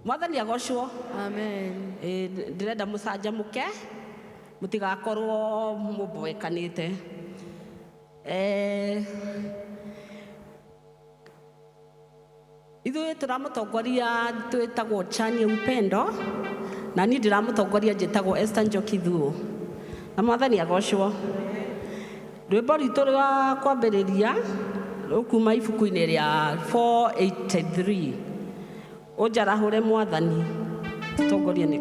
Mwathani agocwo. Amen. Ndirenda mucanjamuke mutigakorwo muboekanite. Ithuĩ tũramutongoria twĩtagwo Chania Upendo, na niĩ ndĩramutongoria njĩtagwo Esther Njoki Thuo. Na Mwathani agocwo. Rwĩmbo rwitũ rwa kwambĩrĩria rũkuma ibuku-inĩ rĩa 483. Ũnjarahũre Mwathani tũtongorie nĩ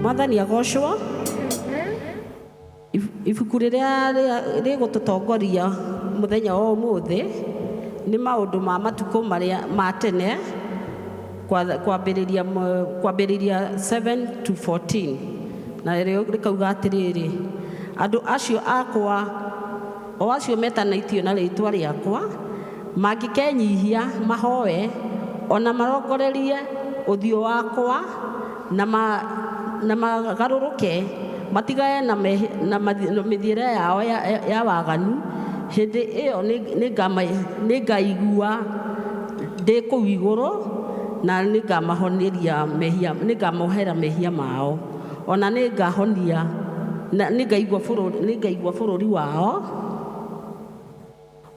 Mwathani agocwo. Ibuku rĩrĩa rĩgũtũtongoria mũthenya wa ũmũthĩ nĩ maũndũ ma matukũ marĩa ma tene kwambĩrĩria 7-14, na rĩkauga atĩrĩrĩ: andũ acio akwa o acio metanĩtio na rĩtwa rĩakwa mangĩkenyihia mahoe ona marongorerie ũthiũ wakwa na magarũrũke matigane na mĩthiĩre yao ya waganu, hindi iyo nĩ ngaigua ndĩ kũu igũrũ na nĩ ngamohera mehia mao, ona nĩ ngahonia na nĩ ngaigua bũrũri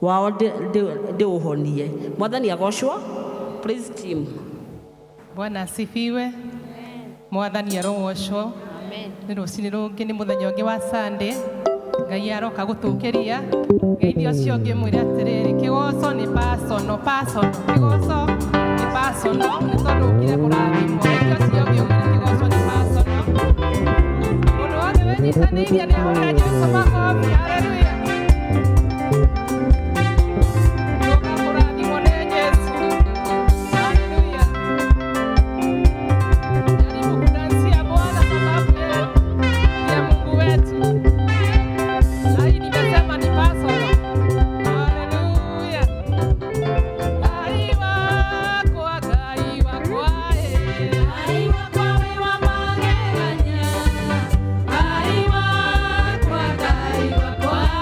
wao ndĩũhonie. Mwathani agocwo. Praise team. Bwana asifiwe. Mwathani arogocwo. Nĩ rũcinĩ rũngĩ, nĩ mũthenya ũngĩ wa Sunday. Ngai aroka gũtũkĩria. Ngeithio ũcio ũngĩ mwĩre atĩrĩrĩ, kĩgoco nĩ personal. Kĩgoco nĩ personal. Nĩ tondũ ũkire kũrathimwo. Ngeithio ũcio ũngĩ mwĩre kĩgoco nĩ personal. Mũndũ wothe wĩnyitanĩirie nĩ ahũrĩra Jesũ makobi. Haleluya. Kwa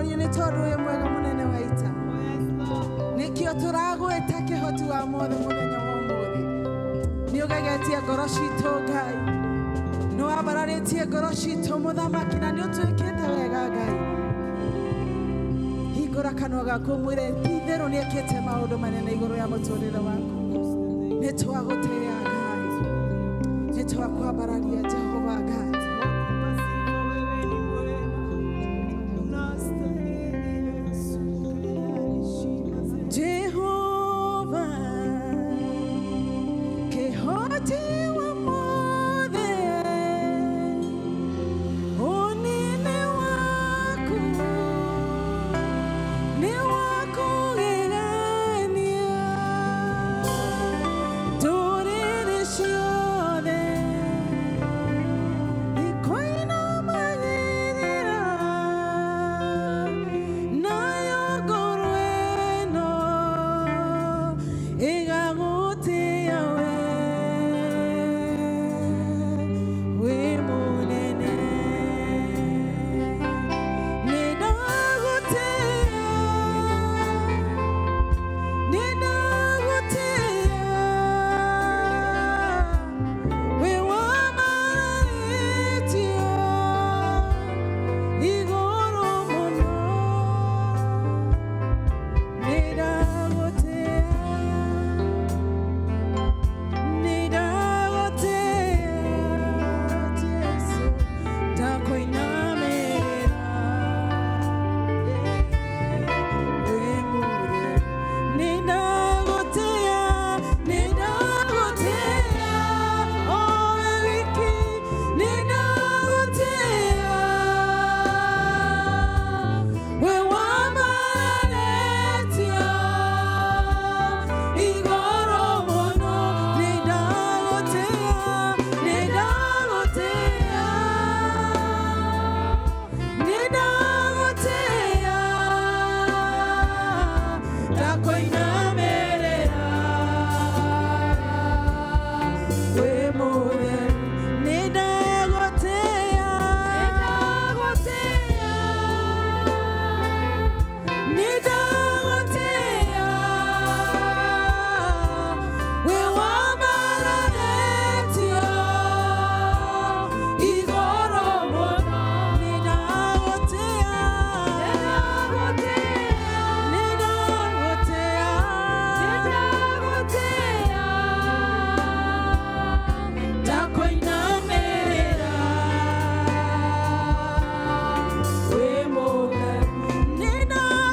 tũkũgoria nĩ tondũ wĩ mwega mũnene wa ita. Nĩkĩo tũragwĩta kĩhoti wa mothe mũthenya wa ũmũthĩ. Nĩũgegetie ngoro citũ Ngai, nĩwabararĩtie ngoro citũ mũthamaki, na nĩũtwĩkĩte wega Ngai. Hingũra kanua gaku mwĩre itherũ nĩekĩte maũndũ manene igũrũ ya mũtũrĩre waku. Nĩtwagũtĩĩa Ngai, nĩtwakwambararia Jehova Ngai.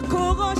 Kogo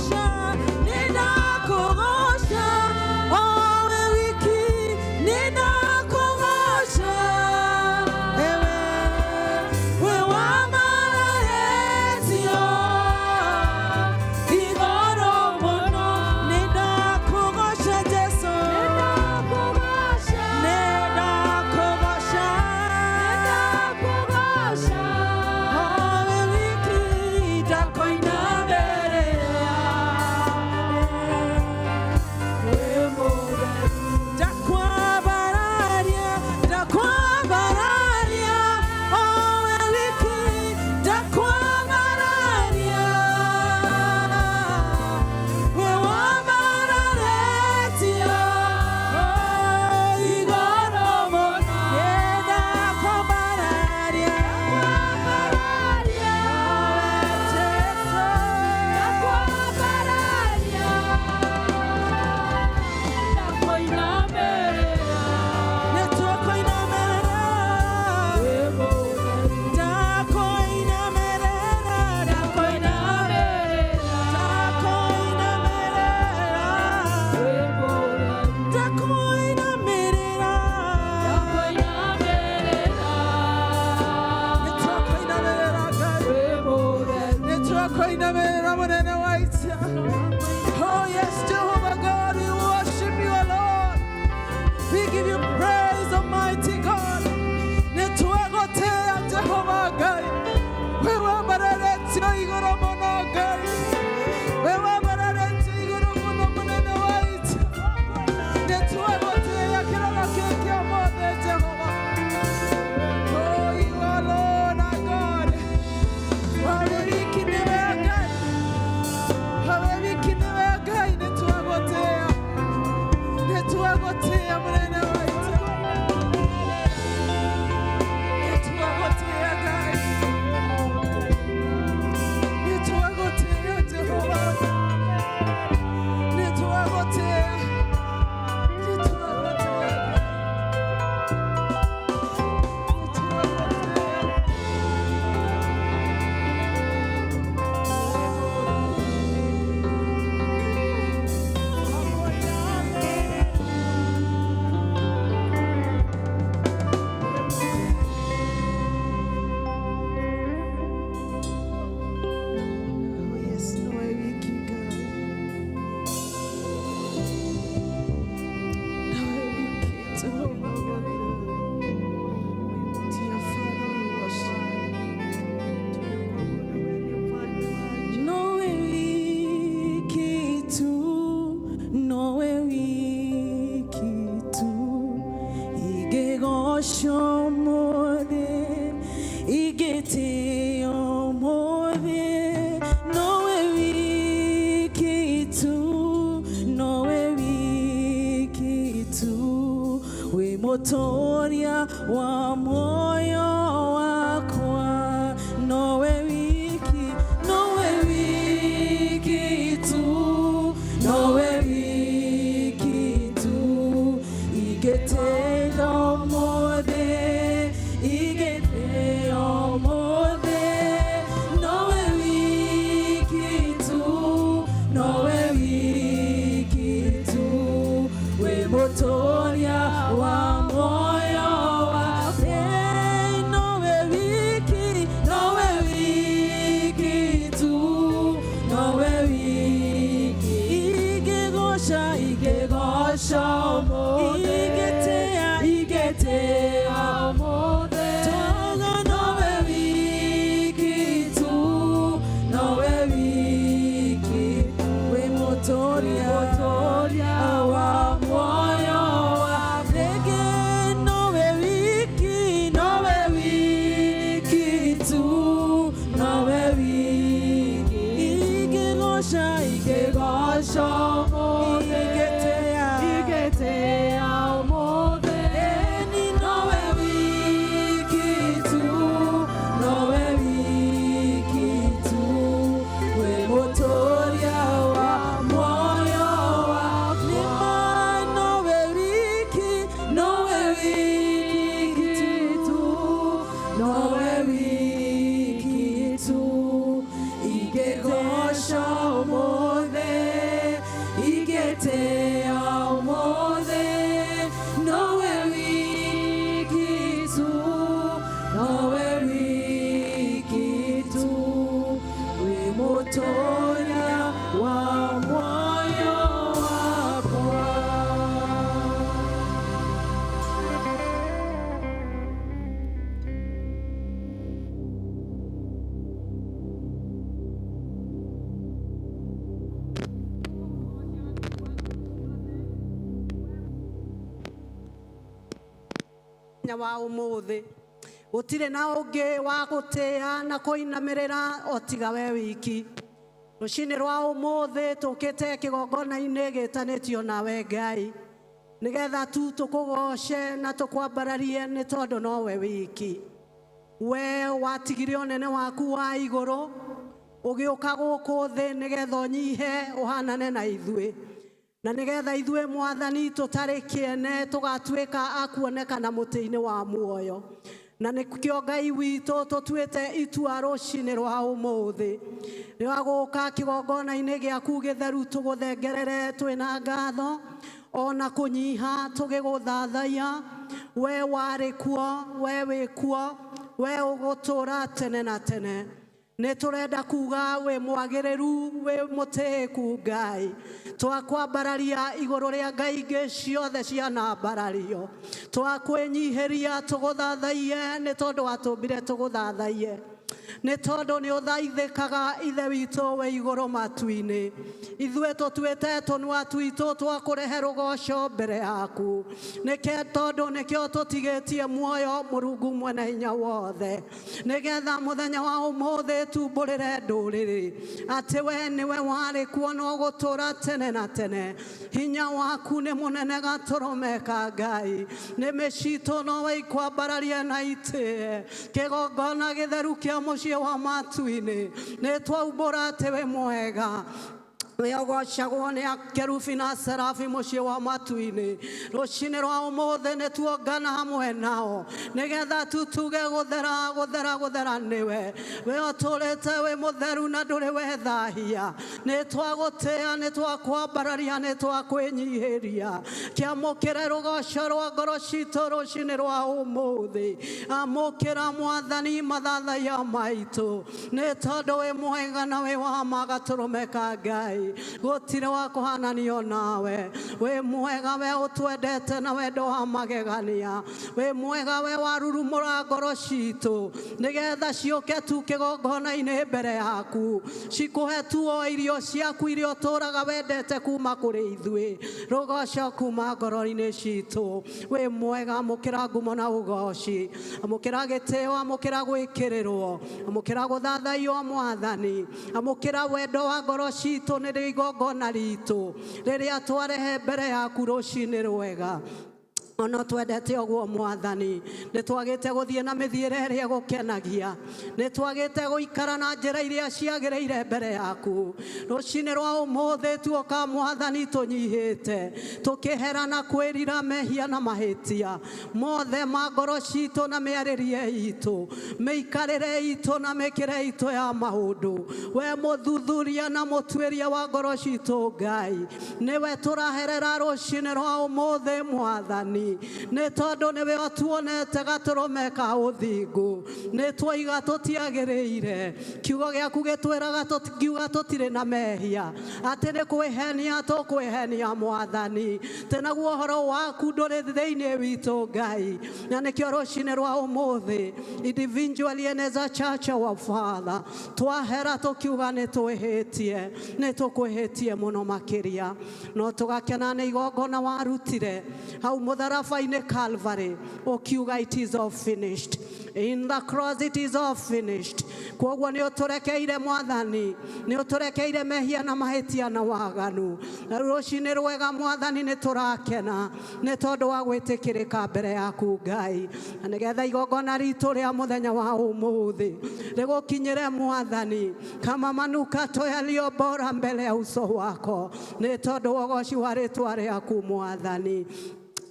Motoria wa moyo wakwa, nowe wiki tu, nowe wiki tu, igete omode, nowe wiki tu, we motoria wa wa umuthi gutire na ungi wa gutia na kuinamirira otiga we wiki rucini rwa umuthi tukite kigongona-ini gitanitio nawe Ngai nigetha tu tukugoce na tukwambararie ni tondu nowe wiki we watigire onene waku wa iguru ugiuka guku thi nigetha unyihe uhanane na ithui na nigetha ithuĩ Mwathani tutari kiene tugatuĩka akuonekana mũtĩ-inĩ wa muoyo na nĩkĩo Ngai witũ tũtuĩte itua rũcinĩ rwa ũmũthĩ rĩa gũka kĩgongona-inĩ gĩaku gĩtheru tũgũthengerere twĩna ngatho ona kũnyiha tũgĩgũthathaiya we warĩ kuo we wĩ kuo we ũgũtũũra tene na tene nĩ tũrenda kuga we mwagĩrĩru we mũtĩĩku Ngai twakwambararia igũrũ rĩa ngai ingĩ ciothe cianambarario twakwĩnyihĩria tũgũthathaiye nĩ tondũ watũmbire tũgũthathaiye nĩ tondũ nĩ ũthaithĩkaga ithe witũ wĩ igũrũ matu-inĩ. Ithuĩ tũtuĩte tũnua twitũ twa kũrehe rũgoco mbere yaku, tondũ nĩkĩo tũtigĩtie muoyo Mũrungu mwene hinya wothe, nĩgetha mũthenya wa ũmũthĩ tumbũrĩre ndũrĩrĩ atĩ we nĩwe warĩ kuo na ũgũtũũra tene na tene. Hinya waku nĩ mũnene gatũrũme ka Ngai, nĩ mĩcitũ nowe ikwambararia na itĩe kĩgongona gĩtheru kĩa mũciĩ wa matu-inĩ. Nĩ twaumbũra atĩ wĩ mwega, wĩogocagwo nĩ akerubi na serafi mũciĩ wa matu-inĩ. Rũcinĩ rwa ũmũthĩ nĩ tuongana hamwe nao, nĩgetha tutuge gũthera gũthera gũthera nĩwe. We ũtũrĩte wĩ mũtheru na ndũrĩ wethahia. Nĩ twagũtĩĩa, nĩ twakwambararia, nĩ twakwĩnyihĩria. Kĩamũkĩre rũgoco rwa ngoro citũ rũcinĩ rwa ũmũthĩ. Amũkĩra Mwathani mathathaiya maitũ, nĩ tondũ wĩ mwega na wĩ wa ma gatũrũme ka Ngai. Gũtirĩ wa kũhananio nawe. Wĩ mwega, we ũtwendete na wendo wa magegania. Wĩ mwega, we warurumũra ngoro citũ nĩgetha ciũke tu kĩgongona-inĩ mbere yaku, cikũhe tu o irio ciaku iria ũtũũraga wendete kuma kũrĩ ithuĩ, rũgoco kuma ngoro-inĩ citũ. Wĩ mwega, amũkĩra ngumo na ũgoci, amũkĩra gĩtĩo, amũkĩra gwĩkĩrĩrwo, amũkĩra gũthathaiyo Mwathani, amũkĩra wendo wa ngoro citũ nĩ igongona ritũ rĩrĩa twarehe mbere yaku rũcinĩ rwega. Ono twendete ũguo Mwathani, nĩ twagĩte gũthiĩ na mĩthiĩre ĩrĩa gũkenagia, nĩ twagĩte gũikara na njĩra iria ciagĩrĩire mbere yaku. Rũcinĩ rwa ũmũthĩ tuoka Mwathani tũnyihĩte, tũkĩherana kwĩrira mehia na mahĩtia mothe ma ngoro citũ na mĩarĩrie itũ, mĩikarĩre itũ na mĩkĩre itũ ya maũndũ. We mũthuthuria na mũtuĩria wa ngoro citũ Ngai, nĩwe tũraherera rũcinĩ rwa ũmũthĩ Mwathani, nĩ tondũ nĩwe ũtuonete gatũrũme ka ũthingu. Nĩ twoiga tũtiagĩrĩire, kiugo gĩaku gĩtwĩraga tũkiuga tũtirĩ na mehia, atĩ nĩ kwĩhenia tũkwĩhenia Mwathani, tenaguo ũhoro waku ndũrĩ thĩinĩ witũ Ngai. Na nĩkĩo rũcinĩ rwa ũmũthĩ individually and as a church our Father twahera tũkiuga nĩ twĩhĩtie, nĩ tũkwĩhĩtie mũno makĩria, no tũgakena nĩ igongona warutire hau mũtharabai-inĩ Calvary, ũkiuga it is all finished. In the cross it is all finished. Kwoguo nĩ ũtũrekeire Mwathani, nĩ ũtũrekeire mehia na mahĩtia na waganu. Na rũcinĩ rwega Mwathani nĩ tũrakena nĩ tondũ wa gwĩtĩkĩrĩka mbere yaku Ngai, na nĩgetha igongona ritũ rĩa mũthenya wa ũmũthĩ rĩgũkinyĩre Mwathani kama manukato yaliyo bora mbele ya uso wako, nĩ tondũ wa ũgoci wa rĩtwa rĩaku Mwathani.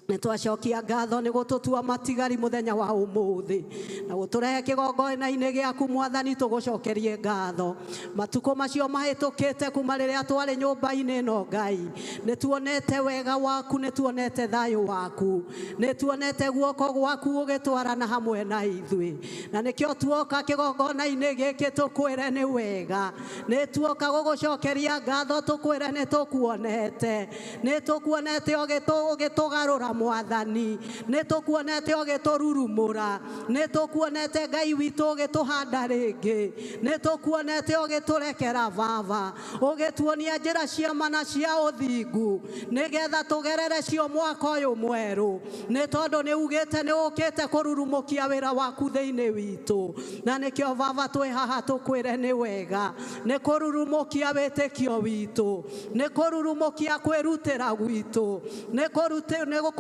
Nĩ twacokia ngatho nĩ gũtũtua matigari mũthenya wa ũmũthĩ na gũtũrehe kĩgongona-inĩ gĩaku Mwathani, tũgũcokerie ngatho. Matukũ macio mahĩtũkĩte kuma rĩrĩa twarĩ nyũmba-inĩ ĩno Ngai, nĩ tuonete wega waku, nĩ tuonete thayũ waku, nĩ tuonete guoko gwaku ũgĩtwarana hamwe na ithuĩ, na nĩkĩo tuoka kĩgongona-inĩ gĩkĩ tũkwĩre nĩ wega. Nĩ tuoka gũgũcokeria ngatho tũkwĩre nĩ tũkuonete, nĩ tũkuonete ũgĩtũgarũra Mwathani, nĩ tũkuonete ũgĩtũrurumũra, nĩ tũkuonete Ngai witũ ũgĩtũhanda rĩngĩ, nĩ tũkuonete ũgĩtũrekera Baba, ũgĩtuonia njĩra cia mana cia ũthingu nĩgetha tũgerere cio mwaka ũyũ mwerũ, nĩ tondũ nĩ ugĩte nĩ ũkĩte kũrurumũkia wĩra waku thĩinĩ witũ. Na nĩkĩo Baba twĩ haha tũkwĩre nĩ wega, nĩ kũrurumũkia wĩtĩkio witũ, nĩ kũrurumũkia kwĩrutĩra gwitũ, nĩ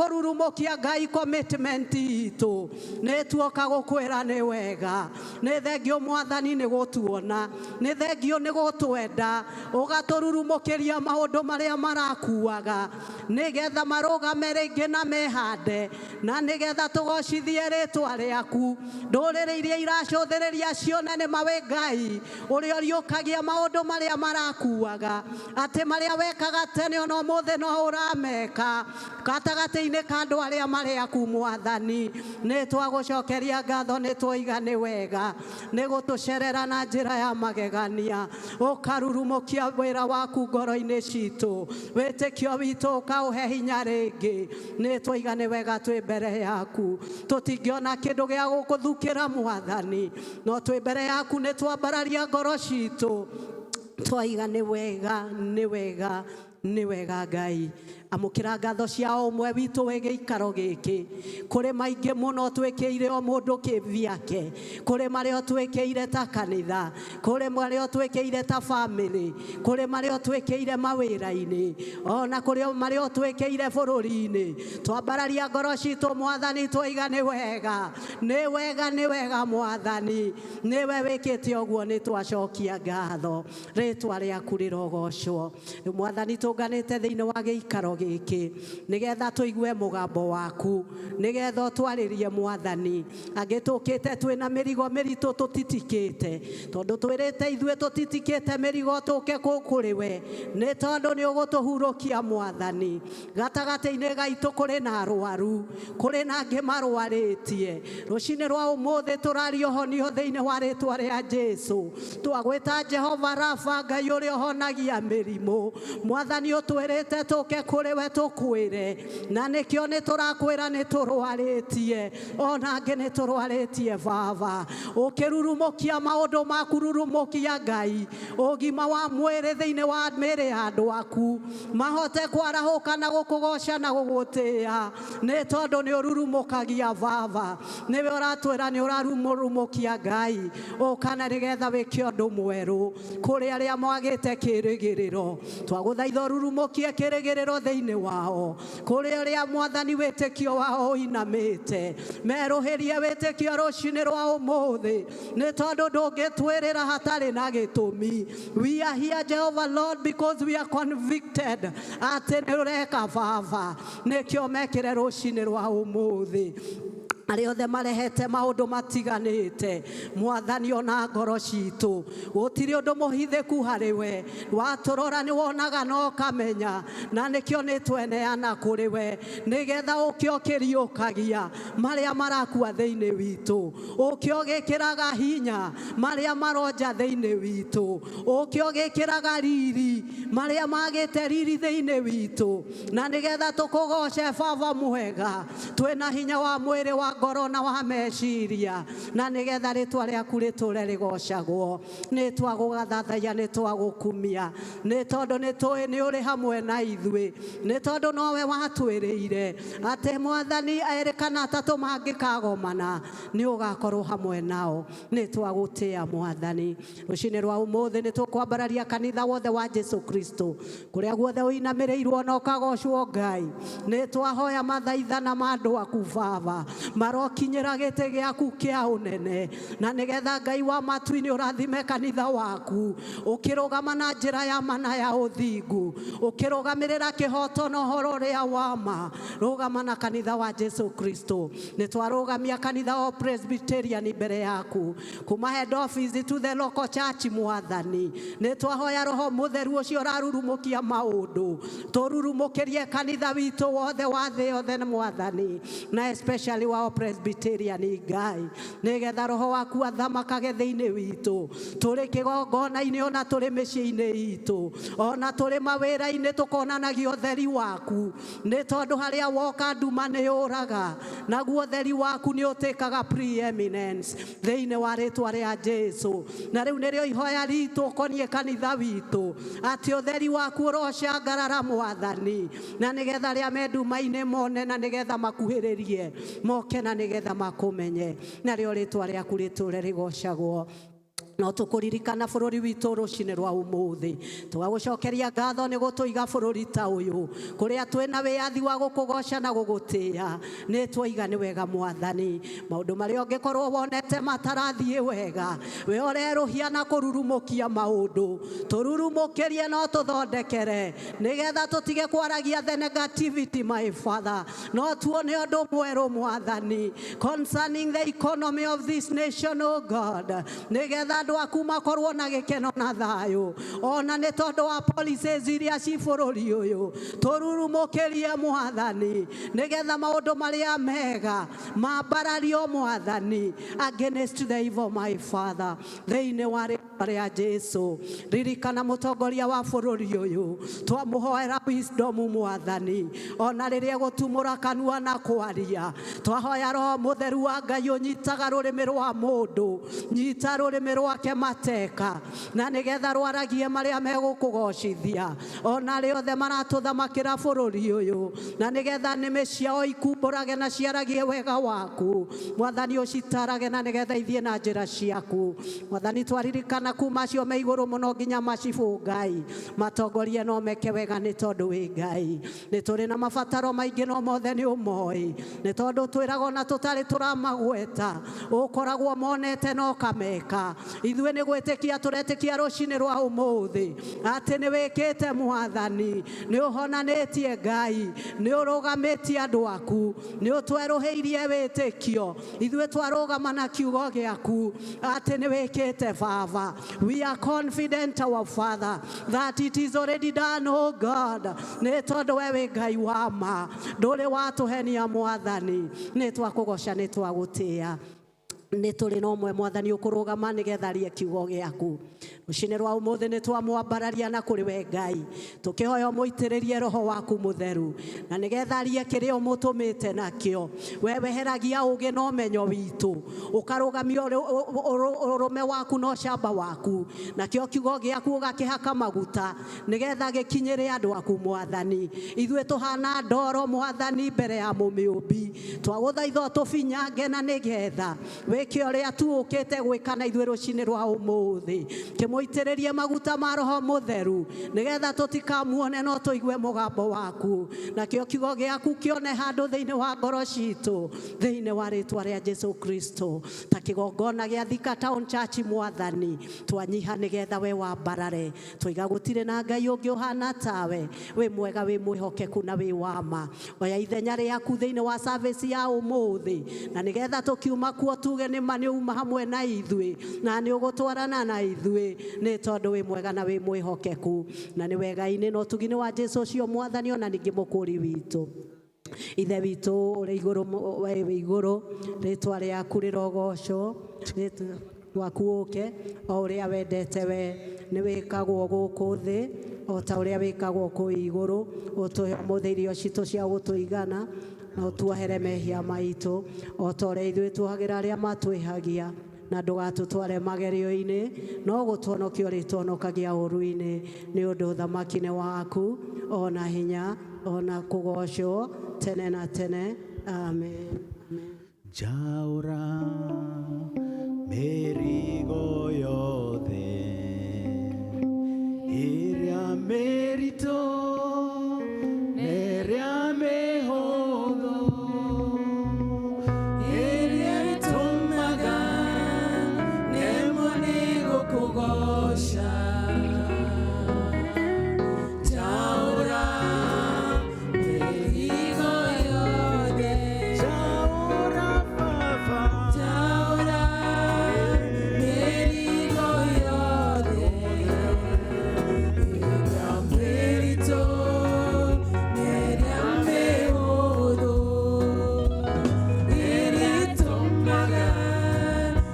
kũrurumũkia Ngai commitment itũ. Nĩ tuoka gũkwĩra nĩ wega, nĩ thengio Mwathani nĩ gũtuona, nĩ thengio nĩ gũtwenda, ũgatũrurumũkĩria maũndũ marĩa marakuaga nĩgetha marũgame rĩngĩ na mehande, na nĩgetha tũgocithie rĩtwa rĩaku. Ndũrĩrĩ iria iracũthĩrĩria cione nĩ mawe Ngai ũrĩa ũriũkagia maũndũ marĩa marakuaga, atĩ marĩa wekaga tene ona ũmũthĩ no ũrameka gatagatĩ-inĩ ka andũ arĩa marĩ aku Mwathani. Nĩ twagũcokeria ngatho, nĩ twoiga nĩ wega, nĩ gũtũcerera na njĩra ya magegania, ũkarurumũkia wĩra waku ngoro-inĩ citũ, wĩtĩkio witũ ũhe hinya rĩngĩ nĩ twaigane wega twĩ mbere yaku tũtingĩona kĩndũ gĩa gũkũthukĩra Mwathani no twĩ mbere yaku nĩ twambararia ngoro citũ twaiga nĩ wega Ngai amukira ngatho cia ũmwe witũ wĩ gĩikaro gĩkĩ kũrĩ maingĩ mũno twĩkĩire o mũndũ kĩvyake kũrĩ marĩa twĩkĩire ta kanitha kũrĩ marĩa twĩkĩire ta family kũrĩ marĩa twĩkĩire mawĩra-inĩ ona kũrĩ marĩa twĩkĩire bũrũri-inĩ twambararia ngoro citũ Mwathani twoiga nĩ wega Mwathani nĩwe wĩkĩte ũguo nĩ twacokia ngatho rĩtwa rĩaku rĩrogocwo Mwathani tũnganĩte thĩinĩ wa gĩikaro gĩkĩ nĩgetha tũigue mũgambo waku nĩgetha twarĩrie Mwathani angĩtũkĩte twĩna mĩrigo mĩritũ tũtitikĩte tondũ twĩrĩte ithuĩ tũtitikĩte mĩrigo tũke kũrĩ we nĩ tondũ nĩ ũgũtũhurũkia Mwathani gatagatĩ-inĩ gaitũ kũrĩ na arwaru kũrĩ na angĩ marwarĩtie rũcinĩ rwa ũmũthĩ tũraria ũhonio thĩinĩ wa rĩtwa rĩa Jesũ twagwĩta Jehova Rafa Ngai ũrĩa ũhonagia mĩrimũ Mwathani ũtwĩrĩte tũke kũrĩ we tũkwĩre na nĩkĩo nĩ tũrakwĩra nĩ tũrwarĩtie ona angĩ nĩ tũrwarĩtie Baba ũkĩrurumũkia maũndũ maku rurumũkia Ngai ũgima wa mwĩrĩ thĩinĩ wa mĩĩrĩ ya andũ aku mahote kwarahũka na gũkũgoca na gũgũtĩĩa nĩ tondũ nĩ ũrurumũkagia Baba nĩwe ũratwĩra nĩ ũrarumũrumũkia Ngai ũkana nĩgetha wĩke ũndũ mwerũ kũrĩ arĩa mwagĩte kĩĩrĩgĩrĩro twagũthaitha ũrurumũkie kĩĩrĩgĩrĩro thĩinĩ wao kũrĩ arĩa Mwathani wĩtĩkio wao ũinamĩte merũhĩrie wĩtĩkio rũcinĩ rwa ũmũthĩ nĩ tondũ ndũngĩtwĩrĩra hatarĩ na gĩtũmi we are here Jehovah Lord because we are convicted atĩ nĩ ũreka Baba nĩkĩo mekĩre rũcinĩ rwa ũmũthĩ arĩa othe marehete maũndũ matiganĩte Mwathani ona ngoro citũ gũtirĩ ũndũ mũhithĩku harĩ we watũrora nĩ wonaga na ũkamenya na nĩkĩo nĩ tweneana kũrĩ we nĩgetha ũkĩ ũkĩriũkagia marĩa marakua thĩinĩ witũ ũkĩ ũgĩkĩraga hinya marĩa maronja thĩinĩ witũ ũkĩ ũgĩkĩraga riri marĩa magĩte riri thĩinĩ witũ na nĩgetha tũkũgoce Baba mwega twĩna hinya wa mwĩrĩ wa ngoro na wa meciria na nĩgetha rĩtwa rĩaku rĩtũre rĩgocagwo nĩ twagũgathathaiya nĩ twagũkumia nĩ tondũ nĩ tũĩ nĩ ũrĩ hamwe na ithuĩ nĩ tondũ nowe watwĩrĩire atĩ Mwathani erĩ kana atatũ mangĩkagomana nĩ ũgakorwo hamwe nao nĩ twagũtĩĩa Mwathani rũcinĩ rwa ũmũthĩ nĩ tũkwambararia kanitha wothe wa Jesũ Kristo kũrĩa guothe ũinamĩrĩirwo na ũkagocwo Ngai nĩ twahoya mathaithana ma andũ aku Baba marokinyĩra gĩtĩ gĩaku kĩa ũnene na nĩgetha Ngai wa matu-inĩ ũrathime kanitha waku ũkĩrũgama na njĩra ya mana ya ũthingu ũkĩrũgamĩrĩra kĩhoto na ũhoro ũrĩa wa ma rũgama na kanitha wa Jesũ Kristo nĩ twarũgamia kanitha wa Presbyterian mbere yaku kuma head office to the local church Mwathani nĩ twahoya Roho Mũtheru ũcio ũrarurumũkia maũndũ tũrurumũkĩrie kanitha witũ wothe wa thĩ yothe Mwathani na especially wa Presbyterian Ngai nĩgetha Roho waku athamakage thĩinĩ witũ tũrĩ kĩgongona-inĩ ona tũrĩ mĩciĩ-inĩ itũ ona tũrĩ mawĩra-inĩ tũkonanagia ũtheri waku nĩ tondũ harĩa woka nduma nĩ ũraga naguo ũtheri waku nĩ ũtĩkaga preeminence thĩinĩ wa rĩtwa rĩa Jesũ na rĩu nĩrĩo ihoya ritũ ũkoniĩ kanitha witũ atĩ ũtheri waku ũrocangarara Mwathani na nĩgetha arĩa me nduma-inĩ mone na nĩgetha makuhĩrĩrie moke na nĩgetha makũmenye narĩo rĩtwa rĩaku rĩtũre rĩgocagwo no tũkũririkana bũrũri witũ rũcinĩ rwa ũmũthĩ tũgagũcokeria ngatho nĩ gũtũiga bũrũri ta ũyũ kũrĩa twĩna wĩyathi wa gũkũgoca na gũgũtĩĩa nĩ twoiga nĩ wega Mwathani maũndũ marĩa ũngĩkorwo wonete matarathiĩ wega we ũrerũhia na kũrurumũkia maũndũ tũrurumũkĩrie no tũthondekere nĩgetha tũtige kwaragia the negativity my Father no tuone ũndũ mwerũ Mwathani concerning the economy of this nation oh God nĩgetha andũ aku makorwo na gĩkeno na thayũ ona nĩ tondũ wa policies iria ci bũrũri ũyũ tũrurumũkĩrie Mwathani nĩgetha maũndũ marĩa mega mambarario Mwathani against the evil my Father thĩinĩ wa rĩa Jesu. Ririkana mũtongoria wa bũrũri ũyũ, twamuhoera wisdom Mwathani, ona rĩrĩa gũtumũra kanua na kwaria. Twahoya Roho Mũtheru wa Ngai ũnyitaga rũrĩmĩ rwa mũndũ, nyita rũrĩmĩ rwake mateka, na nĩgetha rwaragie marĩa megũkũgocithia ona rĩothe maratũthamakĩra bũrũri ũyũ, na nĩgetha nĩmĩ ciao ikumbũrage na ciaragie wega waku. Mwathani ũcitarage na nĩgetha ithiĩ na njĩra ciaku. Mwathani twaririkana kuma acio me igũrũ mũno nginya macibũ Ngai, matongorie no meke wega nĩ tondũ wĩ Ngai. Nĩ tũrĩ na mabataro maingĩ no mothe nĩ ũmoĩ, nĩ tondũ twĩrago na tũtarĩ tũramagweta, ũkoragwo monete no kameka. Ithuĩ nĩ gwĩtĩkia tũretĩkia rũcinĩ rwa ũmũthĩ atĩ nĩ wĩkĩte Mwathani, nĩ ũhonanĩtie Ngai, nĩ ũrũgamĩtie andũ aku, nĩ ũtwerũhĩirie wĩtĩkio. Ithuĩ twarũgama na kiugo gĩaku atĩ nĩ wĩkĩte Baba. We are confident, our Father, that it is already done, oh God. Nĩ tondũ we wĩ Ngai wa ma, ndũrĩ watũhenia Mwathani. Nĩ twakũgoca, nĩ twagũtĩĩa. Nĩ tũrĩ na ũmwe Mwathani ũkũrũgama nĩgetha arie kiugo gĩaku. Rũcinĩ rwa ũmũthĩ nĩ twamwambararia na kũrĩ we Ngai, tũkĩhoya mũitĩrĩrie Roho waku Mũtheru, na nĩgetha arie kĩrĩa ũmũtũmĩte nakĩo. We weheragia ũũgĩ na ũmenyo witũ, ũkarũgamia ũrũme waku na ũcamba waku, nakĩo kiugo gĩaku ũgakĩhaka maguta nĩgetha gĩkinyĩre andũ aku Mwathani. Ithuĩ tũhana ndoro Mwathani mbere ya mũmĩũmbi, twagũthaitha ũtũfinyange na nĩgetha wĩke ũrĩa tuũkĩte gwĩka na ithuĩ rũcinĩ rwa ũmũthĩ. Kĩmũitĩrĩrie maguta ma Roho Mũtheru nĩgetha tũtikamuone no tũigue mũgambo waku, nakĩo kiugo gĩaku kĩone handũ thĩinĩ wa ngoro citũ, thĩinĩ wa rĩtwa rĩa Jesu Kristo. Ta kĩgongona gĩa Thika Town Church Mwathani, twanyiha nĩgetha we wambarare. Twiga gũtirĩ na Ngai ũngĩ ũhana tawe, wĩ mwega, wĩ mwĩhokeku na wĩ wama. Oya ithenya rĩaku thĩinĩ wa service ya ũmũthĩ, na nĩgetha tũkiuma kuo tuge nĩ ma nĩ uma hamwe na ithuĩ, na nĩ ũgũtwarana na ithuĩ, nĩ tondũ wĩ mwega na wĩ mwĩhokeku, na nĩ wega-inĩ na ũtugi-inĩ wa Jesu ũcio Mwathani, ona ningĩ mũkũri witũ. Ithe witũ ũrĩ igũrũ, wĩ igũrũ, rĩtwa rĩaku rĩrogocwo, rĩtwa rĩaku ũke, o ũrĩa wendete we nĩ wĩkagwo gũkũ thĩ o ta ũrĩa wĩkagwo kũu igũrũ. Ũtũhe ũmũthĩ irio citũ cia gũtũigana, na ũtuohere mehia maitũ o ta ũrĩa ithuĩ tuohagĩra arĩa matwĩhagia, na ndũgatũtware magerio-inĩ, no gũtũhonokia ũrĩtũhonokagia ũũru-inĩ, nĩ ũndũ ũthamaki nĩ waku, ona hinya, ona kũgocwo tene na tene. Amen. Jaura mĩrigo yothe ĩrĩa mĩritũ na ĩrĩa mĩhũthũ, ĩrĩa ĩtũmaga nemwo nĩ gũkũgoca. Jaura mĩrigo yothe, jaura Baba, jaura mĩrigo yothe, ĩrĩa mĩritũ na ĩrĩa mĩhũthũ, ĩrĩa ĩtũmaga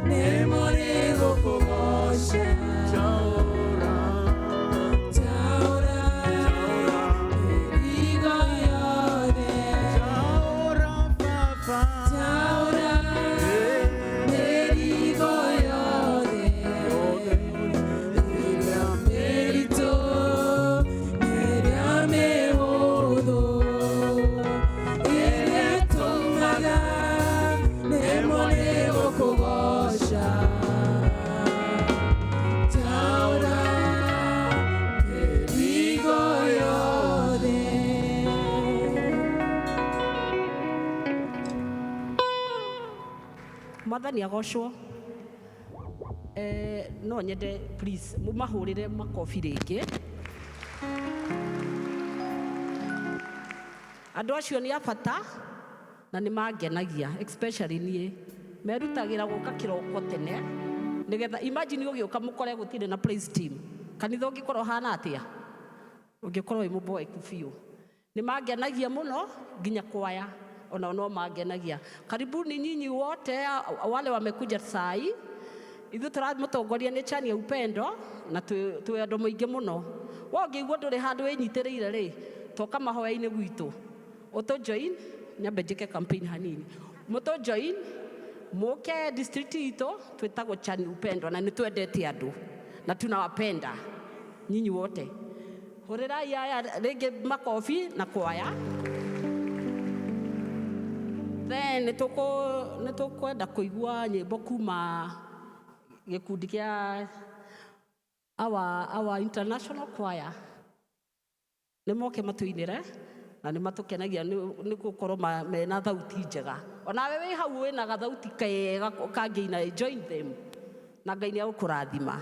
nemwo nĩ gũkũgoca. Jaura, jaura mĩrigo yothe, jaura Baba, jaura mĩrigo yothe, ĩrĩa mĩritũ na ĩrĩa mĩhũthũ, ĩrĩa ĩtũmaga nemwo nĩ gũkũgoca. Jaura mĩrigo yothe. Mwathani agocwo. No nyende please mumahũrĩre makobi rĩngĩ. Andũ acio nĩ a bata na nĩ mangenagia, especially niĩ. Merutagĩra gũka kĩroko tene nĩgetha imagine ũgĩũka mũkore gũtirĩ na praise team. Kanitha ũngĩkorwo hana atĩa? Ũngĩkorwo wĩ mũboeku biũ. Nĩ mangenagia mũno nginya kwaya, ona no mangenagia. Karibuni nyinyi wote wale wamekuja saa hii. ithu turamutongoria ni chani ya upendo na twi andu muingi muno wa ngeigua nduri handu winyitiriire ri toka mahoya-ini gwitu utu join nyambe njike campaign hanini mutu join muke district itu twitagwo chani upendo na nitwendete andu na tunawapenda nyinyi wote hurirai aya ringi makofi na kwaya then nitukwenda kuigua nyimbo kuma gikundi kia our international choir nimoke matuinire na nĩ matukenagia nĩ gukorwo mena thauti njega onawe wĩ hau wĩna gathauti kega kangĩina join them na Ngai nĩ agũkũrathima.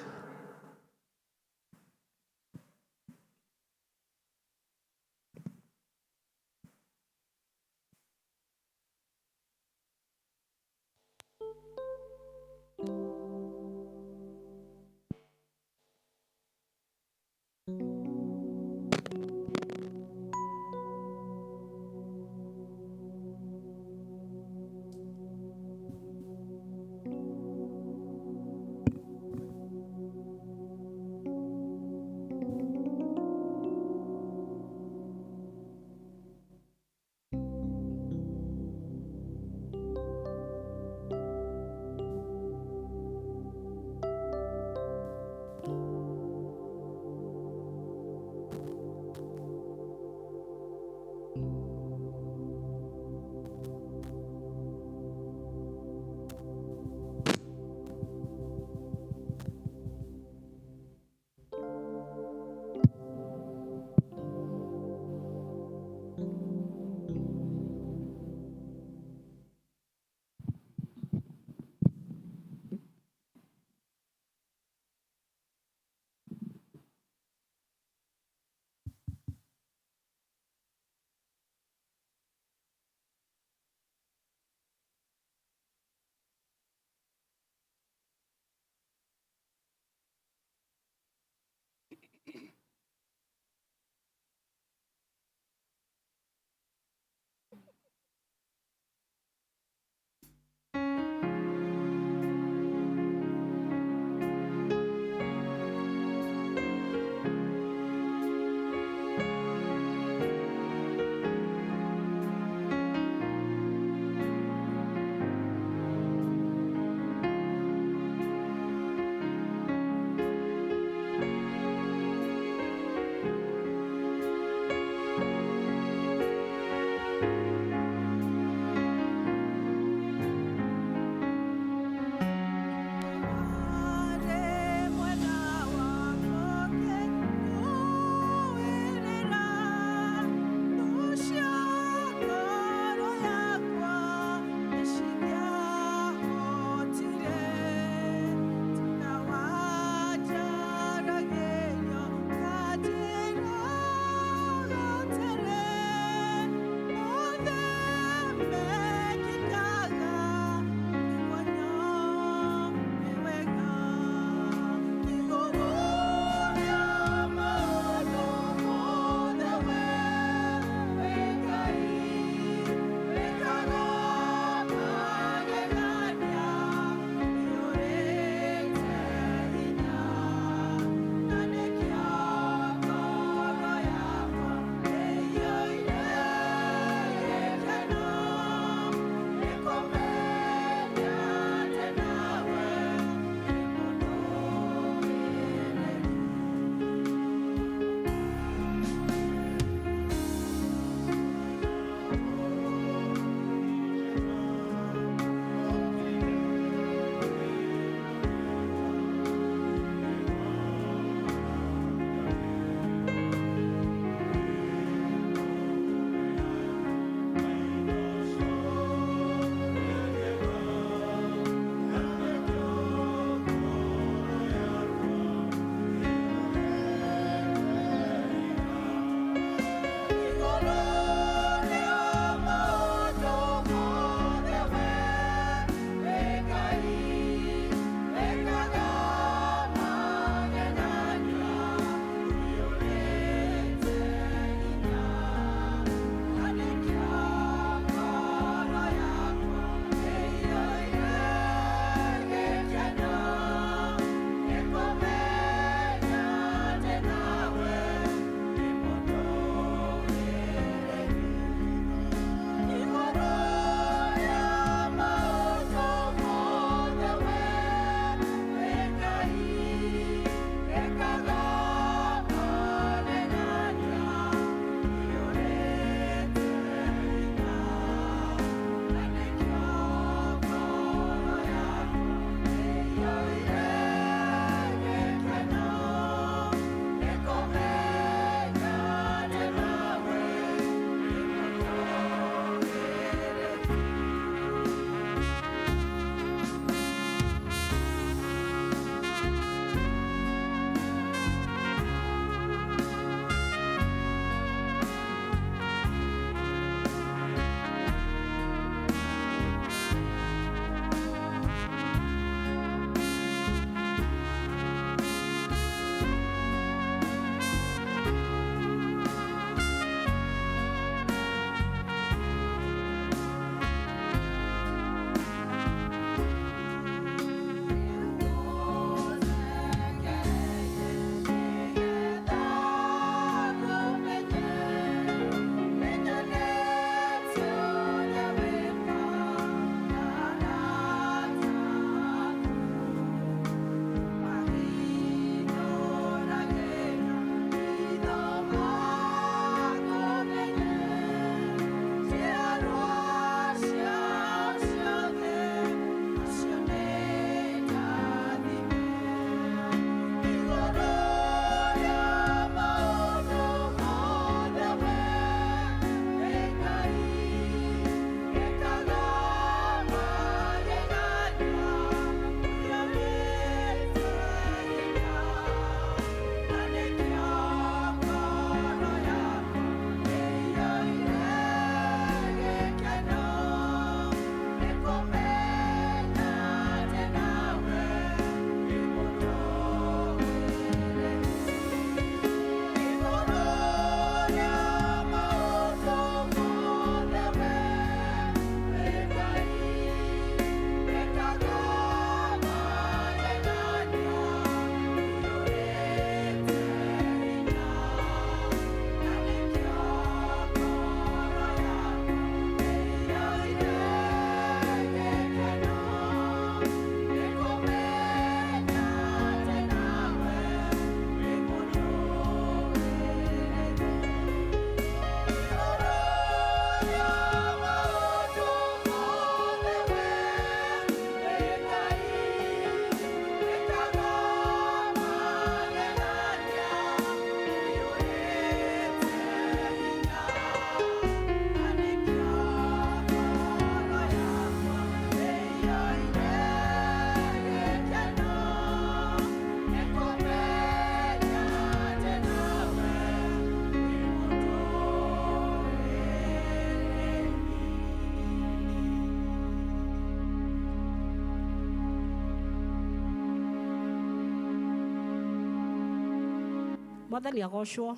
Mwathani agocwo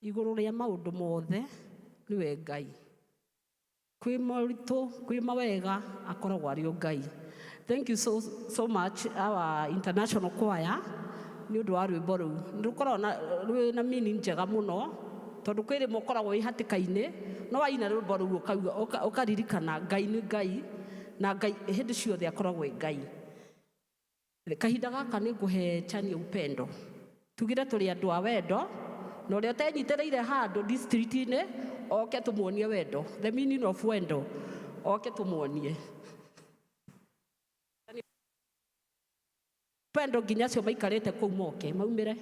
iguru ria maundu mothe niwe Ngai. Kwi moritũ, kwi mawega akoragwo ari o Ngai. Thank you so much our international choir ni undu wa rwimbo ruu. Ndukoragwo na meaning njega muno tondu kwiri mukoragwo wi hatikaini no waina rwimbo ruu ukauga ukaririkana Ngai ni Ngai na Ngai hindi ciothe akoragwo wi Ngai. Kahinda gaka ni nguhe Chani Upendo. Tugire turi andu a wendo na uria utenyitĩrĩire handu district-ini oke tumuonie wendo. The meaning of wendo oke tumuonie. Upendo nginya cio maikarĩte kũu moke maumĩre.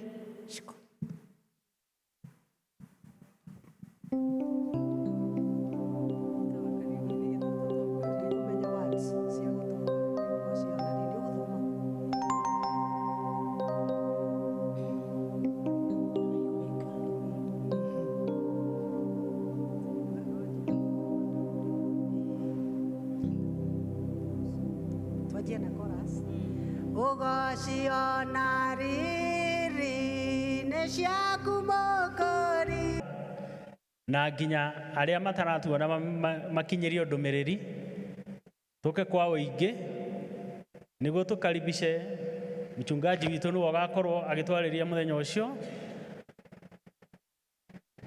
Ugocio riri nĩ ciaku Mũkũri. Na nginya arĩa mataratuona makinyĩrio ndũmĩrĩri tũke kwa ũingĩ nĩguo tũkaribishe mchungaji witũ nĩwe agakorwo agĩtwarĩria mũthenya ũcio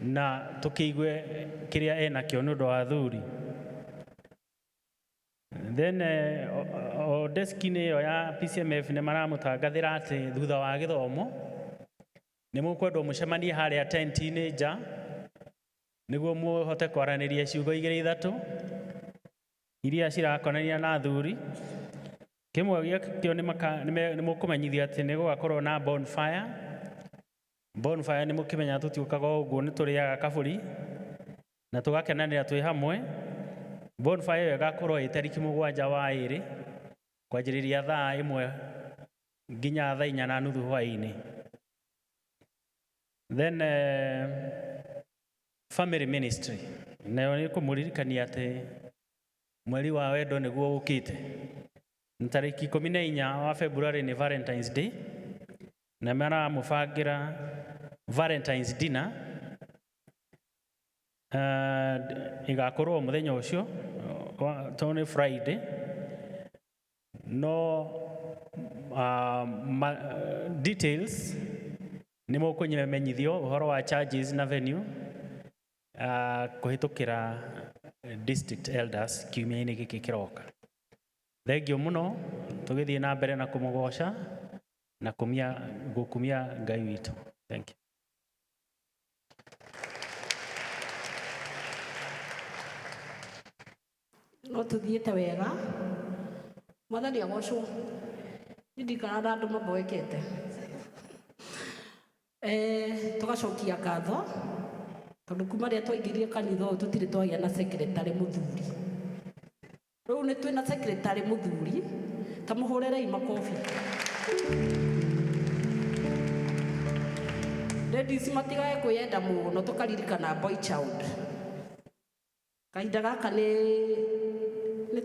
na tũkĩigue kĩrĩa enakĩo nĩ ũndũ wa athuri. Then o deski-inĩ ĩyo ya PCMF nĩ maramũtangathĩra atĩ thutha wa gĩthomo nĩ mũkwendwo mũcemanie harĩa tent-inĩ nja nĩguo mũhote kwaranĩria ciugo 2-3 iria cirakonania na athuri. Kĩmwe gĩakĩo nĩ mũkũmenyithia atĩ nĩ gũgakorwo na bonfire. Bonfire nĩ mũkĩmenya tũtiũkaga ũguo, nĩ tũrĩaga kabũri na tũgakenanĩra twĩ hamwe. Bonfire ĩyo ĩgakorwo ĩ tarĩki 7/2 kwanjĩrĩria thaa 1 nginya thaa 4:30 hwaĩ-inĩ. Then family ministry nayo nĩ kũmũririkania atĩ mweri wa wendo nĩguo ũkĩte. Nĩ tarĩki 14 wa February nĩ Valentine's Day na maramũbangĩra Valentine's dinner igakorwo mũthenya ũcio tondũ nĩ Friday. No details nĩ mũkũmenyithio ũhoro wa charges na venue kũhĩtũkĩra district elders kiumia-inĩ gĩkĩ kĩroka. Thengiũ mũno, tũgĩthiĩ na mbere na kũmũgoca na gũkumia Ngai witũ. Thank you. No tuthiĩte wega. Mwathani agocwo. Ndikana na andũ maboekete. Tugacokia ngatho tondu kuma rĩrĩa twaingĩrire kanitha ũyũ tũtirĩ twagĩa na secretary mũthuri. Rĩu nĩ twĩna secretary mũthuri, ta mũhũrĩrei makobi. Ladies matigae kwĩyenda mũno, tũkaririkana boy child. Kahinda gaka nĩ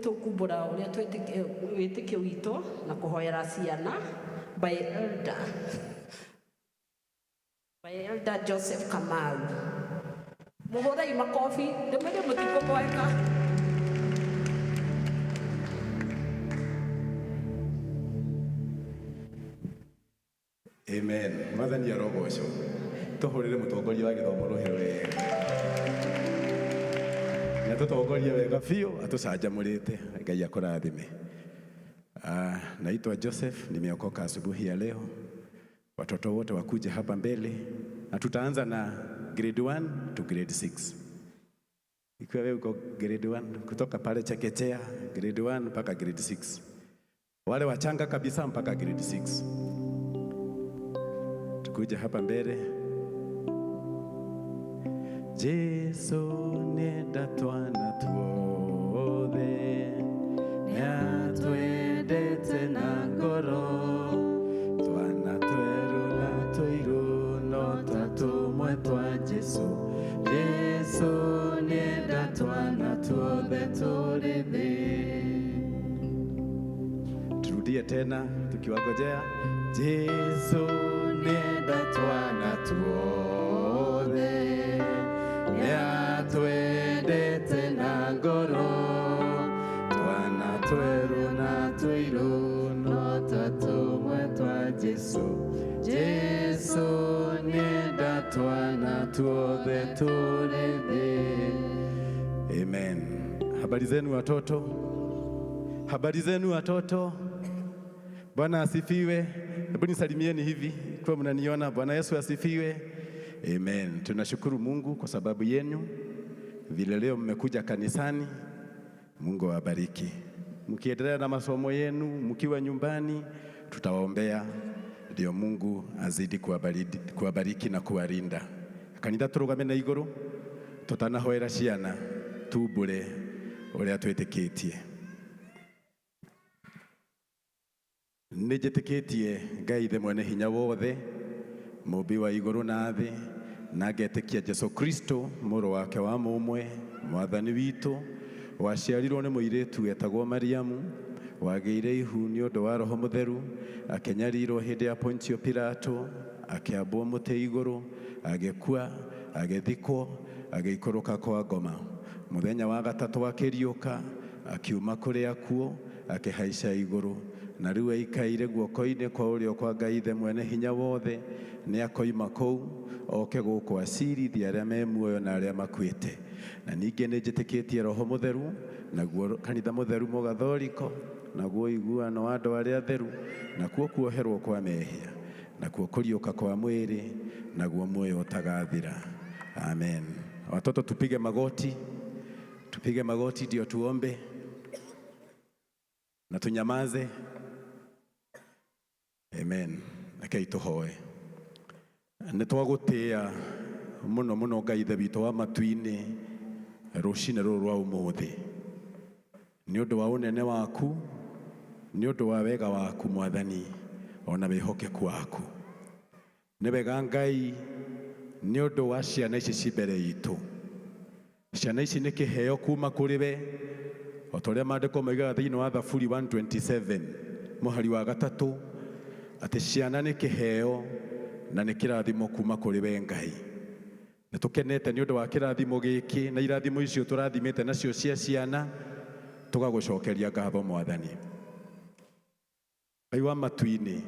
tũkumbũra ũrĩa wĩtĩkio witũ na kũhoera ciana by Elder Joseph Kamau. Mũhũrei makobi, ndĩmwĩre mũtikũboeka. Amen. Mwathani arogocwo. Tũhũrĩre mũtongoria wa gĩthomo rũhĩ wega. Na tũtongoria wega biũ atũcanjamũrĩte. Ngai akũrathime. Naitwa Joseph, nimeokoka asubuhi ya leo. Watoto wote wakuje hapa mbele na tutaanza na grade 1 to grade 6. Ikiwa wewe uko grade 1 kutoka pale chekechea grade 1 mpaka grade 6. Wale wachanga kabisa mpaka grade 6. Tukuje hapa mbele. Jesu nenda twana tuothe na twendete na ngoro twana twerula tuiru no tatumwe twa Jesu. Jesu nenda twana tuothe tũrĩ thĩ. Turudie tena tukiwagojea. Jesu nenda twana tuothe nĩatwendete na ngoro twana tweru na tũirũ no ta tũmwe twa Jesu Jesu nenda twana tuothe tũrĩ thĩ. Amen. Habari zenu watoto? Habari zenu watoto? Bwana asifiwe. Hebu nisalimieni hivi kwa mnaniona. Bwana Yesu asifiwe. Amen. Tunashukuru Mungu kwa sababu yenu. Vile leo mmekuja kanisani. Mungu awabariki. Mkiendelea na masomo yenu, mkiwa nyumbani, tutawaombea ndio Mungu azidi kuwabariki na kuwalinda. Kanitha turugame na iguru tutanahoera ciana tumbure uria twitikitie. Nijitikitie Ngai ithe mwene hinya wothe mumbi wa iguru na thi na ngetikia Jesu Kristo mũrũ wake wa mũmwe mwathani witũ waciarirwo nĩ mũirĩtu wetagwo Mariamu wagĩire ihu nĩ ũndũ wa Roho Mũtheru akenyarirwo hĩndĩ ya Pontio Pilato akĩambwo mũtĩ igũrũ agĩkua agĩthikwo agĩikũrũka kwa ngoma mũthenya wa gatatũ akĩriũka akiuma kũrĩ akuũ akĩhaica igũrũ na rĩu aikaire guoko-inĩ kwa ũrĩo kwa Ngai ithe mwene hinya wothe nĩ akoima kũu oke gũkũ acirithia arĩa me muoyo na arĩa makuĩte. Na ningĩ nĩ njĩtĩkĩtie Roho Mũtheru naguo kanitha mũtheru mũgathoriko naguo iguano wa andũ arĩa atheru nakuo kuoherwo kwa mehia nakuo kũriũka kwa mwĩrĩ naguo muoyo ũtagathira. Amen. Watoto tupige magoti ndio tuombe na tunyamaze. Amen. Rekei tuhoe. Nĩtwagũtĩĩa mũno mũno Ngai ithe witũ wa matu-inĩ rũcinĩ rũrũ rwa ũmũthĩ nĩ ũndũ wa ũnene waku nĩ ũndũ wa wega waku Mwathani ona wĩhokeku waku. Nĩ wega Ngai nĩ ũndũ wa ciana ici ci mbere itũ. Ciana ici nĩ kĩheo kuma kũrĩ we o ta ũrĩa maandĩko moigaga thĩinĩ wa Thaburi 127 mũhari wa gatatũ atĩ ciana nĩ kĩheo na nĩ kĩrathimo kuma kũrĩ we Ngai. Nĩtũkenete nĩ ũndũ wa kĩrathimo gĩkĩ na irathimo icio tũrathimĩte nacio cia ciana tũgagũcokeria ngatho Mwathani. Ngai wa matu-inĩ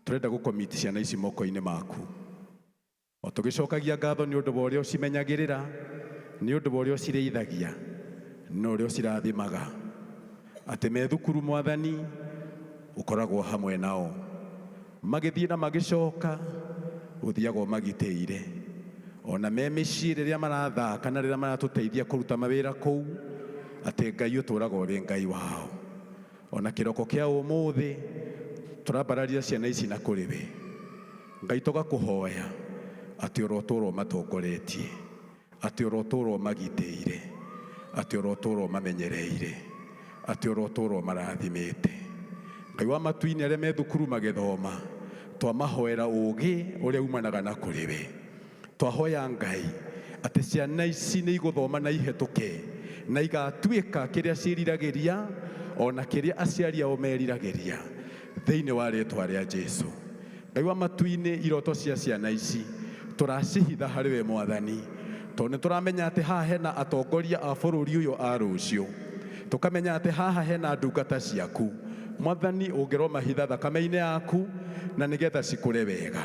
tũrenda gũkomiti ciana ici moko-inĩ maku o tũgĩcokagia ngatho nĩ ũndũ wa ũrĩa ũcimenyagĩrĩra nĩ ũndũ wa ũrĩa ũcirĩithagia na ũrĩa ũcirathimaga atĩ me thukuru Mwathani ũkoragwo hamwe nao magĩthiĩ na magĩcoka ũthiaga ũmagitĩire ona me mĩciĩ rĩrĩa marathaka na rĩrĩa maratũteithia kũruta mawĩra kũu atĩ Ngai ũtũraga ũrĩ Ngai wao. Ona kĩroko kĩa ũmũthĩ tũrambararia ciana ici na kũrĩ we Ngai tũgakũhoya atĩ ũrotũũra ũmatongoretie atĩ ũrotũũra ũmagitĩire atĩ ũrotũũra ũmamenyereire atĩ ũrotũũra ũmarathimĩte. Ngai wa matu-inĩ arĩa me thukuru magĩthoma twamahoera ũũgĩ ũrĩa umanaga na kũrĩ we. Twahoya Ngai atĩ ciana ici nĩ igũthoma na ihetũke na igatuĩka kĩrĩa ciĩriragĩria ona kĩrĩa aciari ao meriragĩria thĩinĩ wa rĩĩtwa rĩa Jesũ. Ngai wa matu-inĩ iroto cia ciana ici tũracihitha harĩ we Mwathani tondũ nĩtũramenya atĩ haha hena atongoria a bũrũri ũyũ a rũciũ. Tũkamenya atĩ haha hena ndungata ciaku Mwathani ũngĩromahitha thakame-inĩ yaku na nĩgetha cikũre wega.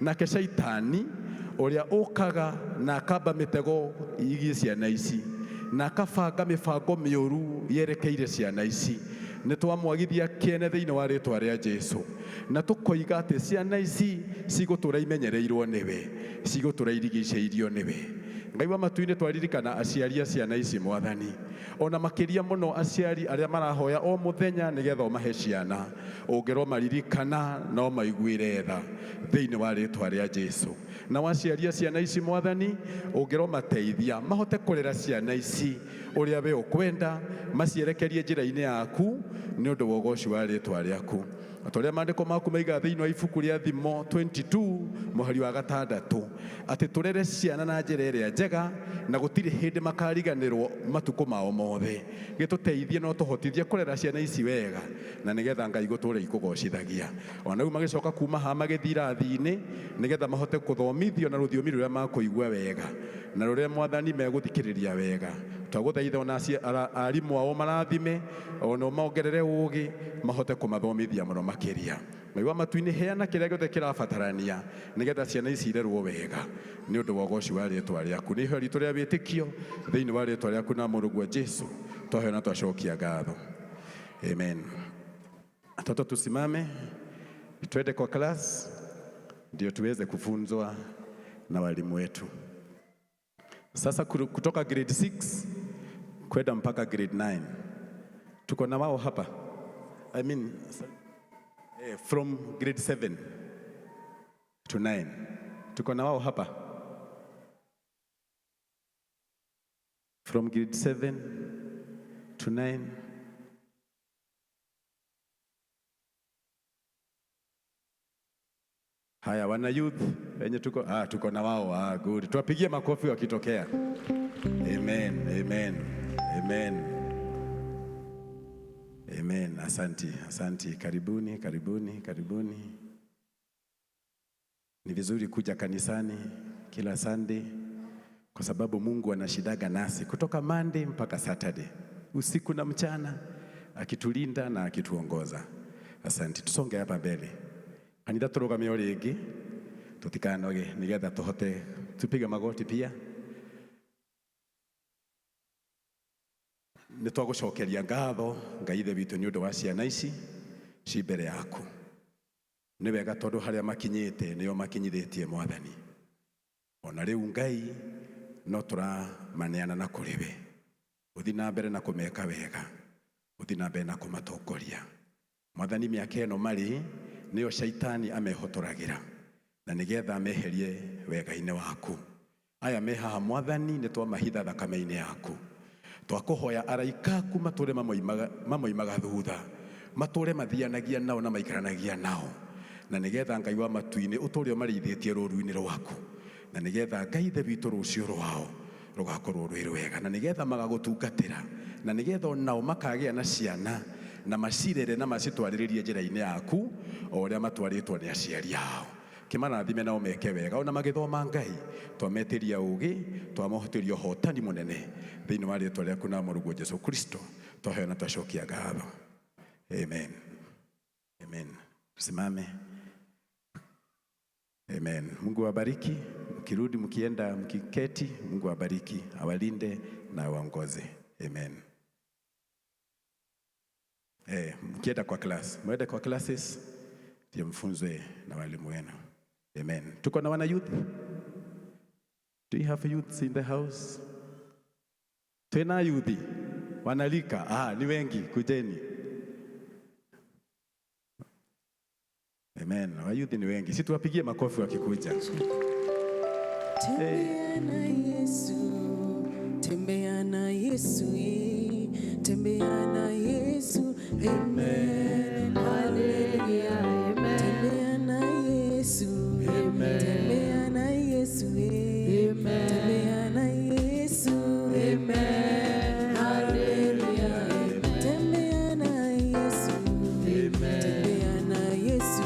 Nake Shaitani ũrĩa ũkaga na akamba mĩtego igie ciana ici na akabanga mĩbango mĩũru yerekeire ciana ici nĩtwamwagithia kĩene thĩinĩ wa rĩĩtwa rĩa Jesũ na tũkoiga atĩ ciana ici cigũtũra imenyereirwo nĩwe cigũtũra irigicĩirio nĩwe. Ngai wa matu-inĩ twaririkana aciari a ciana ici Mwathani ona makĩria mũno aciari arĩa marahoya o mũthenya nĩgetha ũmahe ciana ũngĩromaririkana no maiguĩre tha thĩinĩ wa rĩĩtwa rĩa Jesũ. Na waciaria ciana ici Mwathani ũngĩromateithia mahote kũrera ciana ici ũrĩa we ũkwenda macierekerie njĩra-inĩ yaku nĩ ũndũ wa ũgoci wa rĩĩtwa rĩaku. atoria mandiko maku maiga thiini wa ibuku ria Thimo 22 muhari wa 6 ati turere ciana na njira iria njega na gutiri hindi makariganirwo matuko mao mothe gituteithie no tuhotithie kurera ciana ici wega na nigetha Ngai guture ikugocithagia ona magicoka kuma ha magithira thini nigetha mahote kuthomithio na ruthiomi ruria makuigua wega na ruria Mwathani meguthikiriria wega twaguthaitha ona arimu ao marathime ona mongerere ugi mahote kumathomithia muno makiria maigua matuini heana kiria giothe kirabatarania nigetha ciana ici irerwo wega ni undu wa ugoci wa ritwa riaku ni ho ritu ria witikio thiini wa ritwa riaku na Mũrũgwo Jesu twaheana twacokia ngatho amen. Watoto tusimame twende kwa class ndio tuweze kufunzwa na walimu wetu. Sasa kutoka grade 6 kwenda mpaka grade 9 tuko na wao hapa. I mean from grade 7 to 9 tuko na wao hapa. From grade 7 to 9 haya wana youth wenye tuko na wao. Good, tuwapigie makofi wakitokea. Amen, amen, amen, amen. Asanti, karibuni. Ni vizuri kuja kanisani kila Sunday kwa sababu Mungu anashidaga nasi kutoka Monday mpaka Saturday, usiku na mchana, akitulinda na akituongoza. Asanti, tusonge hapa mbele. Kanitha turugame o ringi tutikanoge nigetha tuhote tupiga magoti pia. Ni twagucokeria ngatho Ngai ithe witũ nĩ ũndũ wa ciana ici ci mbere yaku. Nĩ wega tondũ harĩa makinyĩte nĩo makinyithĩtie Mwathani. Ona rĩu Ngai no tũramaneana na kũrĩ we. Ũthi na mbere na kũmeka wega, ũthi na mbere na kũmatongoria. Mwathani mĩaka ĩno marĩ nĩyo shaitani amehotoragira na nigetha meherie wega-inĩ waku. Aya me haha Mwathani nĩ twamahitha thakame-inĩ yaku. Twakuhoya araikaku mature mamoimaga thutha, mature mathianagia nao na maikaranagia nao, na nigetha Ngai wa matu-inĩ ũtũre marĩithĩtie rũru-inĩ rwaku, na nigetha Ngai ithe witũ rũcio rwao rugakorwo rwĩ rwega, na nigetha magagutungatĩra, na nigetha onao makagĩa na ciana na macirere na macitwarĩrĩrie njĩra-inĩ yaku o ũrĩa matwarĩtwo nĩ aciari ao. Kĩmarathime nao meke wega ona magĩthoma Ngai twametĩria ũgĩ, twamahotĩria ũhotani mũnene thĩinĩ wa rĩĩtwa rĩaku na Mũrũgwo Jesu Kristo twaheana twacokia ngatho. Amen, amen. Tusimame. Amen. Mungu awabariki. Mkirudi mkienda mkiketi, Mungu awabariki, awalinde na awaongoze. Amen. Mkienda kwa class, mwende kwa classes ndio mfunzwe na walimu wenu. Amen. Tuko na wana youth? Do you have youths in the house? Tuna youth wanalika? Ni wengi, kujeni. Amen. Wa youth ni wengi. Si tuwapigie makofi wakikuja. Tembea na Yesu, tembea na Yesu, tembea na Yesu. Amen. Hallelujah. Amen. Tembea na Yesu. Amen. Tembea na Yesu. Amen. Tembea na Yesu. Amen. Hallelujah. Tembea na Yesu. Amen. Tembea na Yesu.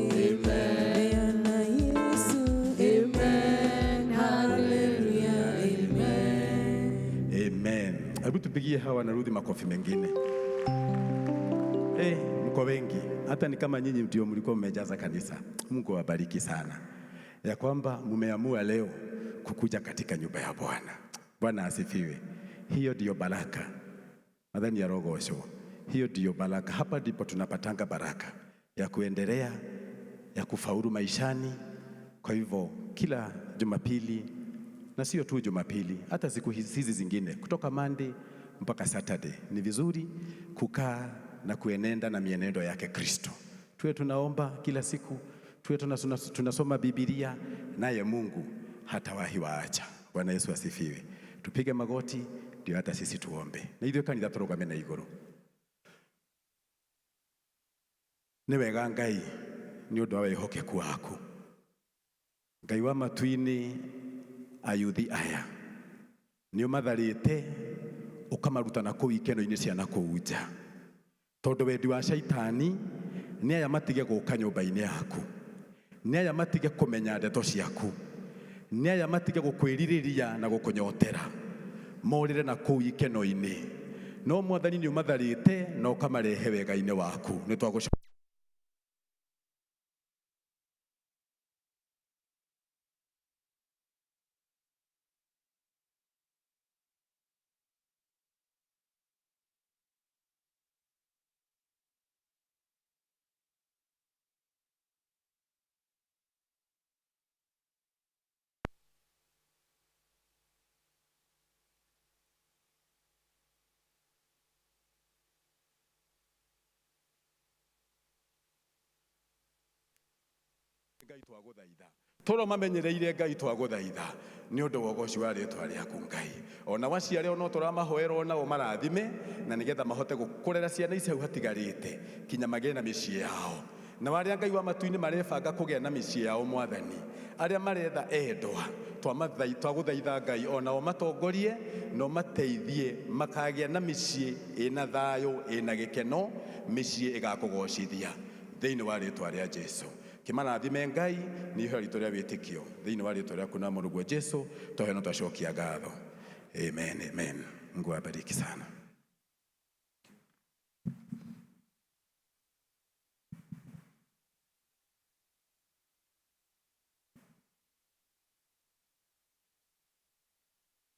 Tembea na Yesu. Amen. Hallelujah. Amen. Amen. Hebu tupigie hawa narudi makofi mengine. Mko wengi, hata ni kama nyinyi ndio mlikuwa mmejaza kanisa. Mungu awabariki sana ya kwamba mmeamua leo kukuja katika nyumba ya Bwana. Bwana asifiwe. Hiyo ndio baraka. Nadhani ya rogosho. Hiyo ndio baraka. Hapa ndipo tunapatanga baraka ya kuendelea, ya kufaulu maishani. Kwa hivyo kila Jumapili, na sio tu Jumapili, hata siku hizi zingine kutoka Monday mpaka Saturday, ni vizuri kukaa na kuenenda na mienendo yake Kristo. Tuwe tunaomba kila siku, tuwe tunasoma Biblia, naye Mungu hatawahi waacha. Bwana Yesu asifiwe. Tupige magoti ndio hata sisi tuombe. Na hivyo kanitha turugame na iguru. nĩ wega Ngai nĩ ũndũ wa wĩhokeku waku. Ngai wa matu-inĩ ayuthi aya nĩ ũmatharĩte ũkamaruta na kũu ikeno-inĩ cia na kũu nja, tondũ wendi wa Shaitani nĩ aya matige gũka nyũmba-inĩ yaku, nĩ aya matige kũmenya ndeto ciaku, nĩ aya matige gũkwĩrirĩria na gũkũnyotera, morĩre na kũu ikeno-inĩ. No Mwathani nĩ ũmatharĩte na ũkamarehe wega-inĩ waku. Nĩ twagũcoka Ngai twagũthaitha, tũro mamenyereire Ngai twagũthaitha nĩ ũndũ wa ũgoci wa rĩĩtwa rĩaku Ngai. Ona waciare no tũramahoera ona o marathime na nĩgetha mahote gũkũrera ciana ici hau hatigarĩte kinya magĩe na mĩciĩ yao. Na arĩa Ngai wa matu-inĩ marebanga kũgĩa na mĩciĩ yao Mwathani, arĩa maretha endwa twagũthaitha Ngai onao matongorie no mateithie makagĩa na mĩciĩ ĩna thayũ ĩna gĩkeno, mĩciĩ ĩgakũgocithia thĩinĩ wa rĩĩtwa rĩa Jesũ. Kĩmarathime Ngai nĩ ihoya ritũ rĩa wĩtĩkio thĩinĩ wa rĩĩtwa rĩaku na mũrũguo Jesũ twahe na twacokia ngatho. Amen, amen. Mungu awabariki sana.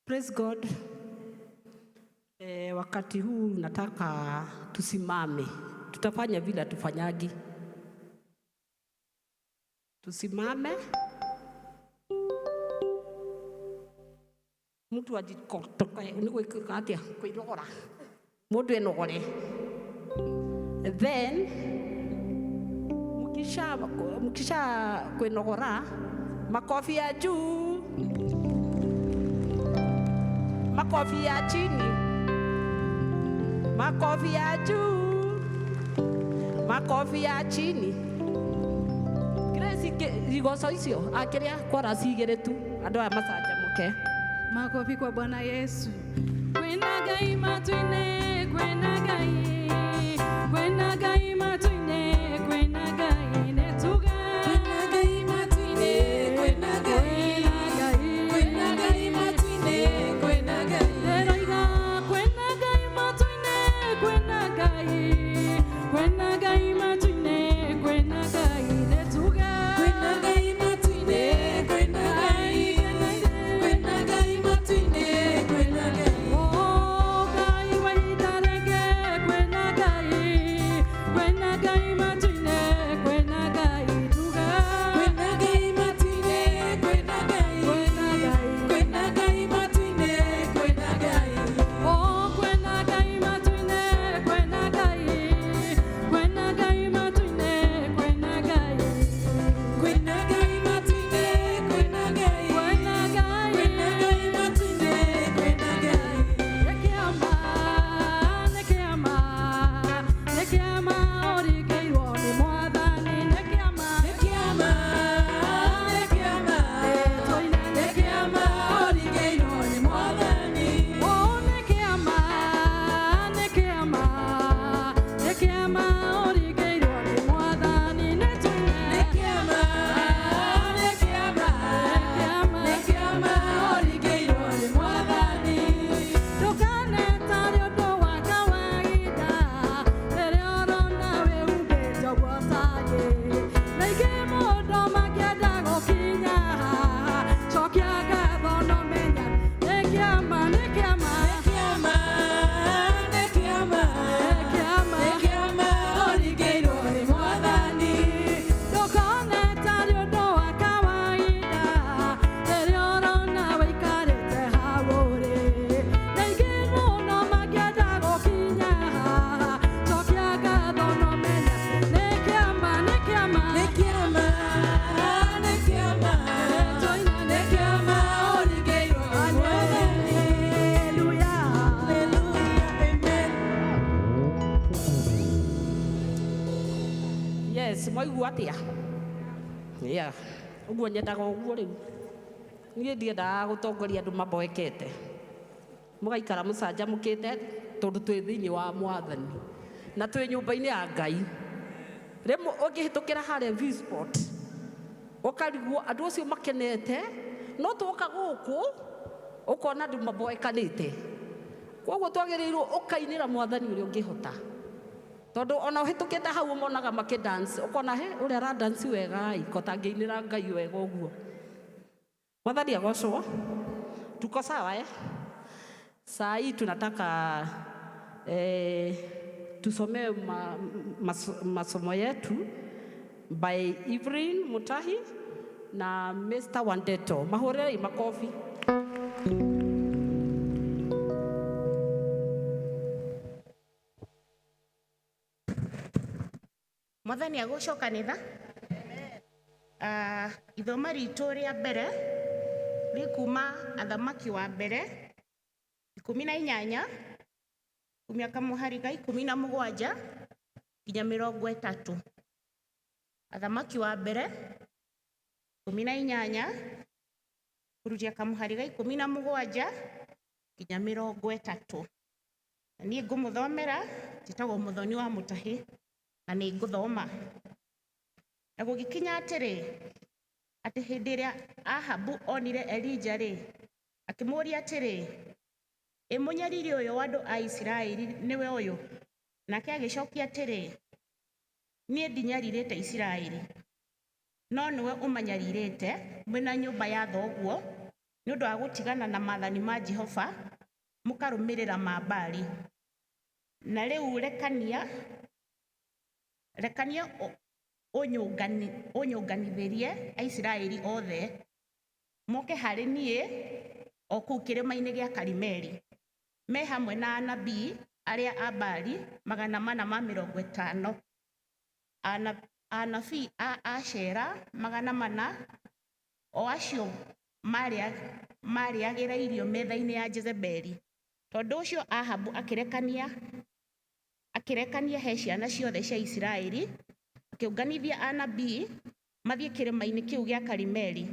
Praise God. Wakati huu nataka tusimame. Tutafanya vile hatufanyagi. Tusimame. Mtu ajikotoka unigwika atia kwirogora. Mundu enogore. Then mkisha kwinogora makofi ya juu, makofi ya chini, makofi ya juu, makofi ya chini. Igoco icio akiria kwara cigire tu andu aya macanjamuke. Makofi kwa Bwana Yesu. Kwena Ngai matu-inĩ, kwena Ngai, kwena Ngai matu-inĩ, kwena Ngai netuga. Kwena Ngai matu-inĩ, kwena Ngai, kwena Ngai matu-inĩ, kwena Ngai. Nderoiga kwena Ngai matu-inĩ, kwena Ngai, kwena Ngai matu-inĩ, kwena Ngai netuga. Kwena Ngai matu-inĩ, kwena Ngai, kwena Ngai matu-inĩ, kwena Ngai. Oh, Ngai wa itarenge, kwena Ngai, kwena mwaigua atia yeah uguo nyendaga uguo riu niĩ ndiendaga gũtongoria andũ maboekete mũgaikara mũcanjamũkĩte tondũ twĩ thĩinĩ wa Mwathani na twĩ nyũmba-inĩ ya Ngai. Rĩmwe ũngĩhĩtũkĩra harĩa V-Sport ũkarigwo andũ acio makenete, no twoka gũkũ ũkona andũ maboekanĩte. Koguo twagĩrĩirwo ũkainĩra Mwathani ũrĩa ũngĩhota, tondũ ona ũhĩtũkĩte hau ũmonaga makĩdance ũkona he ũrĩa aradance wega ikotangĩinĩra Ngai wega ũguo. Mwathani agocwo. Tuko sawa Saa hii tunataka tusome masomo yetu by Evelyn Mutahi na Mr. Wandeto. Mahorere makofi. Mwathani agocwo kanitha. Ithoma ritũ rĩa mbere rĩkuma Athamaki wa mbere 18 kumia kamuhari ga 17 nginya 30. Athamaki wa mbere 18 kurutia kamuhari ga 17 nginya 30. Niĩ ngũmũthomera njĩtagwo Mũthoni wa Mutahi na nĩ ngũthoma. Na gũgĩkinya atĩrĩ atĩ hĩndĩ ĩrĩa Ahabu onire Elija rĩ akĩmũũria atĩrĩ mũnyariri ũyũ wa andũ a Isiraeli nĩwe ũyũ? Nake agĩcokia atĩrĩ niĩ ndinyarirĩte Isiraeli, no nĩwe ũmanyarirĩte mwĩna nyũmba ya thoguo nĩ ũndũ wa gũtigana na maathani ma Jehova mũkarũmĩrĩra ma Baali. Na rĩu rekania ũnyũnganithĩrie Aisiraeli othe moke harĩ niĩ o kũu kĩrĩma-inĩ gĩa Karimeli, me hamwe na anabii arĩa a Baali 450, anabii a Ashera 400, o acio marĩagĩra irio metha-inĩ ya Jezebeli. Tondũ ũcio Ahabu akĩrekania he ciana ciothe cia Isiraeli, akĩũnganithia anabii mathiĩ kĩrĩma-inĩ kĩu gĩa Karimeli.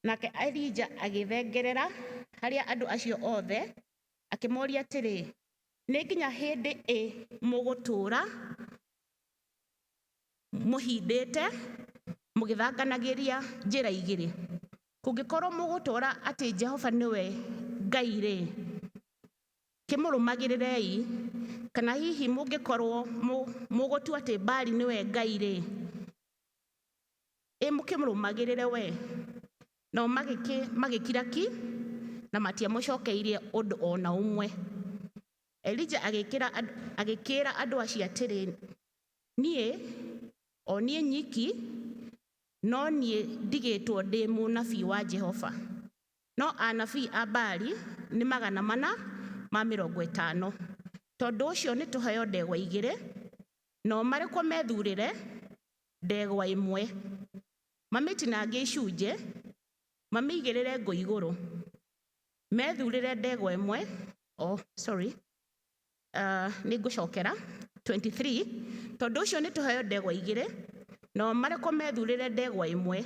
Nake Elija agĩthengerera harĩa andũ acio othe akĩmoria atĩrĩ nĩ nginya hĩndĩ mũgũtũũra mũhindĩte mũgĩthanganagĩria njĩra igĩrĩ? Kũngĩkorwo mũgũtũũra atĩ Jehova nĩwe Ngai rĩ, kĩmũrũmagĩrĩrei, kana hihi mũngĩkorwo mũgũtua atĩ Baali nĩwe Ngai rĩ, mũkĩmũrũmagĩrĩre we? No magĩkira ki na matiamũcokeirie ũndũ ona ũmwe. Elija agĩkĩra andũ acio atĩrĩ niĩ nyiki no niĩ ndigĩtwo ndĩ mũnabii wa Jehova, no anabii a Baali nĩ 450. Tondũ ũcio nĩ tũheo ndegwa 2, no marĩkwo methurĩre ndegwa 1, mamĩtinangie icunjĩ, mamĩigĩrĩre ngũ igũrũ, methurĩre ndegwa 1. Nĩ ngũcokera 23. Tondũ ũcio nĩ tũheo ndegwa 2, no marĩkwo methurĩre ndegwa 1,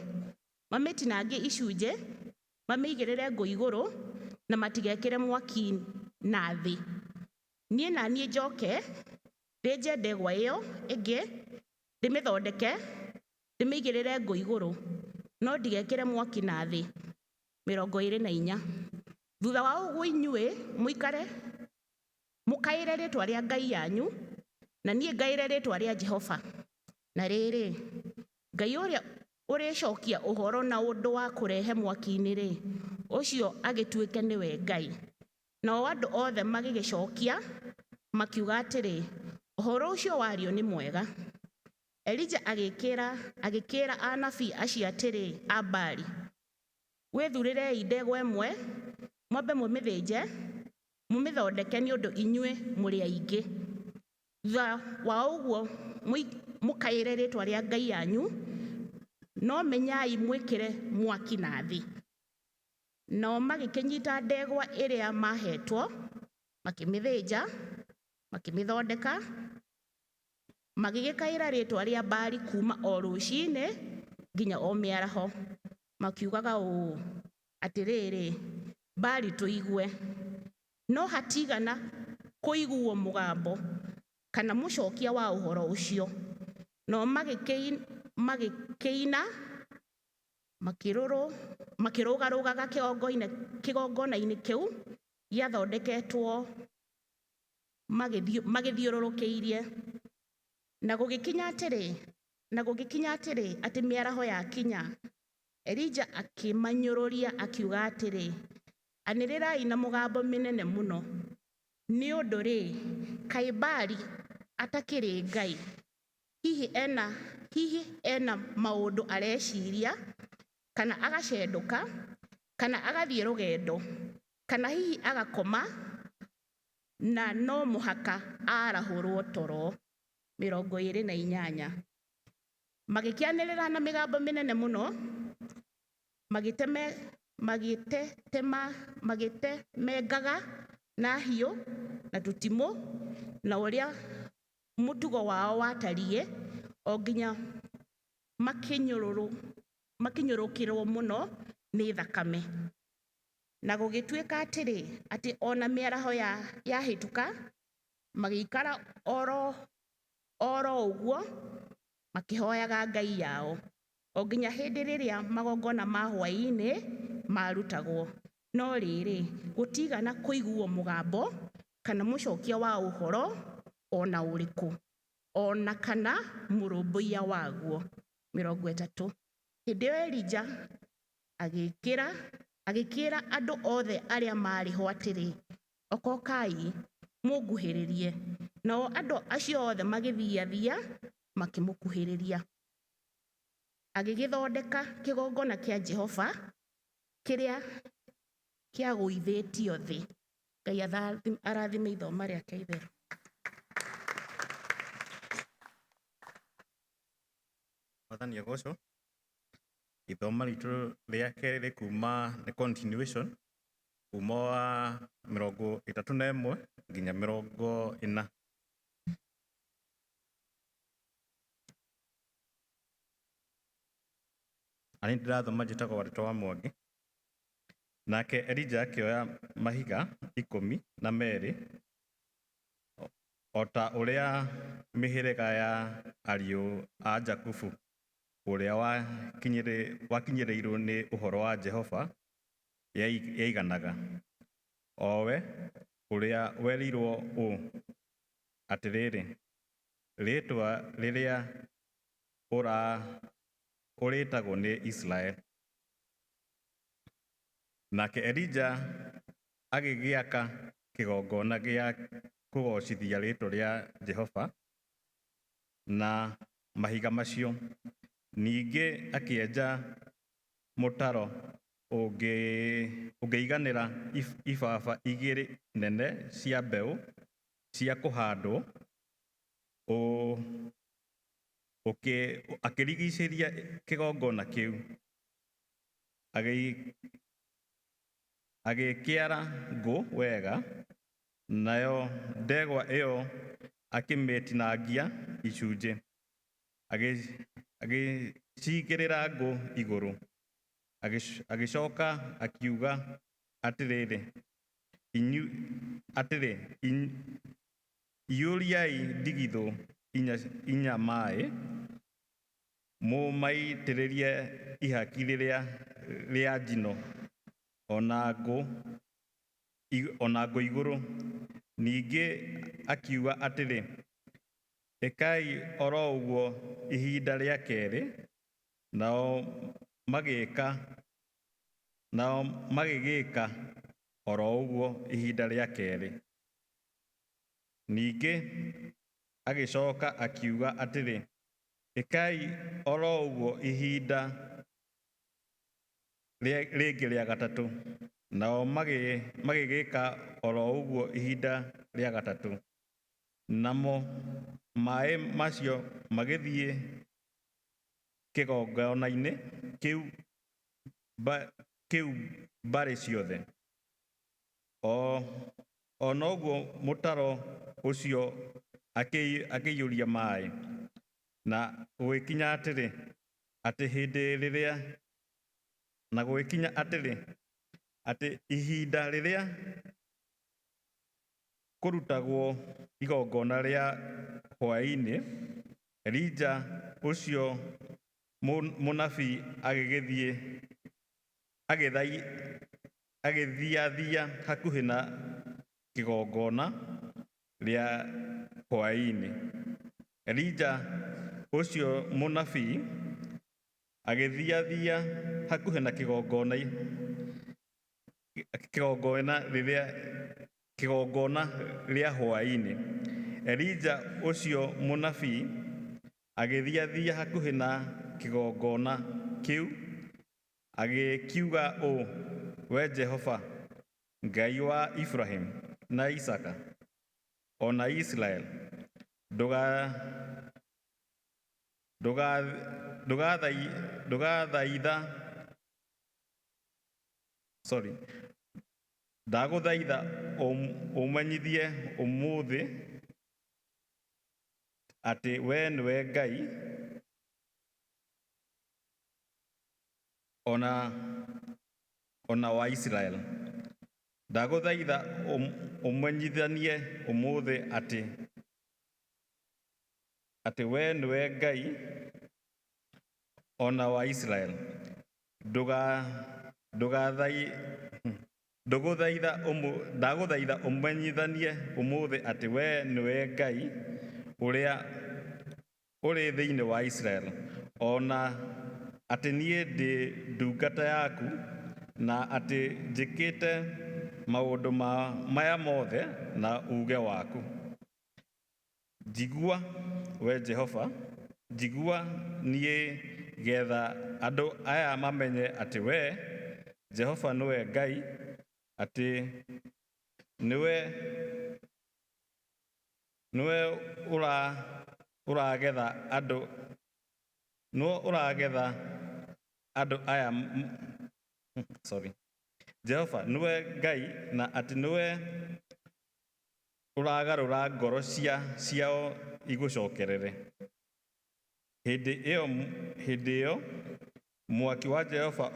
mamĩtinangie icunjĩ, mamĩigĩrĩre ngũ igũrũ, na matigekĩre mwaki na thĩ. Niĩ na niĩ njoke ndĩnje ndegwa ĩyo ĩngĩ, ndĩmĩthondeke, ndĩmĩigĩrĩre ngũ igũrũ, no ndigekĩre mwaki na thĩ. 24. Thutha wa ũguo inyuĩ mũikare mũkaĩre rĩĩtwa rĩa Ngai yanyu, na niĩ ngaĩre rĩĩtwa rĩa Jehova. Na rĩrĩ, Ngai ũrĩa ũrĩcokia ũhoro na ũndũ wa kũrehe mwaki-inĩ rĩ, ũcio agĩtuĩke nĩwe Ngai. Nao andũ othe magĩgĩcokia makiuga atĩrĩ ũhoro ũcio wario nĩ mwega. Elija agĩkĩra anabii acio atĩrĩ a Baali, wĩthurĩrei ndegwa 1, mwambe mũmĩthĩnje, mũmĩthondeke nĩ ũndũ inyuĩ mũrĩ aingĩ. Thutha wa ũguo mũkaĩre rĩĩtwa rĩa Ngai yanyu, no menyai mwĩkĩre mwaki na thĩ. Nao magĩkĩnyita ndegwa ĩrĩa mahetwo, makĩmĩthĩnja, makĩmĩthondeka, magĩgĩkaĩra rĩtwa rĩa Baali kuma o rũcinĩ nginya o mĩaraho, makiugaga ũũ atĩrĩrĩ, Baali tũigue, no hatigana kũiguo mũgambo kana mũcokia wa ũhoro ũcio. No magĩkĩina makĩrũgarũgaga kĩgongona-inĩ kĩu gĩathondeketwo magĩthiũrũrũkĩirie. Na gũgĩkinya atĩrĩ atĩ mĩaraho yakinya, Elija akĩmanyũrũria akiuga atĩrĩ, anĩrĩrai na mũgambo mĩnene mũno, nĩ ũndũ kaĩ Baali atakĩrĩ Ngai? Hihi ena maũndũ areciria, kana agacendũka, kana agathiĩ rũgendo, kana hihi agakoma, na no mũhaka arahũrwo toro. 28. Magĩkĩanĩrĩra na mĩgambo mĩnene mũno, magĩtemengaga na hiũ na tũtimũ na ũrĩa mũtugo wao watariĩ, o nginya makĩnyũrũkĩrwo mũno nĩ thakame. Na gũgĩtuĩka atĩ ona mĩaraho yahĩtũka, magĩikara oro ũguo makĩhoyaga Ngai yao, o nginya hĩndĩ rĩrĩa magongona ma hwaĩ-inĩ marutagwo. No rĩrĩ, gũtigana kũiguo mũgambo kana mũcokia wa ũhoro ona ũrĩkũ, ona kana mũrũmbũiya waguo. 30. Hĩndĩ ĩyo Elija agĩkĩra andũ othe arĩa marĩ ho atĩrĩ, okokai mũnguhĩrĩrie. Nao andũ acio othe magĩthiathia makĩmũkuhĩrĩria. Agĩgĩthondeka kĩgongona kĩa Jehova kĩrĩa kĩagũithĩtio thĩ. Ngai arathime ithoma rĩake itheru. Mwathani agocwo. Ithoma ritũ rĩa kerĩ rĩ kuma nĩ continuation kuma wa 31 nginya 40. Ani ndĩrathoma njĩtagwo Warĩto wa Mwangi. Nake Elija akĩoya mahiga 12 o ta ũrĩa mĩhĩrĩga ya ariũ a Jakubu ũrĩa wakinyĩrĩirwo nĩ ũhoro wa Jehova yaiganaga. Owe ũrĩa werirwo ũũ atĩrĩrĩ, rĩtwa rĩrĩa ũrĩtagwo nĩ Israeli. Nake Elija agĩgĩaka kĩgongona gĩa kũgocithia rĩtwa rĩa Jehova na mahiga macio. Ningĩ akĩenja mũtaro ũngĩiganĩra ibaba 2 nene cia mbeũ cia kũhandwo, akĩrigicĩria kĩgongona kĩu. Agĩkĩara ngũ wega, nayo ndegwa ĩyo akĩmĩtinangia icunjĩ, agĩcigĩrĩra ngũ igũrũ. Agĩcoka akiuga atĩrĩrĩ, iyũriai ndigithũ 4 maĩ, mũmaitĩrĩrie ihaki rĩa njino ona ngũ igũrũ. Ningĩ akiuga atĩrĩ, ĩkai oro ũguo ihinda rĩa kerĩ. Nao magĩgĩka oro ũguo ihinda rĩa kerĩ. Ningĩ agĩcoka akiuga atĩrĩ, ĩkai oro ũguo ihinda rĩngĩ rĩa gatatũ. Nao magĩgĩka oro ũguo ihinda rĩa gatatũ. Namo maĩ macio magĩthiĩ kĩgongona-inĩ kĩu mbarĩ ciothe. O noguo mũtaro ũcio akĩiyũria maĩ na gũgĩkinya atĩrĩ atĩ hĩndĩ rĩrĩa na gũgĩkinya atĩrĩ atĩ ihinda rĩrĩa kũrutagwo igongona rĩa hwaĩ-inĩ, Elija ũcio mũnabii agĩgĩthiĩ agĩthiathia hakuhĩ na kĩgongona rĩa hwaĩ-inĩ. Elija ũcio mũnabii agĩthiathia hakuhĩ na kĩgongona rĩa hwaĩ-inĩ. Elija ũcio mũnabii agĩthiathia hakuhĩ na kĩgongona kĩu agĩkiuga ũũ: "We Jehova, Ngai wa Ibrahim na Isaka ona Israel, ndagũthaitha ũmenyithie ũmũthĩ atĩ we nĩwe Ngai ona wa Israel. Ndagũthaitha ũmenyithanie ũmũthĩ atĩ we nĩwe Ngai ona wa Israel. Ndagũthaitha ũmenyithanie ũmũthĩ atĩ we nĩwe Ngai ũrĩa ũrĩ thĩinĩ wa Israel, ona atĩ niĩ ndĩ ndungata yaku, na atĩ njĩkĩte maũndũ maya mothe na uge waku. Njigua, we Jehova, njigua niĩ, getha andũ aya mamenye atĩ we Jehova nĩwe Ngai, atĩ nĩwe ũragetha andũ aya Jehova nĩwe Ngai, na atĩ nĩwe ũragarũra ngoro ciao igũcokerere. Hĩndĩ ĩyo mwaki wa Jehova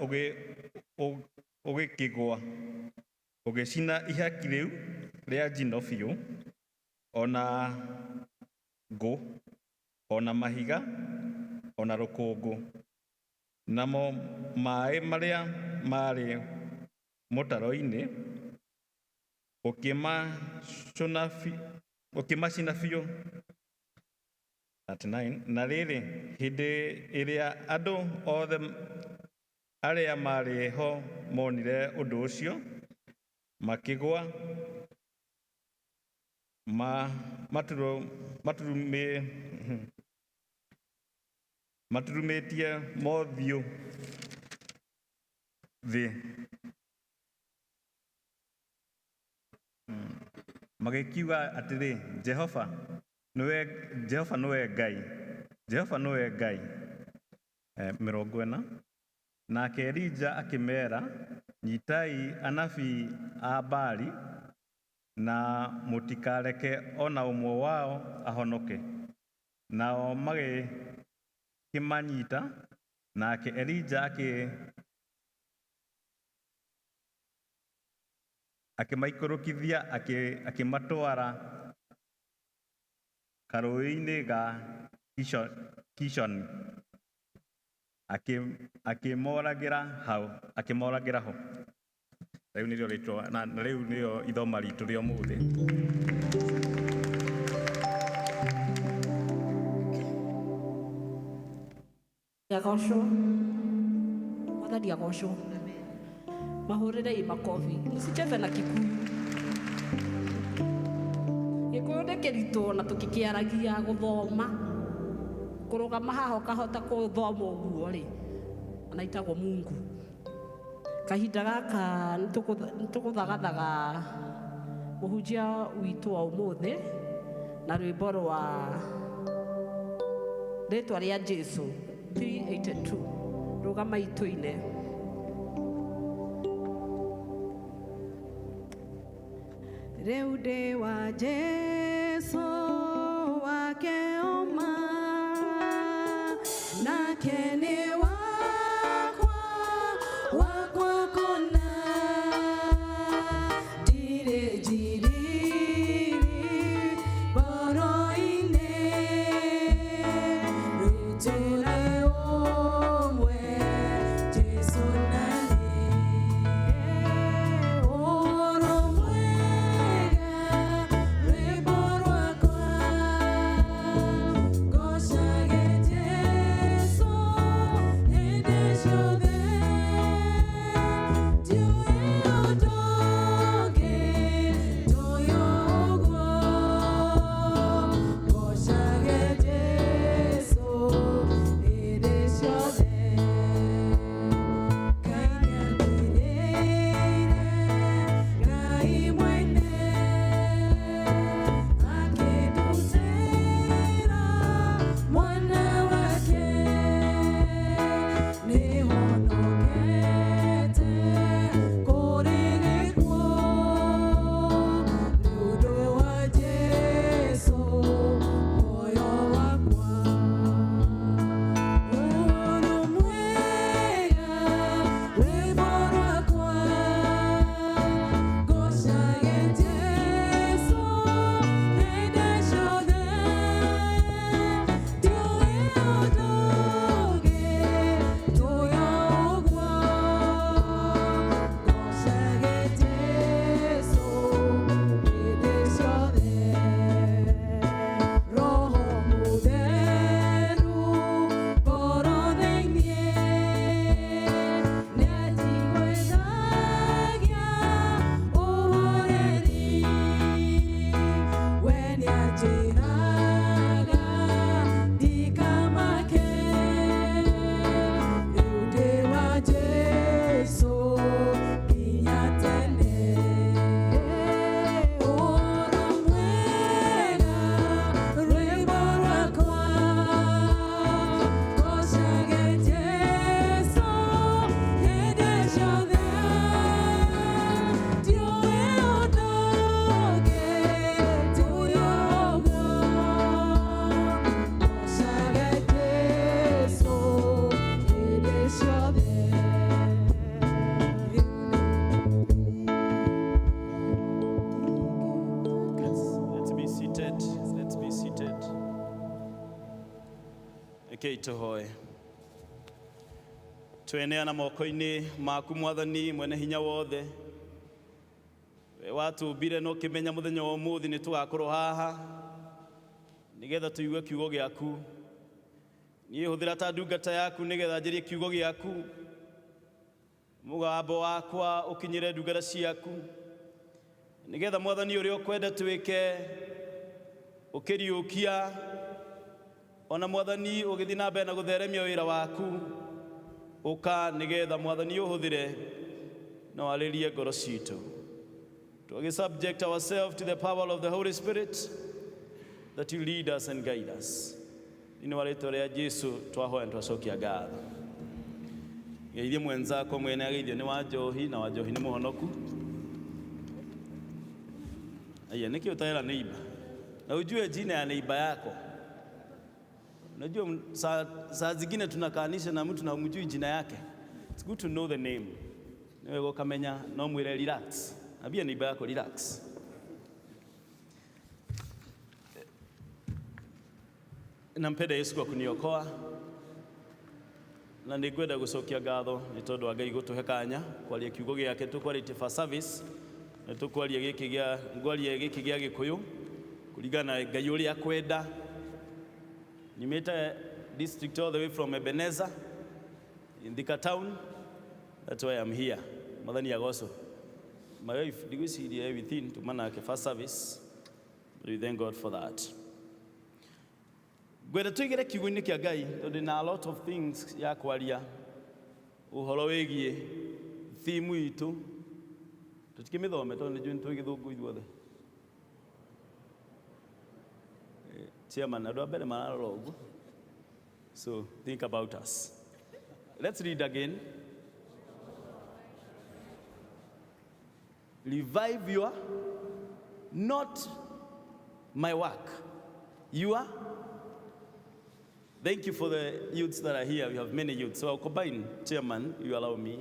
ũgĩkĩgwa ũgĩcina ihaki rĩu rĩa njino biũ, ona ngũ, ona mahiga, ona rũkũngũ. Namo maĩ marĩa marĩ mũtaro-inĩ ũkĩmacina biũ. 39. Na rĩrĩ, hĩndĩ ĩrĩa andũ othe arĩa marĩ ho monire ũndũ ũcio, makĩgwa maturumĩtie mothiũ thĩ, magĩkiuga atĩrĩ, Jehova nĩwe Ngai, Jehova nĩwe Ngai. 40. Nake Elija akĩmeera, nyitai anabii a Baali na mũtikareke ona ũmwe wao ahonoke. Nao magĩkĩmanyita, nake Elija akĩmaikũrũkithia akĩmatwara karũĩ-inĩ ga Kishoni, akĩmoragĩra ho. Rĩu nĩrĩo rĩtwa, na rĩu nĩyo ithoma ritũ rĩa ũmũthĩ. Agocwo, Mwathani agocwo. Mahũrĩrei makobi, mũcichebe na Kikuyu. Gĩkũyũ nĩ kĩritũ na tũkĩkĩaragia gũthoma. Kũrũgama haha ũkahota gũthoma ũguo rĩ, ona itagwo Mungu. Kahinda gaka nĩtũgũthagathaga mũhunjia witũ wa ũmũthĩ na rwĩmbo rwa rĩtwa rĩa Jesũ 382. Rũgama itũ-ine. Rĩu ndĩ wa Jesũ Rekei tũhoe. Tweneana moko-inĩ maku Mwathani mwene hinya wothe. We watũmbire no kĩmenya mũthenya wa ũmũthĩ nĩ tũgakorwo haha nĩgetha tũigue kiugo gĩaku. Niĩ hũthĩra ta ndungata yaku nĩgetha njĩrie kiugo gĩaku. Mũgambo wakwa ũkinyĩre ndungata ciaku nĩgetha Mwathani ũrĩa ũkwenda twĩke ũkĩriũkia ona Mwathani ũgĩthiĩ na mbere na gũtheremia wĩra waku ũka nĩgetha Mwathani ũhũthĩre na warĩrie ngoro citũ. To subject ourselves to the power of the Holy Spirit that you lead us and guide us. Ino rĩĩtwa rĩa Jesu twahoya na twacokia ngatho. Geithie mwenzako mwene ageithio nĩ wa njohi na wa njohi nĩ mũhonoku. Aya nĩkĩ ũtaera neighbor. Na ujue jina ya neighbor yako. Unajua saa zingine tunakaanisha na mtu na umjui jina yake. It's good to know the name. Niwe ukamenya no mwire relax. Ambia neighbor yako relax. Nampenda Yesu kwa kuniokoa. Na nĩngwenda gũcokia ngatho nĩ tondũ wa Ngai gũtũhe kanya kwaria kiugo gĩake tũkwarĩtie for service na tũkwaria gĩkĩ gĩa Gĩkũyũ kũringana na Ngai ũrĩa akwenda. Nyumĩte district all the way from Ebenezer in Thika town. That's why I'm here. Mwathani agocwo. My wife ndigwĩciria everything tumanake first service. We thank God for that. Gwenda tũigĩre kiugo-inĩ kĩa Ngai tondũ na a lot of things ya kwaria ũhoro wĩgiĩ theme itũ tũtikĩmĩthome tondũ nĩnjũĩ nĩ tũgĩthũngũ ithuothe. Chairman, andũ a mbere mararora ũguo. So think about us. Let's read again. Revive your, not my work. You are. Thank you for the youths that are here. We have many youths. So I'll combine, Chairman, you allow me.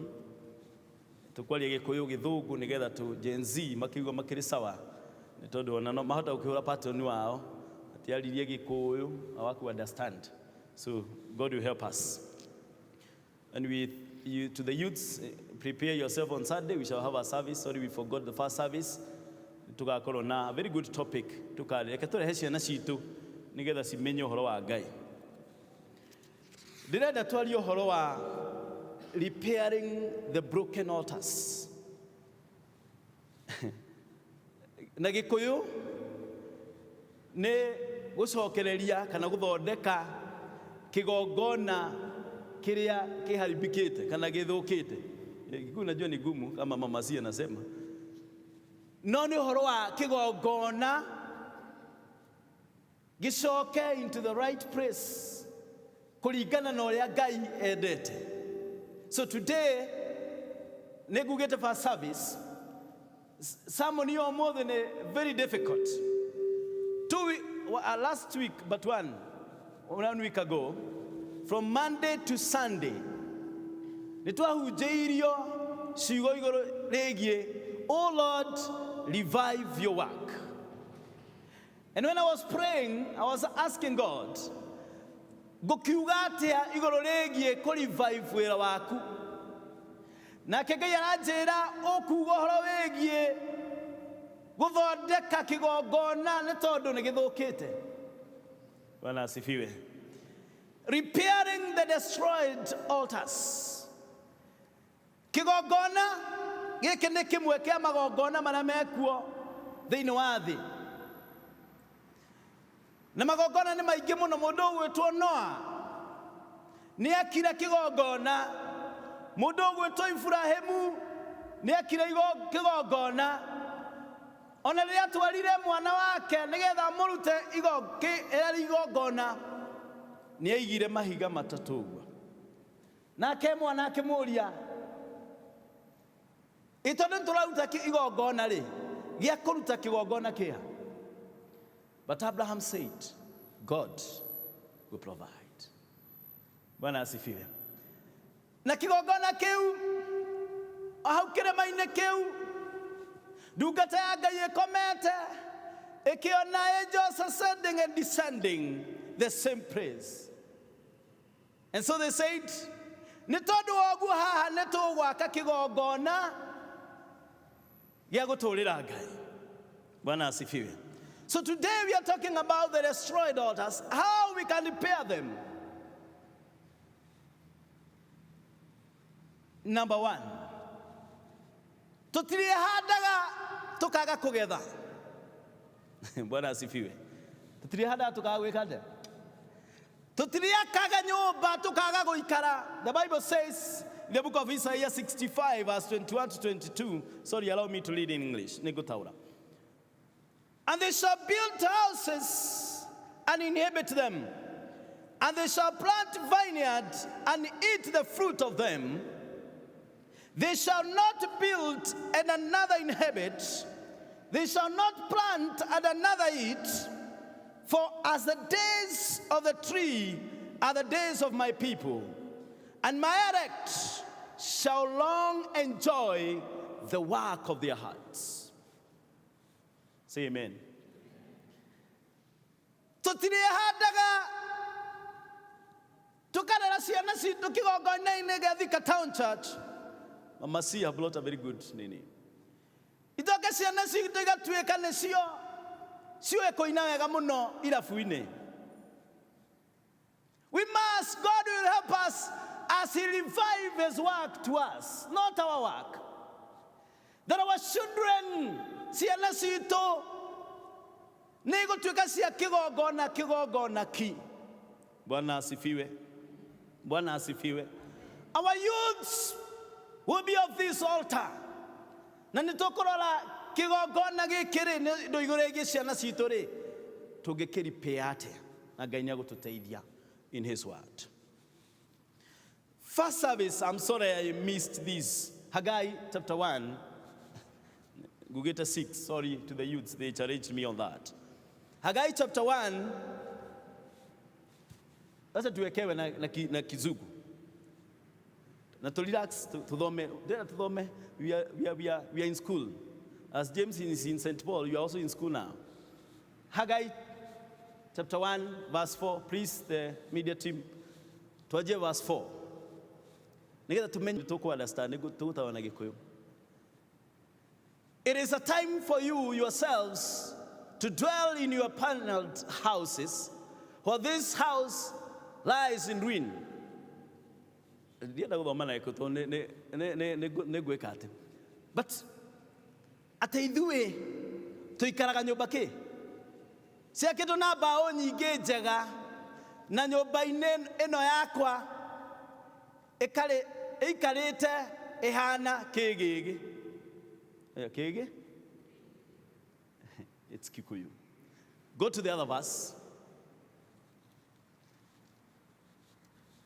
Tukwaria Gĩkũyũ Gĩthũngũ nĩgetha tu Gen Z makĩigua makĩrĩ sawa. Nĩ tondũ ona no mahota gũkĩhũra pattern wao. Atiaririe Gĩkũyũ hawaku understand. So God will help us. And to the youths, prepare yourself on Sunday. We shall have a service. Sorry, we forgot the first service. Tugakorwo na a very good topic. Reke tũrehe ciana citũ nĩgetha cimenye ũhoro wa Ngai. Ndĩrenda twarie ũhoro wa repairing the broken altars. Na Gĩkũyũ nĩ gũcokereria kana gũthondeka kĩgongona kĩrĩa kĩharibikĩte kana gĩthũkĩte. Gĩkũyũ najua ni gumu kama mama si anasema. No nĩ ũhoro wa kĩgongona gĩcoke into the right place kũringana na ũrĩa Ngai endete. So today nĩngugĩte first service. Sermon ya ũmũthĩ nĩ very difficult. Last week, but one week ago, from Monday to Sunday, nĩtwahunjĩirio ciugo igũrũ rĩgiĩ, oh Lord, revive your work. And when I was praying, I was asking God, ngũkiuga atĩa igũrũ rĩgiĩ kũ-revive wĩra waku? Nake Ngai aranjĩra ũkuuga ũhoro wĩgiĩ gũthondeka kĩgongona nĩ tondũ nĩ gĩthũkĩte. Bwana asifiwe. Repairing the destroyed altars. Kĩgongona gĩkĩ nĩ kĩmwe kĩa magongona marĩa mekuo thĩinĩ wa thĩ. Na magongona nĩ maingĩ mũno. Mũndũ ũgwĩtwo Noa nĩ akire kĩgongona. Mũndũ ũgwĩtwo Ibrahimu nĩ akire kĩgongona. Ona rĩrĩa atwarire mwana wake nĩgetha mũrute igongona nĩ aigire mahiga matatũ ũguo. Nake mwana akĩmũria, ĩtondũ tũraruta igongona rĩ, gĩa kũruta kĩgongona kĩa? But Abraham said, God will provide. Bwana asifiwe. Na kĩgongona kĩu hau kĩrĩma-inĩ kĩu ndungata ya Ngai ĩkomete ĩkĩona angels ascending and descending the same place. And so they said, nĩ tondũ wa ũguo haha nĩ tũgwaka kĩgongona gĩa gũtũũrĩra Ngai. Bwana asifiwe. So today we are talking about the destroyed altars, how we can repair them. Number one, tutirihandaga tukaga kugetha. Bwana asifiwe. Tutirihandaga tukaga gwĩka atĩa? Tutiriakaga nyũmba tukaga gũikara. The Bible says in the book of Isaiah 65 verse 21 to 22. Sorry, allow me to read in English. Nĩngũtaũra. And they shall build houses and inhabit them, and they shall plant vineyards and eat the fruit of them. They shall not build and another inhabit. They shall not plant and another eat. For as the days of the tree are the days of my people, and my elect shall long enjoy the work of their hearts. Say amen. Tutirihandaga tukarera ciana ciitũ kĩgongona-inĩ gĩa Thika Town Church. Mama C have brought a very good nini. Itoke ciana ciitũ igatuĩka nĩcio ciũĩ kũina wega mũno irabu-inĩ. We must, God will help us as He revive His work to us, not our work. That our children, ciana ciitũ nĩ igũtuĩka cia kĩgongona ki. Bwana asifiwe. Bwana asifiwe. Our youths will be of this altar. Na nĩ tũkũrora kĩgongona gĩkĩ rĩ nĩ igũrũ rĩgiĩ ciana ciitũ rĩ tũngĩkĩripea atĩa na Ngai nĩagũtũteithia in His word. First service, I'm sorry I missed this. Haggai chapter 1. Gugeta 6, sorry to the youths, they challenged me on that. Haggai chapter 1. Sasa tuwekewe na kizungu. Na to relax, tudhome. We are in school. As James is in St. Paul, you are also in school now. Haggai chapter 1, verse 4. Please, the media team, tuaje verse 4. Nigeta tumenye tuko understand, tutawa na Gikuyu. It is a time for you yourselves to dwell in your paneled houses, for this house lies in ruin. But ataithue tuikaraga nyumba ki cia kindu na mbao nyingi njega na nyumba-inĩ ĩno yakwa ĩikarĩte ĩhana kĩgĩgĩ. Kege? It's Kikuyu. Go to the other verse.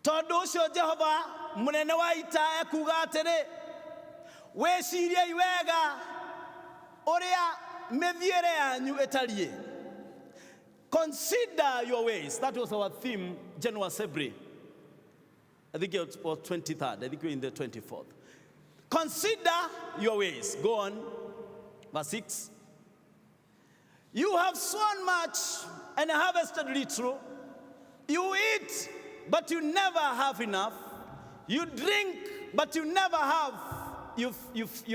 Tondũ ũcio Jehova mũnene wa ita ekuga atĩrĩ, wĩciriei wega ũrĩa mĩthiĩre yanyu ĩtariĩ. Consider your ways. That was our theme, January February. I think it was 23rd. I think we're in the 24th. Consider your ways. Go on. Verse 6. You have sown much and harvested little. You eat, but you never have enough. You drink, but you never have your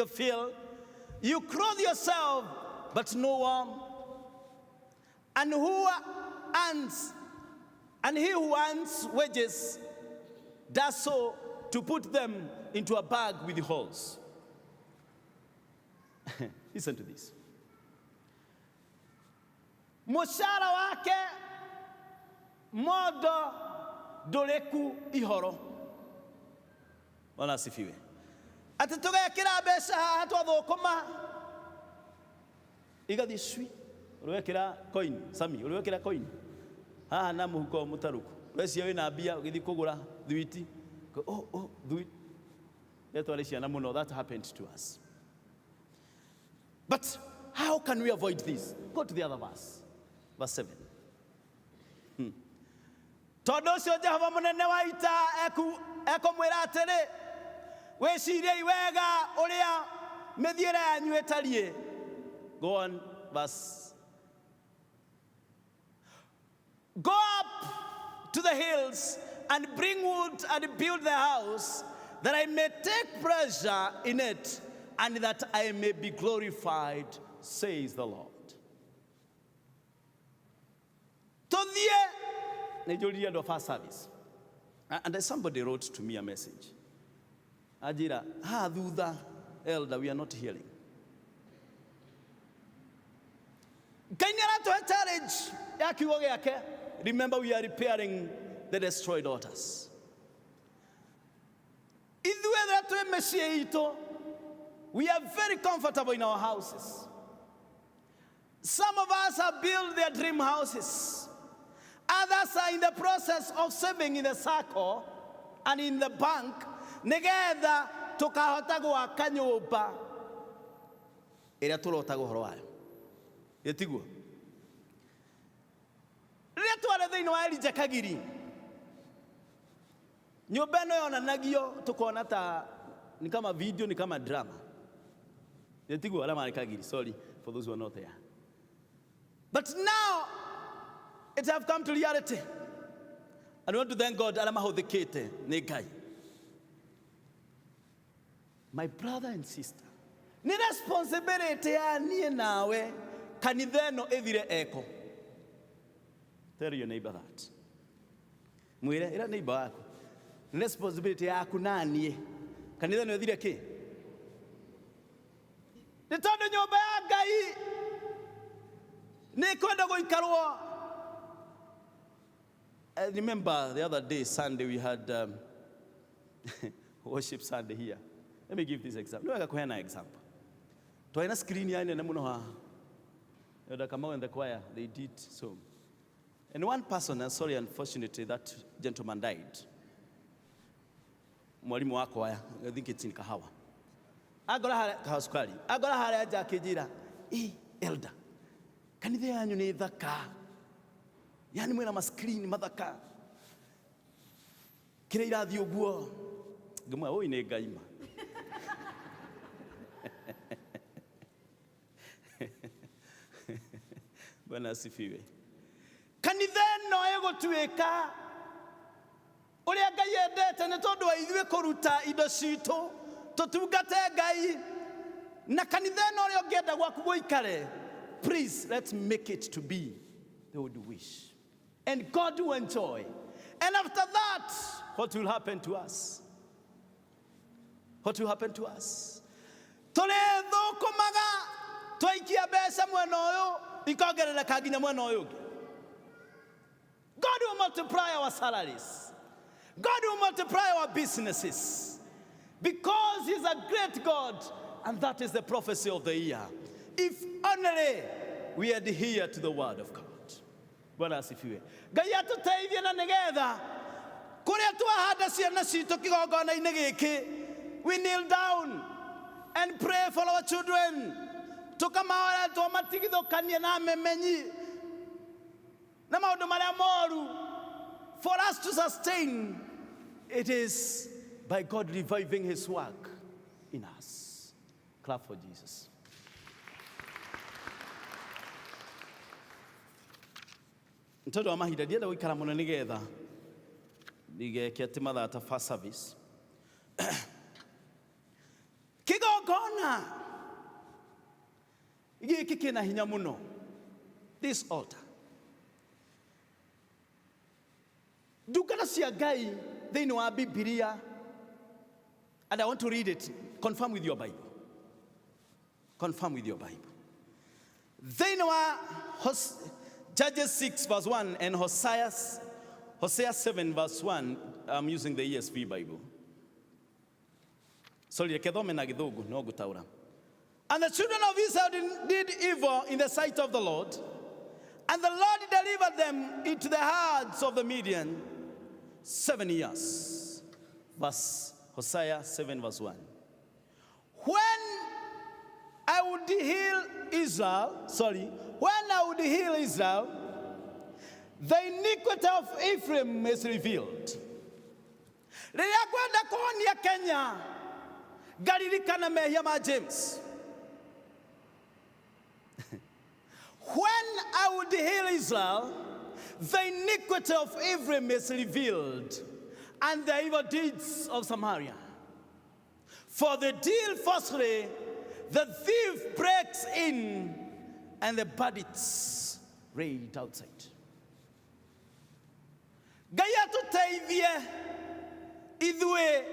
fill. You clothe yourself, but no warm. And he who earns wages does so to put them into a bag with holes. Listen to this. Mũcara wake modo ndoreku ihoro. Bwana asifiwe. Ati tugekĩra mbeca haha twathũkũma igathiĩ cui. Ũrwekĩra coin, Sami, ũrwekĩra coin. Haha na mũhuko mũtarũku. Ũrecia wĩna mbia ũgĩthiĩ kũgũra thwiti. Do it. That happened to us. But how can we avoid this? Go to the other verse. Verse 7. Tondũ ũcio Jehova mũnene wa ita ekumwĩra atĩrĩ, wĩciriei wega ũrĩa mĩthiĩre yanyu ĩtariĩ. Go on, verse. Go up to the hills and bring wood and build the house, that I may take pleasure in it, and that I may be glorified, says the Lord. To the service. And somebody wrote to me a message. Ajira, thutha, elder, we are not hearing. Remember, we are repairing the destroyed altars. We are very comfortable in our houses. Some of us have built their dream houses. Others are in the process of saving in the circle and in the bank. Negeda tukahota gwaka nyumba ĩrĩa tũrotaga ũhoro wayo. Yetiguo. Rĩrĩa twarĩ thĩinĩ wa Elijah Kagiri, nyũmba ĩno yonanagio tukona ta ni kama video, ni kama drama. Yetiguo ala marĩ Kagiri, sorry for those who are not there. But now it have come to reality. I want to thank God. My brother and sister, ni responsibility ya niye nawe kanitheno ethire eko. Tell your neighbor that. Mwire ila neighbor wako. Ni responsibility yaku na niye kanitheno ethire ki. Ni tondu nyumba ya Ngai ni kwenda guikarwo. I remember the other day, Sunday, we had worship Sunday here. Let me give this example. No, I can example. To a screen here, and the Kamau and the choir, they did so. And one person, sorry, unfortunately, that gentleman died. Mwalimu wa choir, I think it's in Kahawa. Agora Kahasukari. Agora hare aja kijira. Elder. Kanitha yanyu ni thaka. Yani mwena maskrini mathaka. Kire irathi uguo. Ngamwa oi ne Ngai. Bwana asifiwe. Kanitha no egotuika uria Ngai endete ni tondu wa ithuĩ kũruta indo citũ tutungate Ngai na kanitha no ria ũngĩenda gwaku gũikare. Please, let's make it to be the would wish. And God will enjoy. And after that, what will happen to us? What will happen to us? Tulethukumaga twaikia mbeca mwena ũyũ ikongerereka nginya mwena ũyũ ũngĩ. God will multiply our salaries. God will multiply our businesses. Because He's a great God. And that is the prophecy of the year. If only we adhere to the word of God. Bwana asifiwe. Ngai atuteithie na nigetha kuria twahanda ciana citũ kĩgongona-inĩ gĩkĩ, we kneel down and pray for our children. Tukamahoera tũmatigithũkanie na memenyi na maũndũ marĩa moru. For us to sustain, it is by God reviving His work in us. Clap for Jesus. Ntondo wa mahinda ndienda guikara muno nigetha nigeke ati mathata first service. Kigongona giki kina hinya muno. This altar. Ndungata cia Ngai thĩinĩ wa Biblia, and I want to read it. Confirm with your Bible. Confirm with your Bible. Thĩinĩ wa Judges 6 verse 1 and Hosea 7 verse 1. I'm using the ESV Bible. Sorry, rekethome na gĩthũngũ no ngũtaũra. And the children of Israel did evil in the sight of the Lord, and the Lord delivered them into the hands of the Midian 7 years. Hosea 7 verse 1. When I would heal Israel, the iniquity of Ephraim is revealed. Rĩrĩa kwenda kũhonia Kenya, ngaririkana mehia ma James. When I would heal Israel, the iniquity of Ephraim is revealed. and the evil deeds of Samaria. For the deal falsely, the thief breaks in, and the bandits raid outside. Gaya tutaithie idue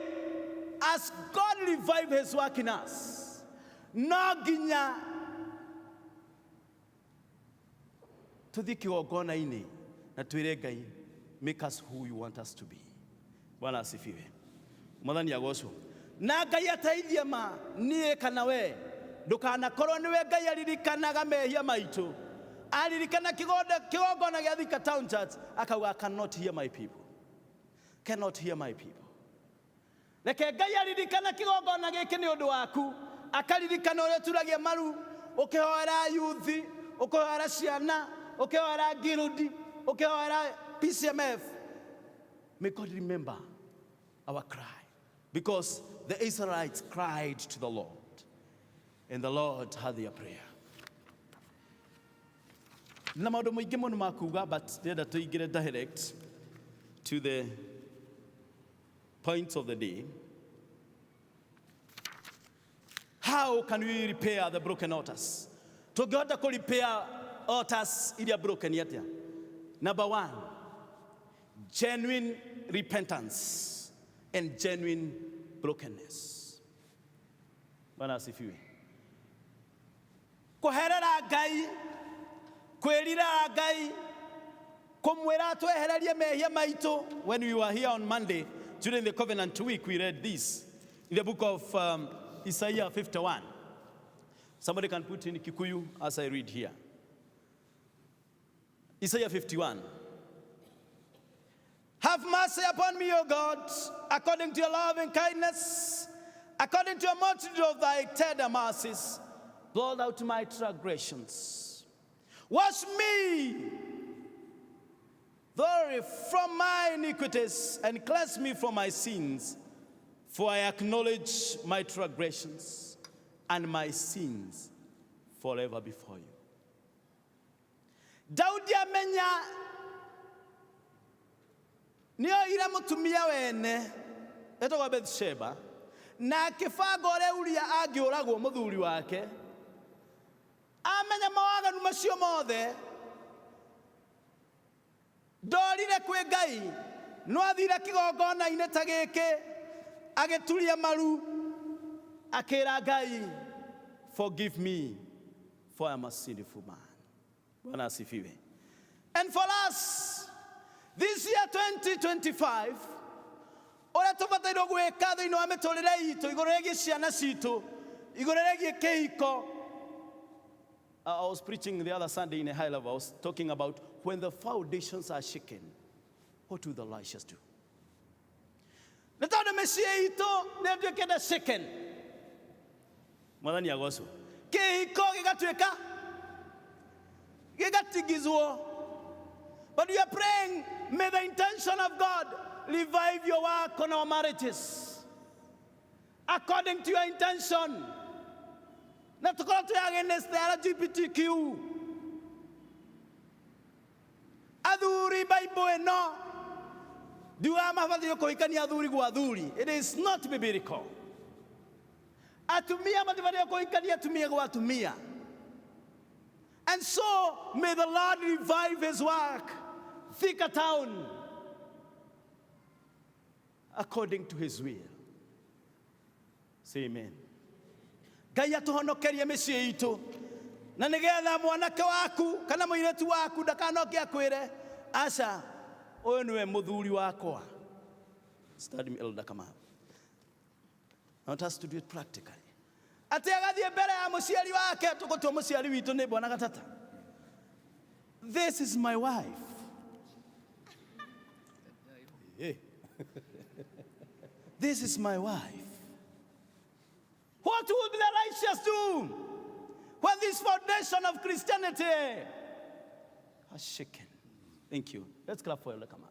as God revive his work in us. No ginya tuthi kigongona-inĩ na twĩre Ngai, make us who you want us to be. Bwana asifiwe. Mwathani agocwo. Na Ngai ateithie ma niĩ kana we ndũkanakorwo nĩwe Ngai aririkanaga mehia maitũ. Aririkana kigongona gĩa Thika Town Church akauga, I cannot hear my people. Cannot hear my people. Reke Ngai aririkana kigongona gĩkĩ nĩ ũndũ waku. Akaririkana ũrĩa turagia maru ũkĩhoera yuthi, ũkĩhoera ciana, ũkĩhoera ngirũndi, ũkĩhoera PCMF. May God remember our cry, because the Israelites cried to the Lord, and the Lord heard their prayer. Na maũndũ maingĩ mũno ma kuuga, but ndĩrenda tũingĩre direct to the points of the day. How can we repair the broken altars? Tũngĩhota kũ repair altars iria broken yet. Number one, genuine repentance and genuine brokenness. Bwana asifiwe. Kũherera Ngai, kwĩrira Ngai, kũmwĩra twehererie mehia maitũ. When we were here on Monday during the covenant week, we read this in the book of Isaiah 51. Somebody can put in Kikuyu as I read here. Isaiah 51. Have mercy upon me, O God, according to your loving kindness, according to your multitude of thy tender mercies. Blot out my transgressions. Wash me thoroughly from my iniquities, and cleanse me from my sins. For I acknowledge my transgressions and my sins forever before you. Daudi amenya nĩo ira mũtumia wene etagwo Bathsheba, na akĩbanga ũrĩa Uria angĩũragwo mũthuri wake. Amenya mawaganu macio mothe, ndorire kwĩ Ngai, no athire kĩgongona-inĩ ta gĩkĩ, agĩturia maru, akĩra Ngai, forgive me, for I am a sinful man. Bwana asifiwe. And for us, this year 2025, ũrĩa tũbatairwo gwĩka thĩinĩ wa mĩtũrĩre itũ, igũrũ rĩgiĩ ciana citũ, igũrũ rĩgiĩ kĩhiko. I was preaching the other Sunday in a high level. I was talking about when the foundations are shaken, what will the righteous do? Nĩ tondũ mĩciĩ itũ nĩ ĩtuĩkĩte shaken. Mwathani agocwo. Kĩhiko gĩgatuĩka gĩgatigizwo. But we are praying, may the intention of God revive your work on our marriages according to your intention. Na tukorwo twĩ against the LGBTQ. Athuri Bible ĩno ndiuga mabataire kũhikania athuri gwa athuri. It is not biblical. Atumia mabataire kũhikania atumia gwa atumia. And so may the Lord revive his work, Thika Town, according to his will. Say amen. Ngai atuhonokerie mĩciĩ itũ, na nĩgetha mwanake waku kana mũirĩtu waku ndakanoke akwĩre, aca ũyũ nĩwe mũthuri wakwa. Study me, Elder Kamau. I want us to do it practically. Atĩ agathiĩ mbere ya mũciari wake, tũgũtua mũciari witũ nĩ Bwana Gatata. This is my wife. This is my wife. What will the righteous do when this foundation of Christianity has shaken? Thank you. Let's clap for Elder Kamau.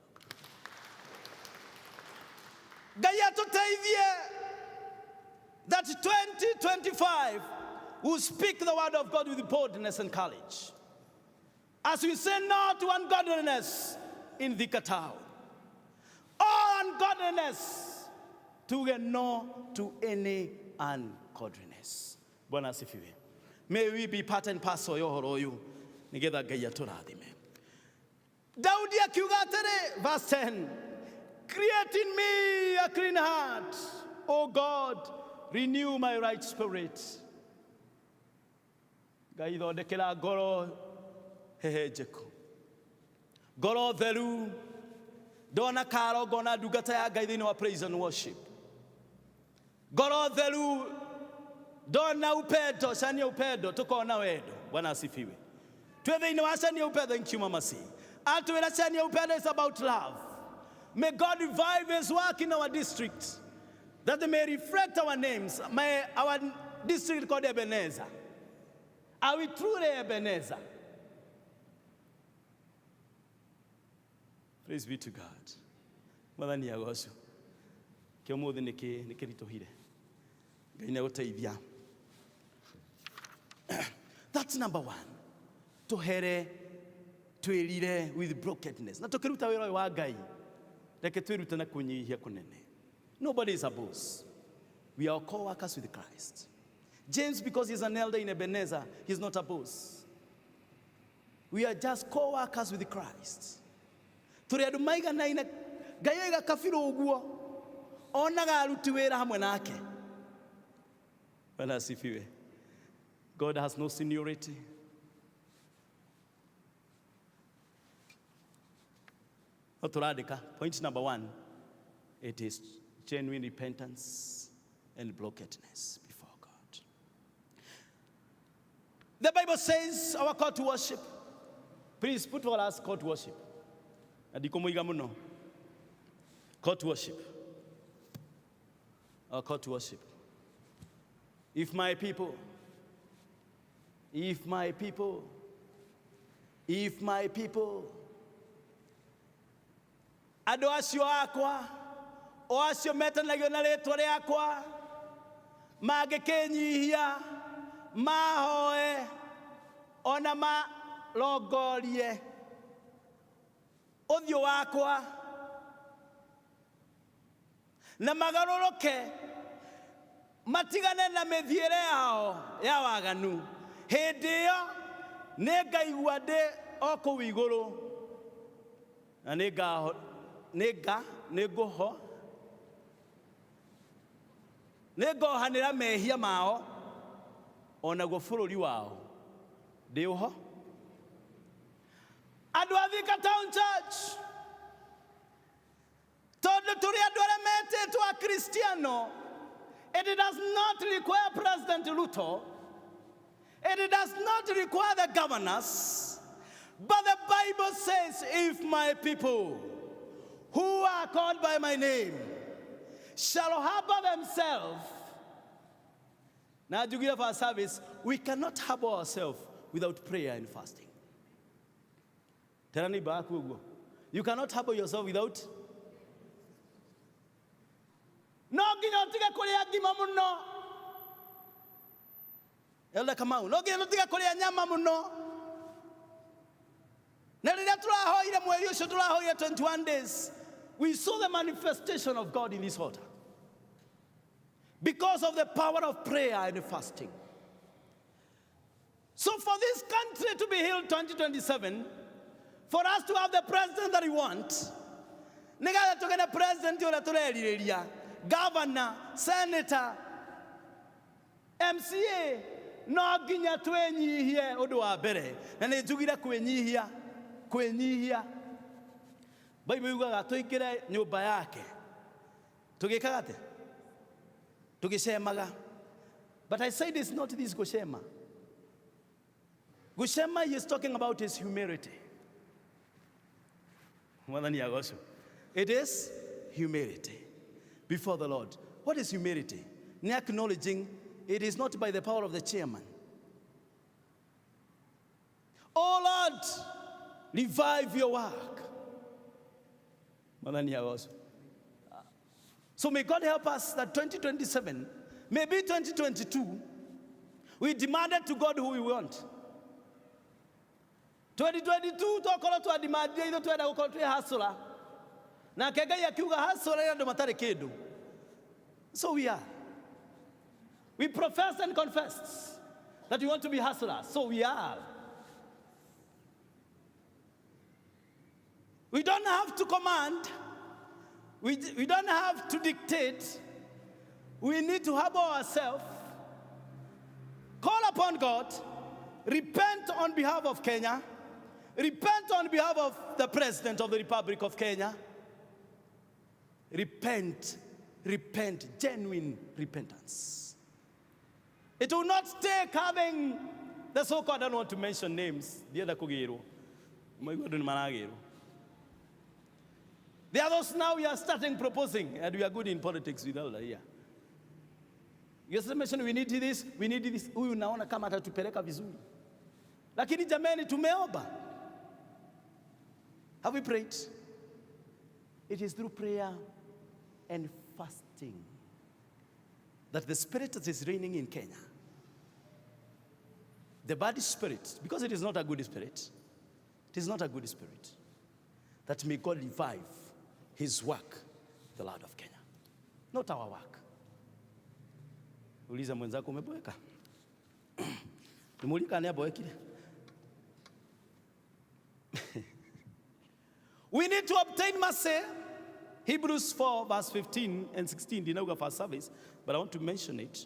Ngai atuteithie that 2025 will speak the word of God with boldness and courage. As we say no to ungodliness in Thika Town. All ungodliness, tuge no to any ungodliness. Bwana asifiwe. May we be part and parcel yo horo yu nigetha Ngai aturathime. Daudi akiuga atĩrĩ, verse 10, create in me a clean heart, O God, renew my right spirit. Ngai thondekera ngoro hehenjeku, ngoro theru. Ndona karo ngona ndungata ya Ngai thĩinĩ wa praise and worship. Ngoro theru, ndona upendo, cania upendo, tukona wendo. Bwana asifiwe. Twĩ thĩinĩ wa cania upendo. Thank you, Mama C. Atwĩra cania upendo is about love. May God revive His work in our district, that they may reflect our names. May our district called Ebenezer. Are we truly Ebenezer? Praise be to God. Mwathani agocwo. Kĩo mũthĩ nĩ kĩritũhire. Ngai nĩ agũteithia. That's number one. Tũhere twĩrire with brokenness. Na tũkĩruta wĩra ũyũ wa Ngai, reke twĩrute na kũnyihia kũnene. Nobody is a boss. We are co-workers with Christ. James, because he's an elder in Ebenezer, he's not a boss. We are just co-workers with Christ. Tũrĩ andũ maiganaine, Ngai aiga kabirũ ũguo, onaga aruti wĩra hamwe nake. Bwana asifiwe. God has no seniority. No tũrandĩka. Point number one, it is genuine repentance and brokenness before God. The Bible says our call to worship. Please put for us call to worship. Adikomuiga muno. Call to worship. Our call to worship. If my people, andũ acio akwa, o acio metanagio na rĩtwa rĩakwa, mangĩkĩnyihia, mahoe, ona marongorie ũthiũ wakwa, na magarũrũke, matigane na mĩthiĩre yao ya waganu, hĩndĩ ĩyo nĩngaigua ndĩ o kũu igũrũ, na nĩngohanĩra mehia mao, onaguo bũrũri wao ndĩ ũho. Andũ a Thika Town Church, tondũ tũrĩ andũ arĩa metĩtwo a Kristiano, it does not require President Ruto, it does not require the governors, but the Bible says, if my people who are called by my name shall harbor themselves. Now, to give our service, we cannot harbor ourselves without prayer and fasting. You cannot harbor yourself without. No nginya utige kuria ngima muno. Elda Kamau, no nginya utige kuria nyama muno. Na rĩrĩa tũrahoire mweri ũcio tũrahoire 21 days, we saw the manifestation of God in this altar because of the power of prayer and fasting. So for this country to be healed 2027, for us to have the president that we want, nĩgetha tũgĩe na president ũrĩa tũrerirĩria, governor, senator, MCA, no nginya twĩnyihie ũndũ wa mbere, na nĩ njugire kwĩnyihia. Bible yugaga tũingĩre nyũmba yake tũgĩkaga atĩ tũgĩcemaga. But I said it's not this gũcema. Gũcema he is talking about his humility. Mwathani agocwo. It is humility before the Lord. What is humility? Ni acknowledging it is not by the power of the chairman. Oh Lord, revive your work. So may God help us that 2027, maybe 2022, we demanded to God who we want. 2022, tokorwo twa demand either twenda gukorwo twi hasula. Na Ngai akiuga hustle ndo matari kindu. So we are. We profess and confess that we want to be hustlers. So we are. We don't have to command. We don't have to dictate. We need to humble ourselves, call upon God, repent on behalf of Kenya, repent on behalf of the President of the Republic of Kenya. Repent, genuine repentance. It will not take having the so-called, I don't want to mention names, the other Kugiro. There are those now we are starting proposing, and we are good in politics with Elder here. Yes, mentioned we need this, we need this. Huyu naona kama atatupeleka vizuri. Lakini jamani tumeomba. Have we prayed? It is through prayer and fasting that the spirit that is reigning in Kenya, the bad spirit, because it is not a good spirit, it is not a good spirit, that may God revive his work, the Lord of Kenya, not our work. Uliza mwenzako umeboeka. Nimulika ni aboekile. We need to obtain mercy. Hebrews 4 verse 15 and 16 did not go for service, but I want to mention it.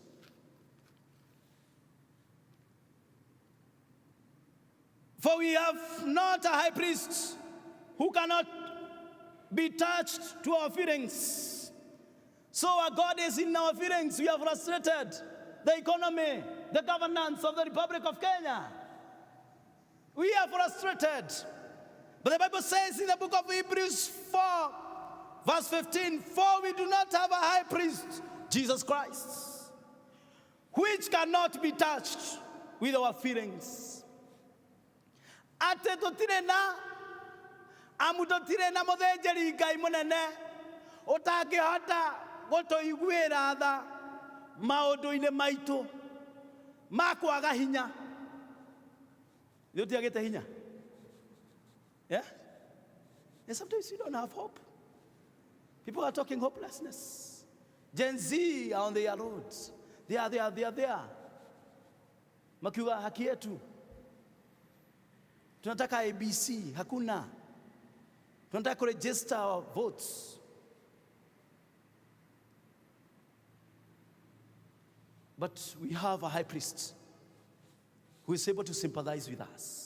For we have not a high priest who cannot be touched to our feelings. So our God is in our feelings. We have frustrated the economy, the governance of the Republic of Kenya. We are frustrated. But the Bible says in the book of Hebrews 4, verse 15, for we do not have a high priest, Jesus Christ, which cannot be touched with our feelings. Ate totire na amutotire na muthĩnjĩri Ngai mũnene ũtangĩhota gũtũiguĩra tha maũndũ-inĩ maitũ ma kwaga hinya. Nĩ ũtiagĩte hinya? Yeah? And sometimes you don't have hope. People are talking hopelessness. Gen Z are on their roads. They are there. Makiuga haki yetu. Tunataka ABC, hakuna. Tunataka kuregister our votes. But we have a high priest who is able to sympathize with us.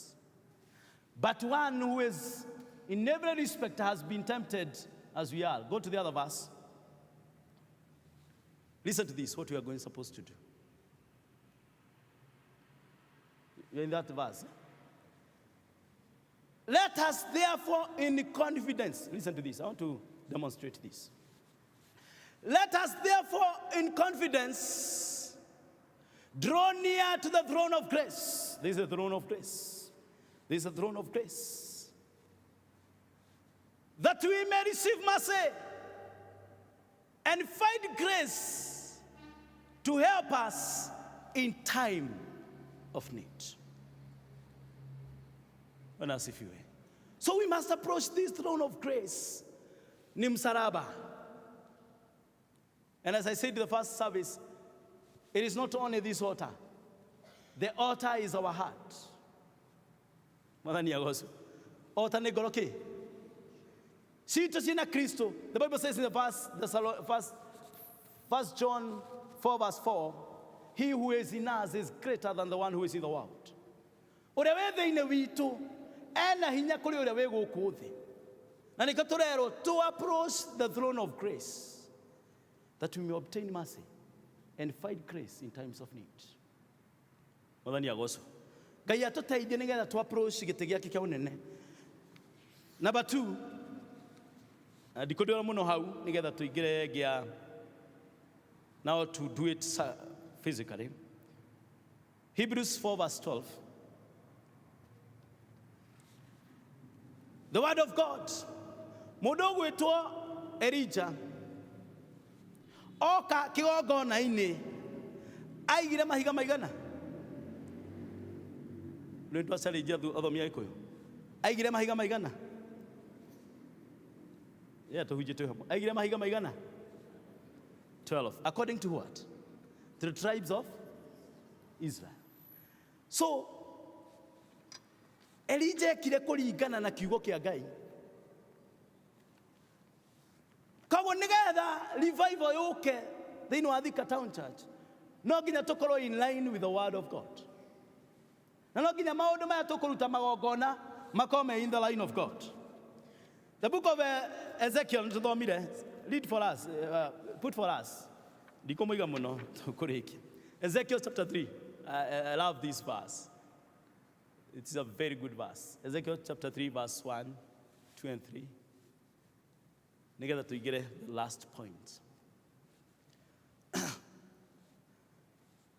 But one who is in every respect has been tempted as we are. Go to the other verse. Listen to this, what we are supposed to do. You're in that verse. Let us therefore in confidence, listen to this, I want to demonstrate this. Let us therefore in confidence draw near to the throne of grace. This is the throne of grace. This is the throne of grace. That we may receive mercy and find grace to help us in time of need. So we must approach this throne of grace, Nimsaraba. And as I said in the first service, it is not only this altar. The altar is our heart. Altar ne goroke. Sito sina Kristo. The Bible says in the first John 4 verse 4, he who is in us is greater than the one who is in the world. Ure wethe-ine witu ena hinya kuri ure we guku thi. Na niko turero to approach the throne of grace that we may obtain mercy and find grace in times of need. Mwathani agoco. Ngai atuteithie nigetha to approach gĩtĩ gĩake kĩa ũnene. Number 2, ndikũndĩra mũno hau nigetha tũingĩre gia now to do it physically. Hebrews 4 verse 12. The word of God. Mũndũ ũgwĩtwo Elijah oka kĩgongona-inĩ aigire mahiga maigana. Nĩ twacarĩria athomi a Gĩkũyũ. Aigire mahiga maigana. Yeah, tuhujite hapo. Aigire mahiga maigana? 12. According to what? To the tribes of Israel. So, Elijah ekire kũringana na kiugo kĩa Ngai. Kaguo nĩgetha revival yũke thĩinĩ wa Thika Town Church, no nginya tũkorwo in line with the word of God. Na no nginya maũndũ maya tũkũruta magongona makorwo in the line of God. The book of Ezekiel, read for us, put for us. Ezekiel chapter 3. I love this verse. It's a very good verse. Ezekiel chapter 3, verse 1, 2, and 3. Together to get the last point.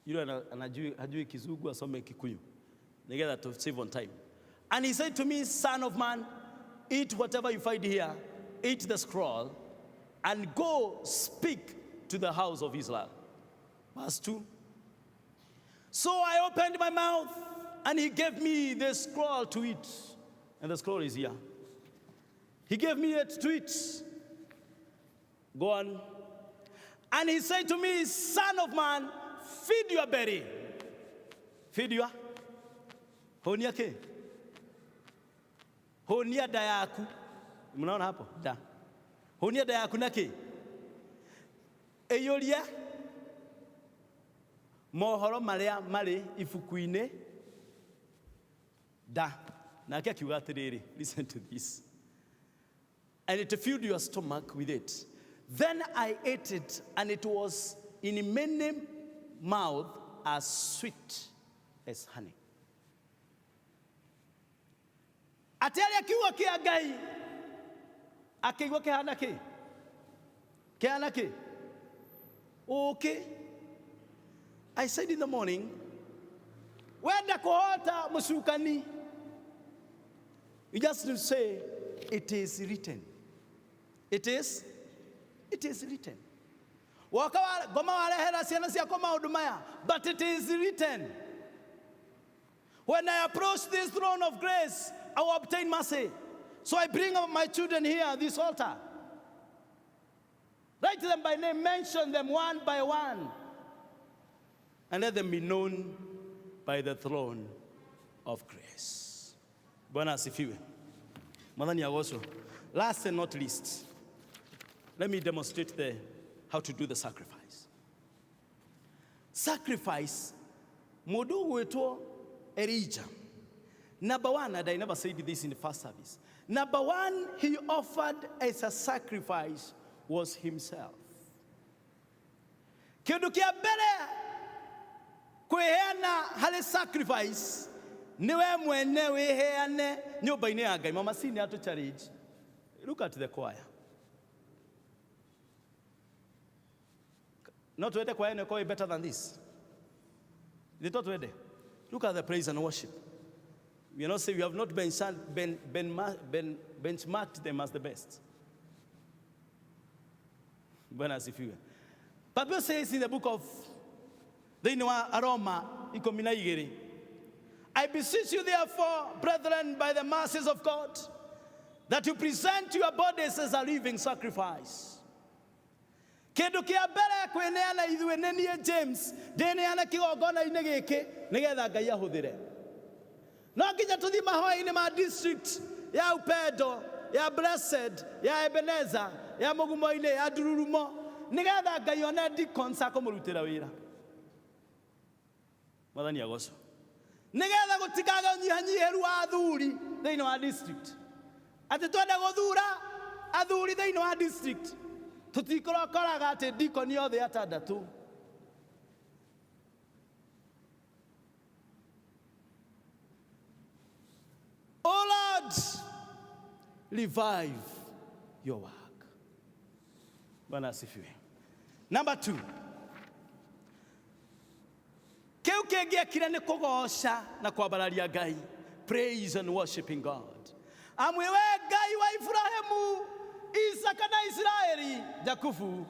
You know, hajui Kizungu asome Kikuyu. Together to save on time. And he said to me, son of man, eat whatever you find here, eat the scroll, and go speak to the house of Israel. Verse 2. So I opened my mouth, and he gave me the scroll to eat. And the scroll is here. He gave me it to eat. Go on. And he said to me, son of man, feed your belly. Feed your? Honia ke? Honia dayaku. Mnaona hapo? Da. Honia dayaku na ke? Eyoria mohoro maria mari ifukuine da. Na kia kiuga atiriri. Listen to this. And it filled your stomach with it. Then I ate it, and it was in many mouth as sweet as honey. Ateli akiwa kia Ngai akiwa kihana ki? Kihana ki? Okay. I said in the morning, wenda kohota musukani. You just to say, it is written. It is written. But it is written. When I approach this throne of grace, I will obtain mercy. So I bring up my children here at this altar. Write them by name, mention them one by one, and let them be known by the throne of grace. Bwana asifiwe. Madhani yagoso. Last and not least, let me demonstrate how to do the sacrifice. Sacrifice, modu weto Elijah. Number one, and I never said this in the first service. Number one, he offered as a sacrifice was himself. Kindu kia mbere kweheana hale sacrifice niwe mwene weheane nyumba-ini ya Ngai. Mama Sini atu challenge. Look at the choir. Not to the choir and choir better than this. They not ready. Look at the praise and worship. We are not saying we have not benchmarked them as the best. Bible says in the book of the Aroma, I beseech you therefore, brethren, by the mercies of God, that you present your bodies as a living sacrifice. Kindu kia mbere kweneana ithuĩ nĩ niĩ James ndĩneana kĩgongona-inĩ gĩkĩ nĩgetha Ngai ahũthĩre. No nginya tũthiĩ mahoya-inĩ ma district ya Upendo, ya Blessed, ya Ebenezer, ya Mũgumo-inĩ, ya Ndururumo nĩgetha Ngai one deacons akũmũrutĩra wĩra. Mwathani agocwo. Nĩgetha gũtikaga ũnyihanyiheru wa athuri thĩinĩ wa district. Atĩ twende gũthura athuri thĩinĩ wa district. Tutikoraga ati deacon yothe atandatu. Oh Lord, revive your work. Bwana asifiwe. Number 2. Keu kĩngĩ ekire nĩ kũgoca na kwambararia Ngai. Praise and worshiping God. Amwiwe Ngai wa Ibrahimu, Isaka na Israeli, Jakufu,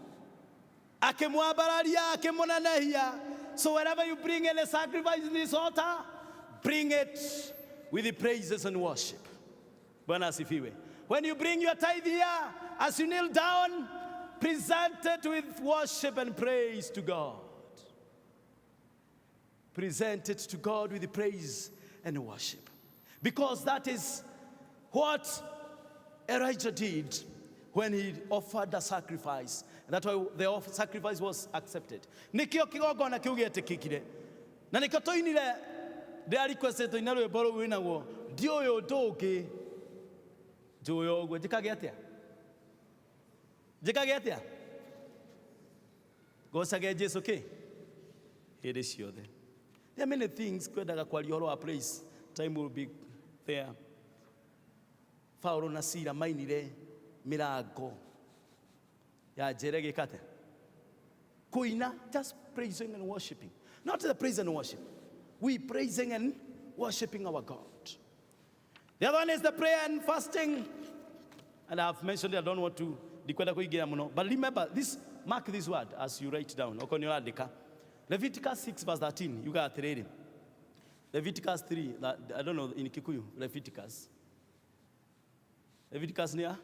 akimwambararia, akimunenehia. So wherever you bring any sacrifice in this altar, bring it with the praises and worship. Bwana asifiwe. When you bring your tithe here, as you kneel down, present it with worship and praise to God. Present it to God with praise and worship. Because that is what Elijah did when he offered the sacrifice. And that's why the sacrifice was accepted. Nikio kigogona kiu gietikikire. Na nikio toinire they requested to inaro eboro winawo. Dio yo doge. Joyo go jikage atia. Jikage atia. Go sage Jesus okay. Here is your there. There are many things kwendaga kwa lioro a place. Time will be there. Paulo na Sila mainire mirago ya jerege kate. Kuina, just praising and worshiping. Not the praise and worship. We praising and worshiping our God. The other one is the prayer and fasting. And I've mentioned it, I don't want to declare kuigira. But remember, this, mark this word as you write down. Leviticus 6 verse 13. You got to read it. Leviticus 3, I don't know in Kikuyu, Leviticus. Leviticus near?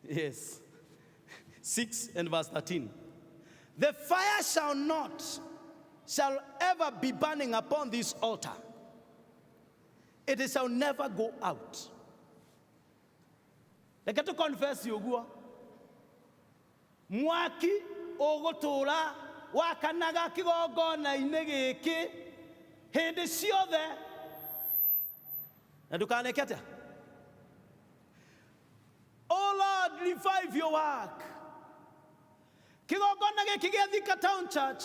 Yes. 6 and verse 13. The fire shall ever be burning upon this altar. It shall never go out. I get to confess you, Mwaki ogotora wakanaga kigogona inegeke hindi ciothe na ndukanekete. Oh Lord, revive your work. Kigogona giki gia Thika Town Church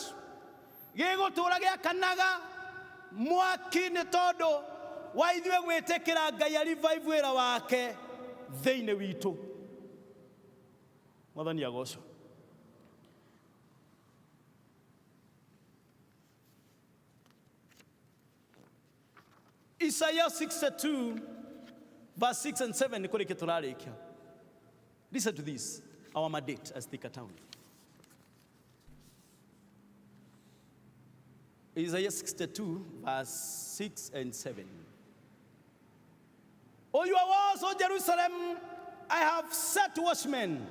gigotora giakanaga mwaki ni tondu wa ithue gwitikira Ngai a revive wira wake thiini witu. Mwathani agocwo. Isaiah 62 verse 6 and 7 nikore keturarikya. Listen to this, our mandate as Thika Town. Isaiah 62 verse 6 and 7. O your walls, O Jerusalem, I have set watchmen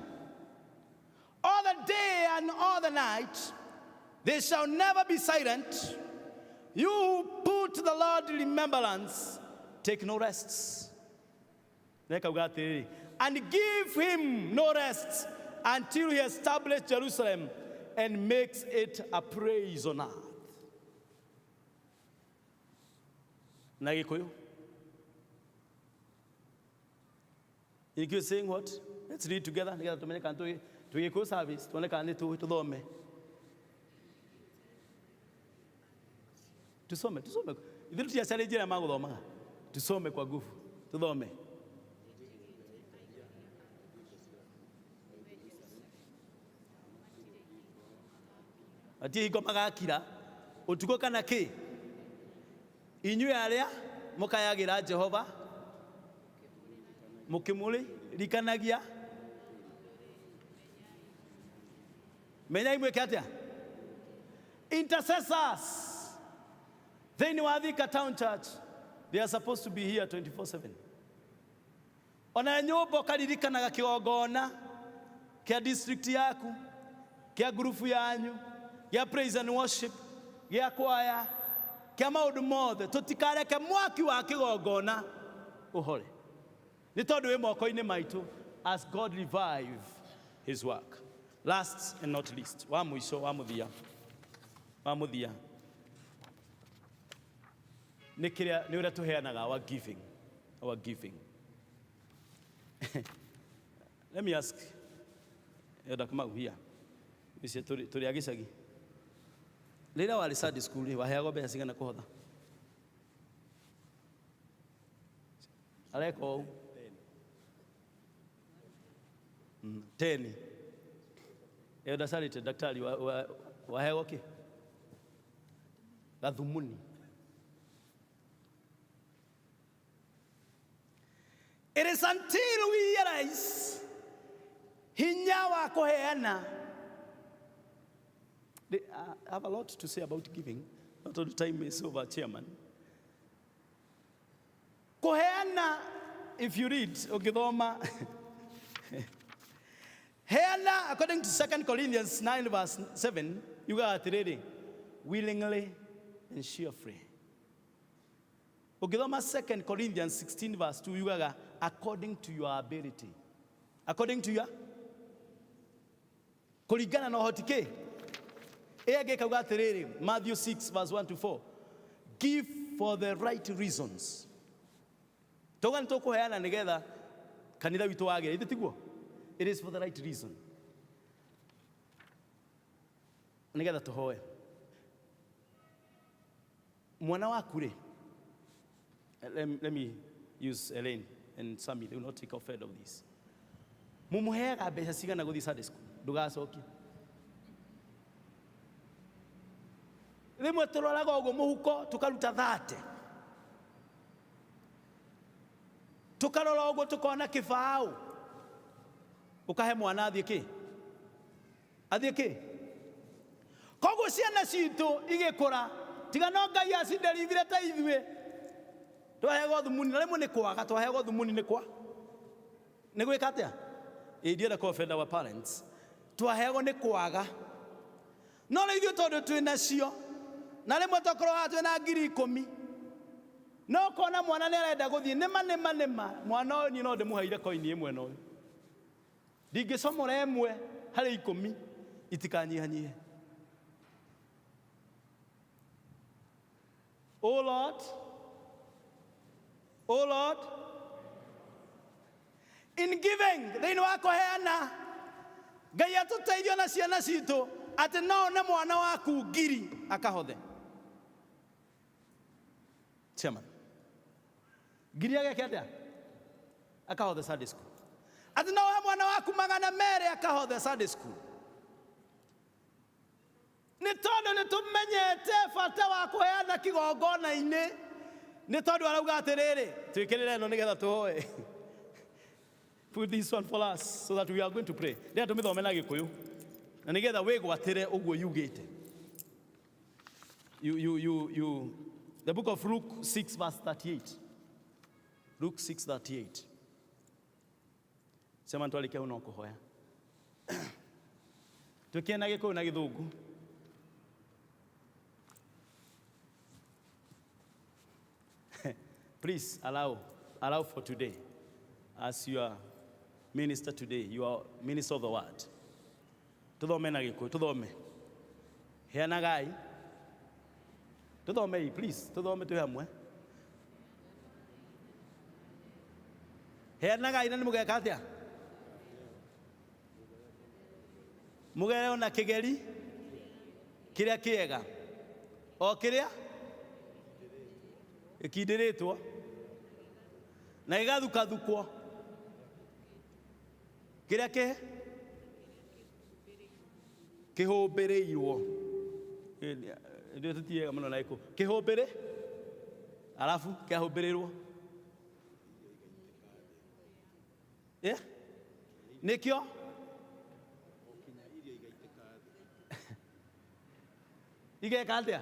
all the day and all the night. They shall never be silent. You who put the Lord in remembrance, take no rests. And give him no rest until he establishes Jerusalem and makes it a praise on earth. Nagikoyo. You're saying what? Let's read together. To go service. To dome. Tusome. Idhuru tuyasale jina mangu dhoma. Tusome kwa nguvu. Tudhome. Ati higo magakira utuko kana ki inywe aria mukayagira Jehova mukimuri rikanagia menya imwe katia intercessors. Then Thika Town Church, they are supposed to be here 24/7. Ona nyumba karirikanaga kigogona kia district yaku, kia group yanyu, kia praise and worship, kia choir, kia maundu mothe tutikareke mwaki wa kigogona uhore. Ni tondu wi moko-ini maitu as God revive his work. Last and not least, wa mwisho wa muthia. Ni ura tuheanaga our giving. Let me ask Elder Kamau here. Ise turi agicagi. Rĩrĩa warĩ Sunday school waheagwo mbeca cigana kũhotha? Areka ũũ 10. Elder Charity daktari waheagwo kĩ? Gathumuni. It is until we realize hinya wa kuheana. I have a lot to say about giving. Not all the time is over, Chairman. Kuheana, if you read, ukithoma heana, according to 2 Corinthians 9 verse 7, you got atiriri, willingly and cheerfully. Ukithoma 2 Corinthians 16 verse 2, you got according to your ability. According to your kuringana na ũhoti ke. Ege kauga atiriri, Matthew 6 verse 1 to 4. Give for the right reasons. Toga nitukuheana nigetha kanitha witu wage ithe tiguo. It is for the right reason. Nigetha tuhoe. Mwana waku ri. Let me use Elaine and Sammy. They will not take offense of this. Mumuheaga mbeca cigana guthi Sunday school. Ndugacokie. Rimwe turoraga uguo muhuko tukaruta 30. Tukarora uguo tukona kibao. Ukahe mwana athie ki? Athie ki? Koguo ciana citu igikura tiga no Ngai acinderithire ta ithue. Twahego thumuni na rimwe ni kwaga, twahego thumuni ni kwa. Ni gwika atia? Ndienda ku offend our parents. Twahego ni kwaga. No le ithue tondu twina cio. Na rimwe tokorwo atwe na 10,000. No kona mwana ni arenda guthie nema mwana uyu ni no ndimuhaire coin imwe no. Ndingicomora imwe hari 10 itikanyihanyie. Oh Lord, in giving, thĩinĩ wa kũheana, Ngai atũteithio na ciana citũ atĩ no ne mwana waku 1,000 akahothe. Chairman, 1,000 ageke atia? Akahothe Sunday school. Atĩ no he mwana waku 200 akahothe Sunday school. Nĩ tondũ nĩtũmenyete bata wa kũheana kĩgongona-inĩ. Nĩ tondũ arauga atĩrĩrĩ, twĩkĩrĩre ĩno nĩgetha tũhoe. Put this one for us so that we are going to pray. Nĩ tũmĩthome na Gĩkũyũ. Na nĩgetha wĩgwatĩre ũguo yugĩte. The book of Luke 6 verse 38. Luke 6:38. Sema ntwalike uno kũhoya. Twĩkĩre na Gĩkũyũ na Gĩthũngũ. Please allow for today, as you are minister today, you are minister of the word. Tuthome na Gĩkũyũ, tuthome. Heanagai. Tuthome, please, tuthome tu hamwe. Heanagai na nimugeka atia? Mugere ona kĩgeri kĩrĩa kĩega. O kĩrĩa ikindĩrĩtwo na igathukathukwo kĩrĩa kĩhũmbĩrĩirwo ndio tutiega mũno na iko kĩhũmbĩrĩ alafu kĩahũmbĩrĩrwo nĩkĩo igeka atia?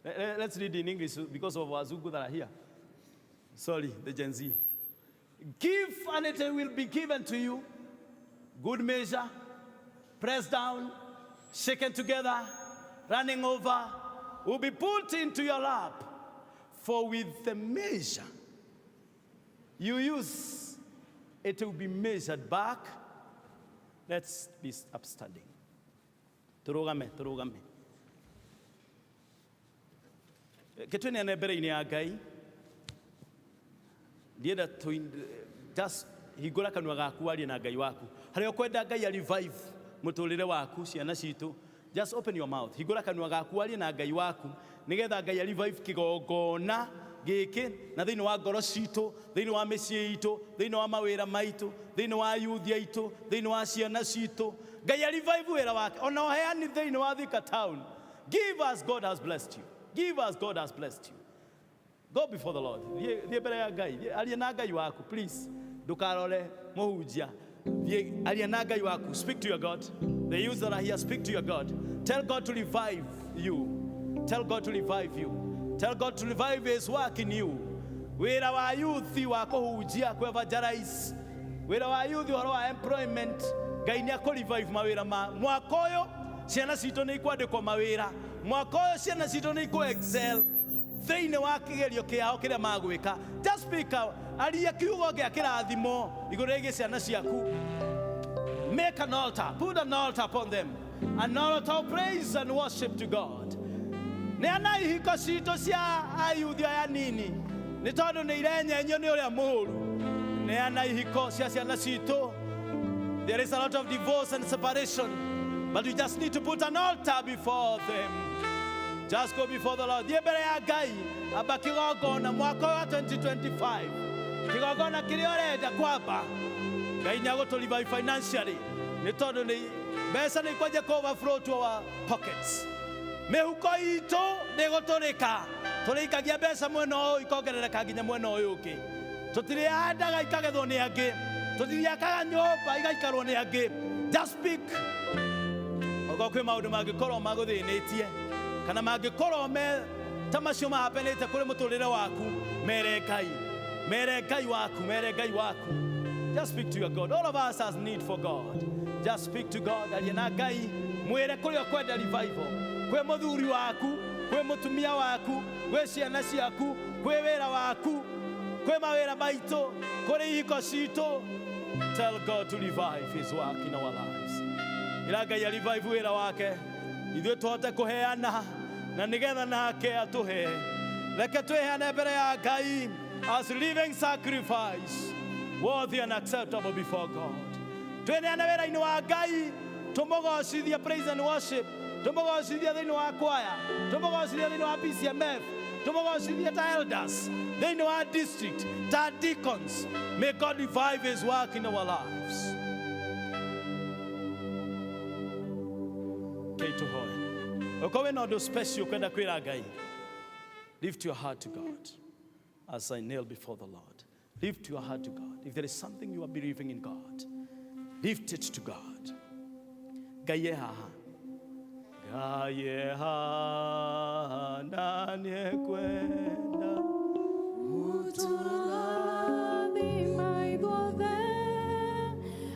Let's read in English because of our Zungu that are here. Sorry, the Gen Z. Give and it will be given to you. Good measure, pressed down, shaken together, running over, will be put into your lap. For with the measure you use, it will be measured back. Let's be upstanding. Turugame. Ketwene na mbere-inĩ ya Ngai ndienda just hingũra kanua gaku warie na Ngai waku harĩa ũkwenda Ngai revive mũtũrĩre waku ciana citũ. Just open your mouth, hingũra kanua gaku warie na Ngai waku nĩgetha Ngai revive kĩgongona gĩkĩ na thĩinĩ wa ngoro citũ, thĩinĩ wa mĩciĩ itũ, thĩinĩ wa mawĩra maitũ, thĩinĩ wa youth aitũ, thĩinĩ wa ciana citũ. Ngai revive wĩra wake ona ũheani thĩinĩ wa Thika town. Give us, God has blessed you. Give us, God has blessed you. Go before the Lord. Thiĩ mbere ya Ngai. Aria na Ngai waku, please. Ndukarore mũhunjia. Thiĩ aria na Ngai waku. Speak to your God. The youths that are here, speak to your God. Tell God to revive you. Tell God to revive you. Tell God to revive His work in you. wĩra wa youth wa kũhunjia kũ evangelize, wĩra wa youth ũhoro wa employment. Ngai nĩ akũrevive mawĩra ma mwaka ũyũ. Ciana citũ nĩ ikwandĩkwo mawĩra mwaka ũyũ, ciana citũ nĩ ikũ excel thĩinĩ wa kĩgerio kĩao kĩrĩa magwĩka. Just speak out, aria kiugo gĩa kĩrathimo igũrũ rĩgiĩ ciana ciaku. Make an altar, put an altar upon them, an altar of praise and worship to God. Neana ihiko citũ cia ayuthi aya nini nĩ tondũ nĩ irenyenyo nĩ ũrĩa mũũru. Neana ihiko cia ciana citũ. There is a lot of divorce and separation, but we just need to put an altar before them. Just go before the Lord. Thiĩ mbere ya Ngai amba kĩgongona mwaka wa 2025. Kĩgongona kĩrĩa ũrenda kwamba Ngai nĩ agũtũrevive financially, nĩ tondũ nĩ mbeca nĩ ikwambia kũ overflow to our pockets. Mĩhuko itũ nĩ gũtũrĩka, tũrĩikagia mbeca mwena ũyũ ikongerereka nginya mwena ũyũ ũngĩ. Tũtirĩhandaga ikagethwo nĩ angĩ, tũtiriakaga nyũmba igaikarwo nĩ angĩ. Just speak. Okorwo kwĩ maũndũ mangĩkorwo magũthĩnĩtie kana mangĩkorwo me ta macio mahapenĩte kũrĩ mũtũrĩre waku, mere Ngai waku. Just speak to your God. All of us has need for God. Just speak to God. Aria na Ngai mwĩre kũrĩa ũkwenda revival. Kwĩ mũthuri waku, kwĩ mũtumia waku, kwĩ ciana ciaku, kwĩ wĩra waku, kwĩ mawĩra maitũ, kũrĩ ihiko citũ. Tell God to revive his work in our lives. Ila Ngai revive wĩra wake, ithuĩ tũhote kũheana na nĩgetha nake atũhe. Reke twĩheane mbere ya Ngai as living sacrifice, worthy and acceptable before God. Twĩneane wĩra-inĩ wa Ngai, tũmũgocithie praise and worship, tũmũgocithie thĩinĩ wa choir, tũmũgocithie thĩinĩ wa PCMF, tũmũgocithie ta elders, thĩinĩ wa district, ta deacons. May God revive his work in our lives. Ukowe na ũndũ special kwenda kwĩra Ngai. Lift your heart to God as I kneel before the Lord. Lift your heart to God. If there is something you are believing in God, lift it to God. Ngai haha. Ngai haha na nĩekwenda utũrathima ithuothe,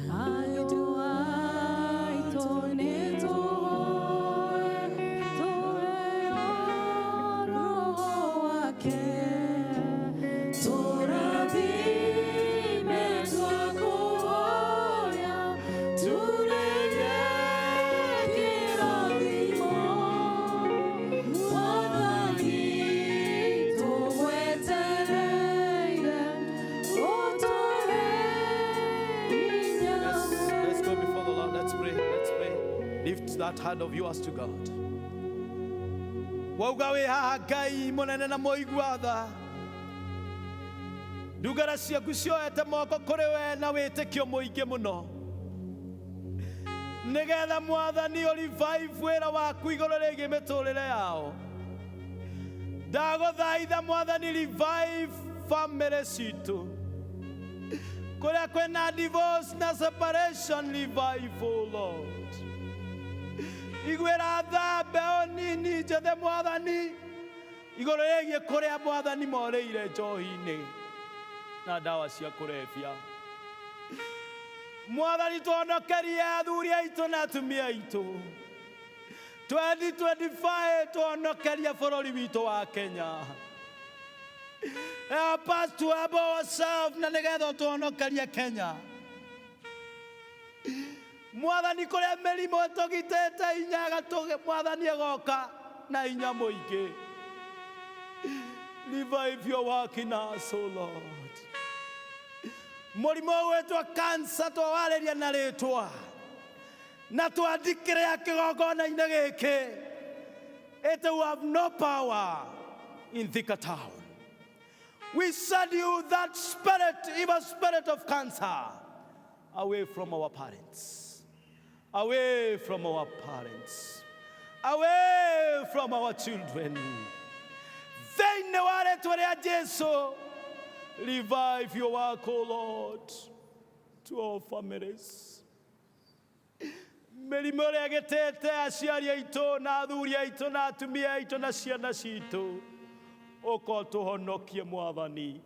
andũ aitũ nĩtũhoe, tũheo Roho wake, tũrathime twakũhoya, turege kĩrathimo, Mwathani tũgwetereire, ũtũhe hinya. Let's go before the Lord. Let's pray. Lift that hand of yours to God. Wauga wĩ haha Ngai mũnene na mũigua tha. Ndungata ciaku cioete moko kũrĩ we na wĩtĩkio mũingĩ mũno, nĩgetha Mwathani revive wĩra waku igũrũ rĩgiĩ mĩtũrĩre yao. Ndagũthaitha Mwathani, revive family citũ. Kũrĩa kwĩna divorce na separation, revive, oh Lord. Igwĩra tha mbeũ nini njĩthĩ Mwathani igũrũ rĩgiĩ kũrĩa Mwathani morĩire njohi-inĩ na ndawa cia kũrebia. Mwathani tũhonokerie athuri aitũ na atumia aitũ. 2025 tũhonokerie bũrũri witũ wa Kenya. Help us to humble ourselves na nĩgetha tũhonokerie Kenya. Mwathani kũrĩa mĩrimũ ĩtũgitĩte hinya Mwathani agoka na hinya mũingĩ. Revive your work in us, O Lord. Mũrimũ wĩtwa cancer twawarĩria na rĩtwa na twandĩkĩre kĩgongona-inĩ gĩkĩ. It will have no power in Thika town. We send you that spirit, evil spirit of cancer, away from our parents. Away from our parents. Away from our children. Thĩinĩ wa rĩtwa rĩa Jesũ, revive your work, O Lord, to our families. Mĩrimũ ĩrĩa ĩgĩtĩte aciari aitũ na athuri aitũ na atumia aitũ na ciana citũ, Uko tuhonokie Mwathani.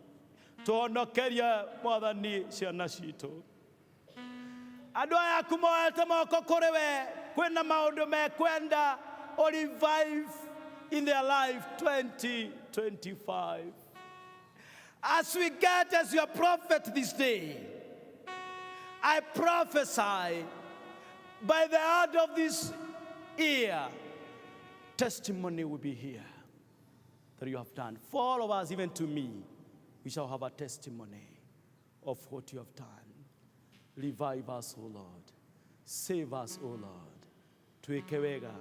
Tuhonokerie Mwathani ciana citũ. Andũ aya aku moete moko kũrĩ we, kwĩna maũndũ mekwenda o revive in their life 2025. As we get as your prophet this day, I prophesy by the end of this year, testimony will be here that you have done. For all of us, even to me, we shall have a testimony of what you have done. Revive us, O Lord. Save us, O Lord. Tuweke wega.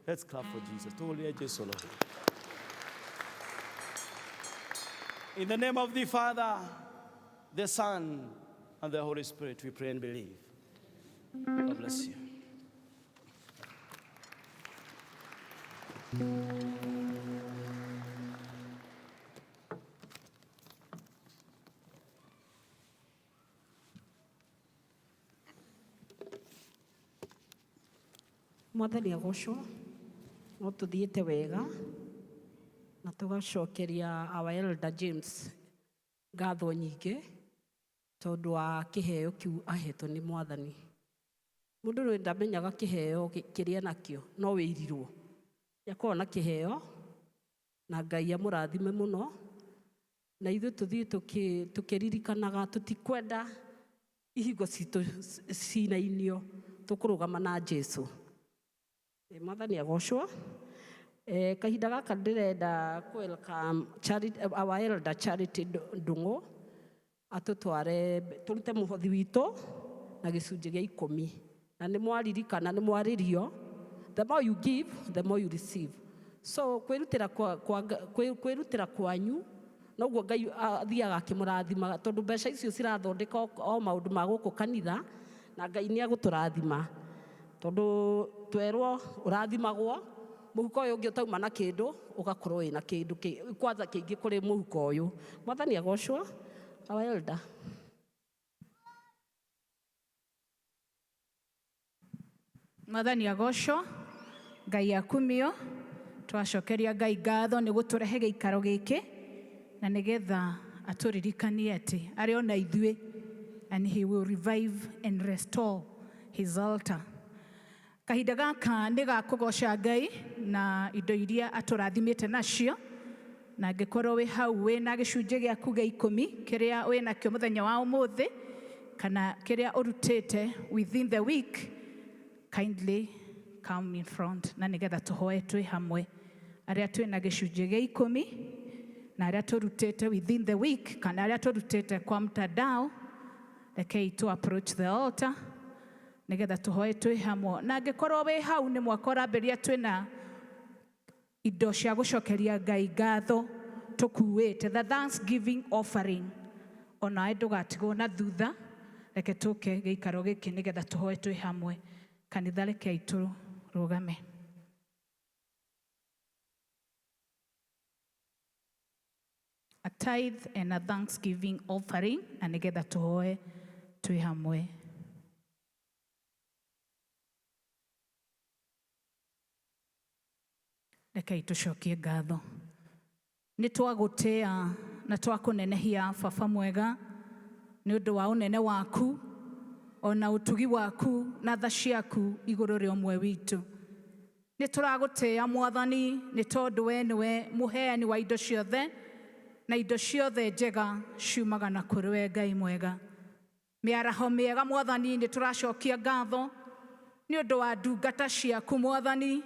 Let's clap for Jesus. Tuolie Yesu, Lord. In the name of the Father, the Son, and the Holy Spirit, we pray and believe. God bless you. Mwathani agocwo, no tuthiĩte wega na tugacokeria our elder James ngatho nyingĩ tondũ wa kĩheo kĩu ahetwo nĩ Mwathani. Mũndũ ũrĩa ndamenyaga kĩheo kĩrĩa nakĩo no wĩirirwo. Yakorwo na kĩheo na Ngai amũrathime mũno, na ithuĩ tũthiĩ tũkĩririkanaga tũtikwenda ihingo citũ cinainio, tũkũrũgama na Jesũ. Mwathani agocwo. Kahinda gaka ndĩrenda welcome our elder Charity Ndung'u atũtware tũrute mũhothi witũ na gĩcunjĩ gĩa 10. Na nĩ mwaririkana, nĩ mwarĩrio, the more you give, the more you receive. So kwĩrutĩra kwanyu noguo Ngai athiaga akĩmũrathima, tondũ mbeca icio cirathondeka o maũndũ ma gũkũ kanitha, na Ngai nĩ agũtũrathima. Tondũ twerwo ũrathimagwo, mũhuko ũyũ ũngĩ ũtauma na kĩndũ ũgakorwo wĩna kĩndũ kwanza kĩingĩ kũrĩ mũhuko ũyũ. Mwathani agocwo. Our elder. Mwathani agocwo. Ngai akumio. Twacokeria Ngai ngatho nĩ gũtũrehe gĩikaro gĩkĩ na nĩgetha atũririkanie atĩ arĩ ona ithuĩ, and he will revive and restore his altar. Kahinda gaka nĩ ga kũgoca Ngai na indo iria atũrathimĩte nacio, na angĩkorwo wĩ hau wĩna gĩcunjĩ gĩaku gĩa 10 kĩrĩa wĩnakĩo mũthenya wa ũmũthĩ kana kĩrĩa ũrutĩte within the week, kindly come in front na nĩgetha tũhoe twĩ hamwe. Arĩa twĩna gĩcunjĩ gĩa 10 na arĩa tũrutĩte within the week kana arĩa tũrutĩte kwa mtandao, rekei to approach the altar nĩgetha tũhoe twĩ hamwe. Na angĩkorwo wĩ hau nĩ mwaka ũrambĩrĩria twĩna indo cia gũcokeria Ngai ngatho tũkuĩte, the thanksgiving offering, ona ndũgatigwo na thutha, reke tũke gĩikaro gĩkĩ nĩgetha tũhoe twĩ hamwe. Kanitha rekei tũrũgame. A tithe and a thanksgiving offering, na nĩgetha tũhoe twĩ hamwe. Rekei tũcokie ngatho. Nĩ twagũtĩa na twakũnenehia Baba mwega nĩ ũndũ wa ũnene waku ona ũtugi waku na tha ciaku igũrũ rĩa ũmwe witũ. Nĩ tũragũtĩa Mwathani nĩ tondũ we nĩwe mũheani wa indo ciothe, na indo ciothe njega ciumaga na kũrĩ we Ngai mwega. Mĩaraho mĩega Mwathani nĩ tũracokia ngatho nĩ ũndũ wa ndungata ciaku Mwathani,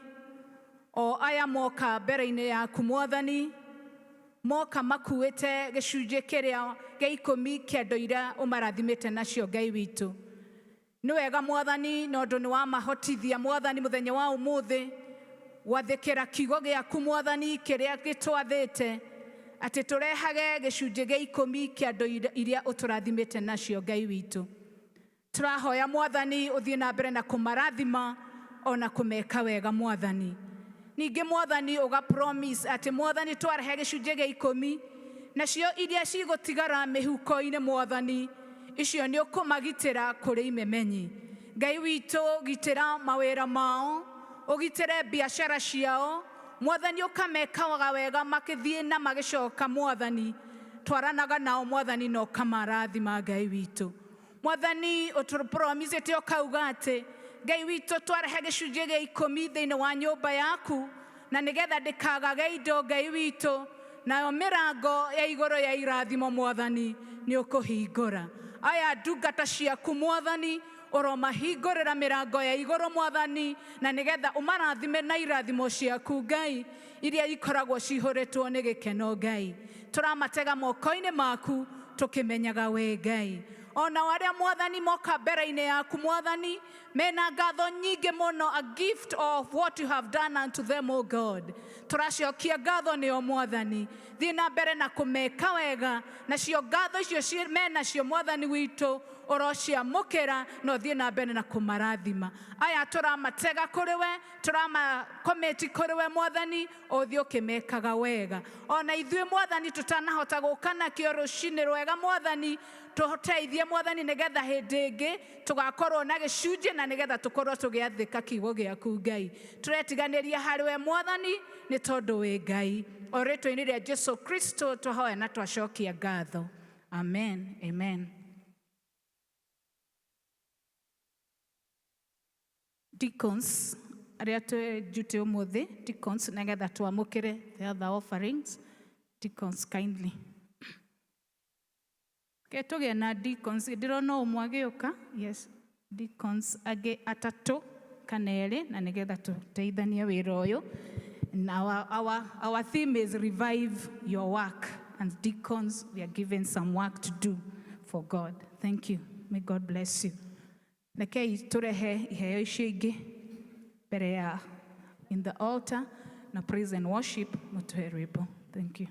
o aya moka mbere-inĩ yaku Mwathani, moka makuĩte gĩcunjĩ kĩrĩa gĩa 10 kĩa indo iria ũmarathimĩte nacio Ngai witũ. Nĩ wega Mwathani na ũndũ nĩ wamahotithia Mwathani mũthenya wa ũmũthĩ gwathĩkĩra kiugo gĩaku Mwathani kĩrĩa gĩtwathĩte atĩ tũrehage gĩcunjĩ gĩa 10 kĩa indo iria ũtũrathimĩte nacio Ngai witũ. Tũrahoya Mwathani ũthiĩ na mbere na kũmarathima ona kũmeka wega Mwathani. Ningĩ Mwathani ũga promise atĩ Mwathani twarehe gĩcunjĩ gĩa 10 nacio iria cigũtigara mĩhuko-inĩ Mwathani, icio nĩ ũkũmagitĩra kũrĩ imemenyi. Ngai witũ gitĩra mawĩra mao, ũgitĩre biacara ciao, mwathani ũkamekaga wega makĩthiĩ na magĩcoka mwathani twaranaga nao mwathani no kamarathima Ngai witũ. Mwathani ũtũpromisĩte ũkauga atĩ Ngai witũ twarehe gĩcunjĩ gĩa 10 thĩinĩ wa nyũmba yaku na nĩgetha ndĩkagage indo Ngai witũ, nayo mĩrango ya igũrũ ya irathimo mwathani nĩ ũkũhingũra. Aya ndungata ciaku mwathani ũromahingũrĩra mĩrango ya igũrũ mwathani, na nĩgetha ũmarathime na irathimo ciaku Ngai iria ikoragwo cihũrĩtwo nĩ gĩkeno Ngai. Tũramatega moko-inĩ maku tũkĩmenyaga we Ngai. Ona arĩa mwathani moka mbere-inĩ yaku mwathani mena ngatho nyingĩ mũno, a gift of what you have done unto them, O God. Tũracokia ngatho nĩo mwathani, thiĩ na mbere na kũmeka wega, nacio ngatho icio menacio mwathani witũ ũrociamũkĩra na ũthiĩ na mbere na kũmarathima. Aya tũramatega kũrĩ we, tũramakometi kũrĩ we mwathani, ũthiĩ ũkĩmekaga wega. Ona ithuĩ mwathani tũtanahota gũka nakĩo rũcinĩ rwega mwathani, tũteithie mwathani nĩgetha hĩndĩ ĩngĩ tũgakorwo na gĩcunjĩ na nĩgetha tũkorwo tũgĩathĩka kiugo gĩaku Ngai. Tũretiganĩria harĩ we mwathani nĩ tondũ wĩ Ngai. O rĩtwa-inĩ rĩa Jesũ Kristo twahoya na twacokia ngatho. Amen. Amen. Deacons, arĩa twĩnjute ũmũthĩ, deacons nĩgetha twamũkĩre the other offerings. Deacons kindly. Tũgĩe na deacons, ndĩrona ũmwe agĩũka. Yes, deacons angĩ atatũ kana erĩ, na nĩgetha tũteithanie wĩra ũyũ. And our theme is revive your work, and deacons, we are given some work to do for God. Thank you. May God bless you. Rekei tũrehe iheo icio ingĩ mbere ya in the altar na praise and worship mũtũhe rwĩmbo. Thank you.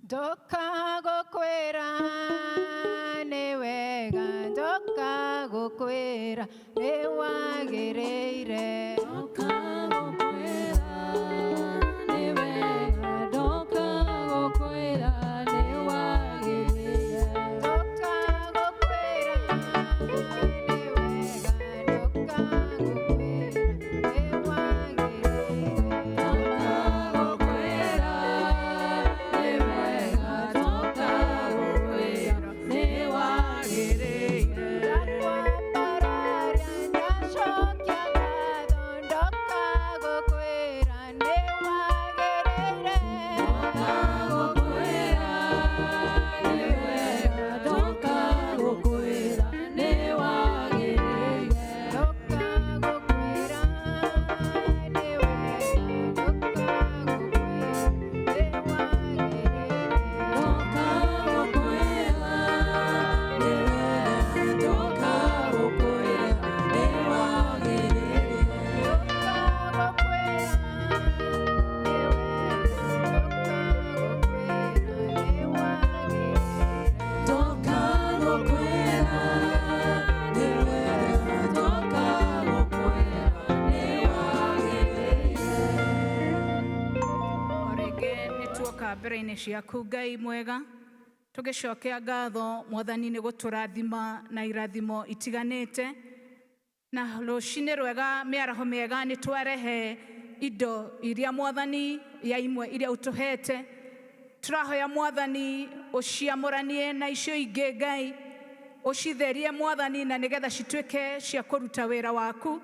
Ndoka gũkwĩra nĩ wega, ndoka gũkwĩra nĩ wagĩrĩire. Ndoka gũkwĩra nĩ wega, ndoka gũkwĩra nĩ wagĩrĩire. Ndoka gũkwĩra nĩ wega, ndoka gũkwĩra nĩ wagĩrĩire. Ndoka gũkwĩra nĩ wega, ndoka gũkwĩra nĩ wagĩrĩire. Ndakwambararia ndacokia ngatho, ndoka gũkwĩra nĩ wagĩrĩire. Ndoka gũkwĩra nĩ wega, ndoka gũkwĩra nĩ wagĩrĩire. Ndoka gũkwĩra nĩ wega, ndoka mbere-inĩ ciaku Ngai mwega, tũgĩcokia ngatho mwathani nĩ gũtũrathima na irathimo itiganĩte, na rũcinĩ rwega mĩaraho mĩega nĩ twarehe indo iria mwathani ya imwe iria ũtũhete. Tũrahoya mwathani ũciamũranie na icio ingĩ Ngai, ũcitherie mwathani na nĩgetha cituĩke cia kũruta wĩra waku,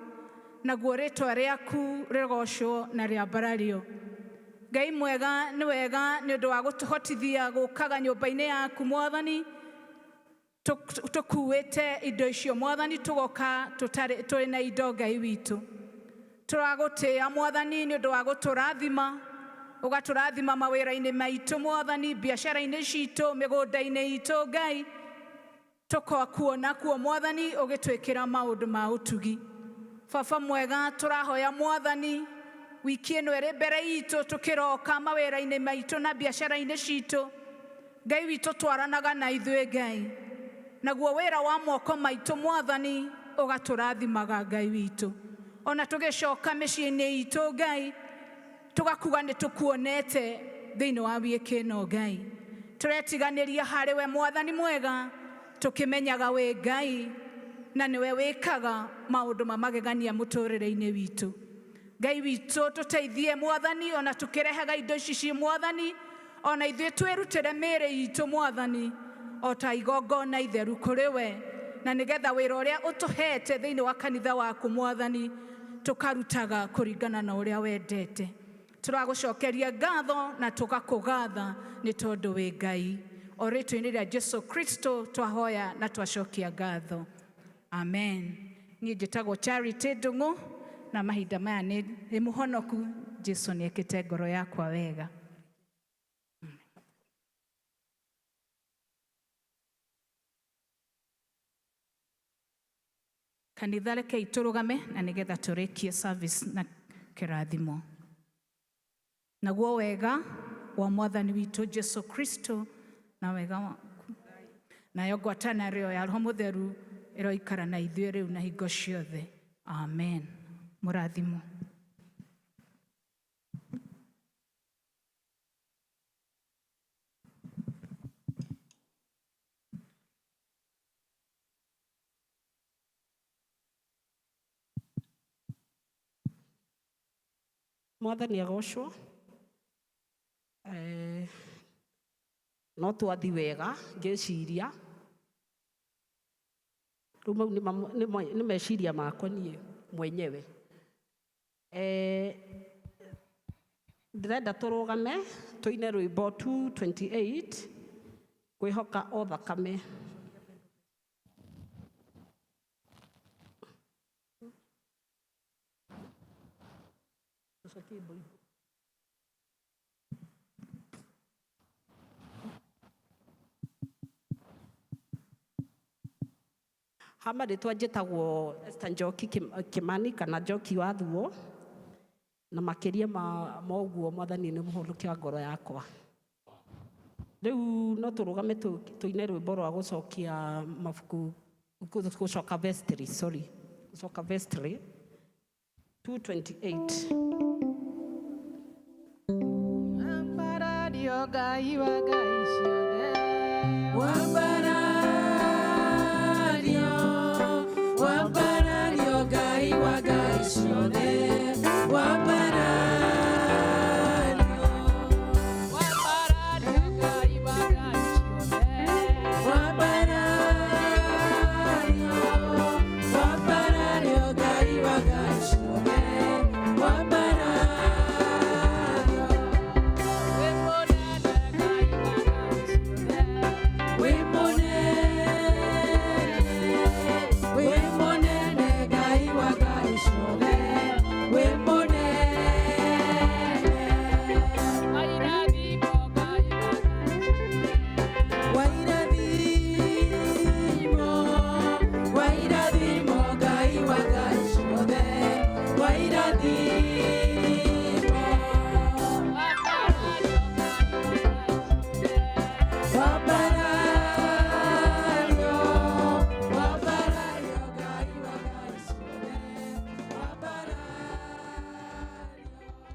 naguo rĩtwa rĩaku rĩgocwo na rĩambarario. Ngai mwega nĩ wega nĩ ũndũ wa gũtũhotithia gũkaga nyũmba-inĩ yaku mwathani, tũkuĩte indo icio mwathani, tũgoka tũrĩ na indo Ngai witũ. Tũragũtĩĩa mwathani nĩ ũndũ wa gũtũrathima, ũgatũrathima mawĩra-inĩ maitũ mwathani, biacara-inĩ citũ, mĩgũnda-inĩ itũ Ngai, tũkakuona kuo mwathani ũgĩtwĩkĩra maũndũ ma ũtugi. Baba mwega tũrahoya mwathani wiki ĩno ĩrĩ mbere itũ tũkĩroka mawĩra-inĩ maitũ na biacara-inĩ citũ, Ngai witũ twaranaga na ithuĩ Ngai, naguo wĩra wa moko maitũ mwathani ũgatũrathimaga Ngai witũ. Ona tũgĩcoka mĩciĩ-inĩ itũ Ngai, tũgakuga nĩ tũkuonete thĩinĩ wa wiki ĩno Ngai. Tũretiganĩria harĩ we mwathani mwega, tũkĩmenyaga we Ngai na nĩwe wĩkaga maũndũ ma magegania mũtũrĩre-inĩ witũ. Ngai witũ tũteithie Mwathani, ona tũkĩrehaga indo ici ci Mwathani, ona ithuĩ twĩrutĩre mĩĩrĩ itũ Mwathani, o ta igongona itheru kũrĩ we, na nĩgetha wĩra ũrĩa ũtũhete thĩinĩ wa kanitha waku Mwathani tũkarutaga kũringana na ũrĩa wendete. Tũragũcokeria ngatho na tũgakũgatha nĩ tondũ wĩ Ngai. O rĩĩtwa-inĩ rĩa Jesu Kristo twahoya na twacokia ngatho. Amen. Niĩ njĩtagwo Charity Ndung'u, na mahinda maya nĩ mũhonoku. Jesu nĩekĩte ngoro yakwa wega. Kanitha rekei tũrũgame na nĩgetha tũrĩkie service na kĩrathimo. Naguo wega wa Mwathani witũ Jesu Kristo na wega waku, nayo ngwatanĩro ya Roho Mũtheru ĩroikara na ithuĩ rĩu na hingo ciothe. Amen. Mũrathimo. Mwathani agocwo. No twathi wega ngĩciria. Rĩu mau nĩ meciria makwa niĩ mwenyewe. Ndĩrenda tũrũgame tũine rwĩmbo 228 kwĩhoka o thakame. Hama rĩtwa njĩtagwo Esther Njoki Kimani kana Njoki wa Thuo, na makĩria ma ũguo Mwathani nĩ mũhonokia wa ngoro yakwa. Rĩu no tũrũgame tũine rwĩmbo rwa gũcokia mabuku, gũcoka vestry, gũcoka vestry 228. Ambarario Ngai wa ngai ciothe, Wambara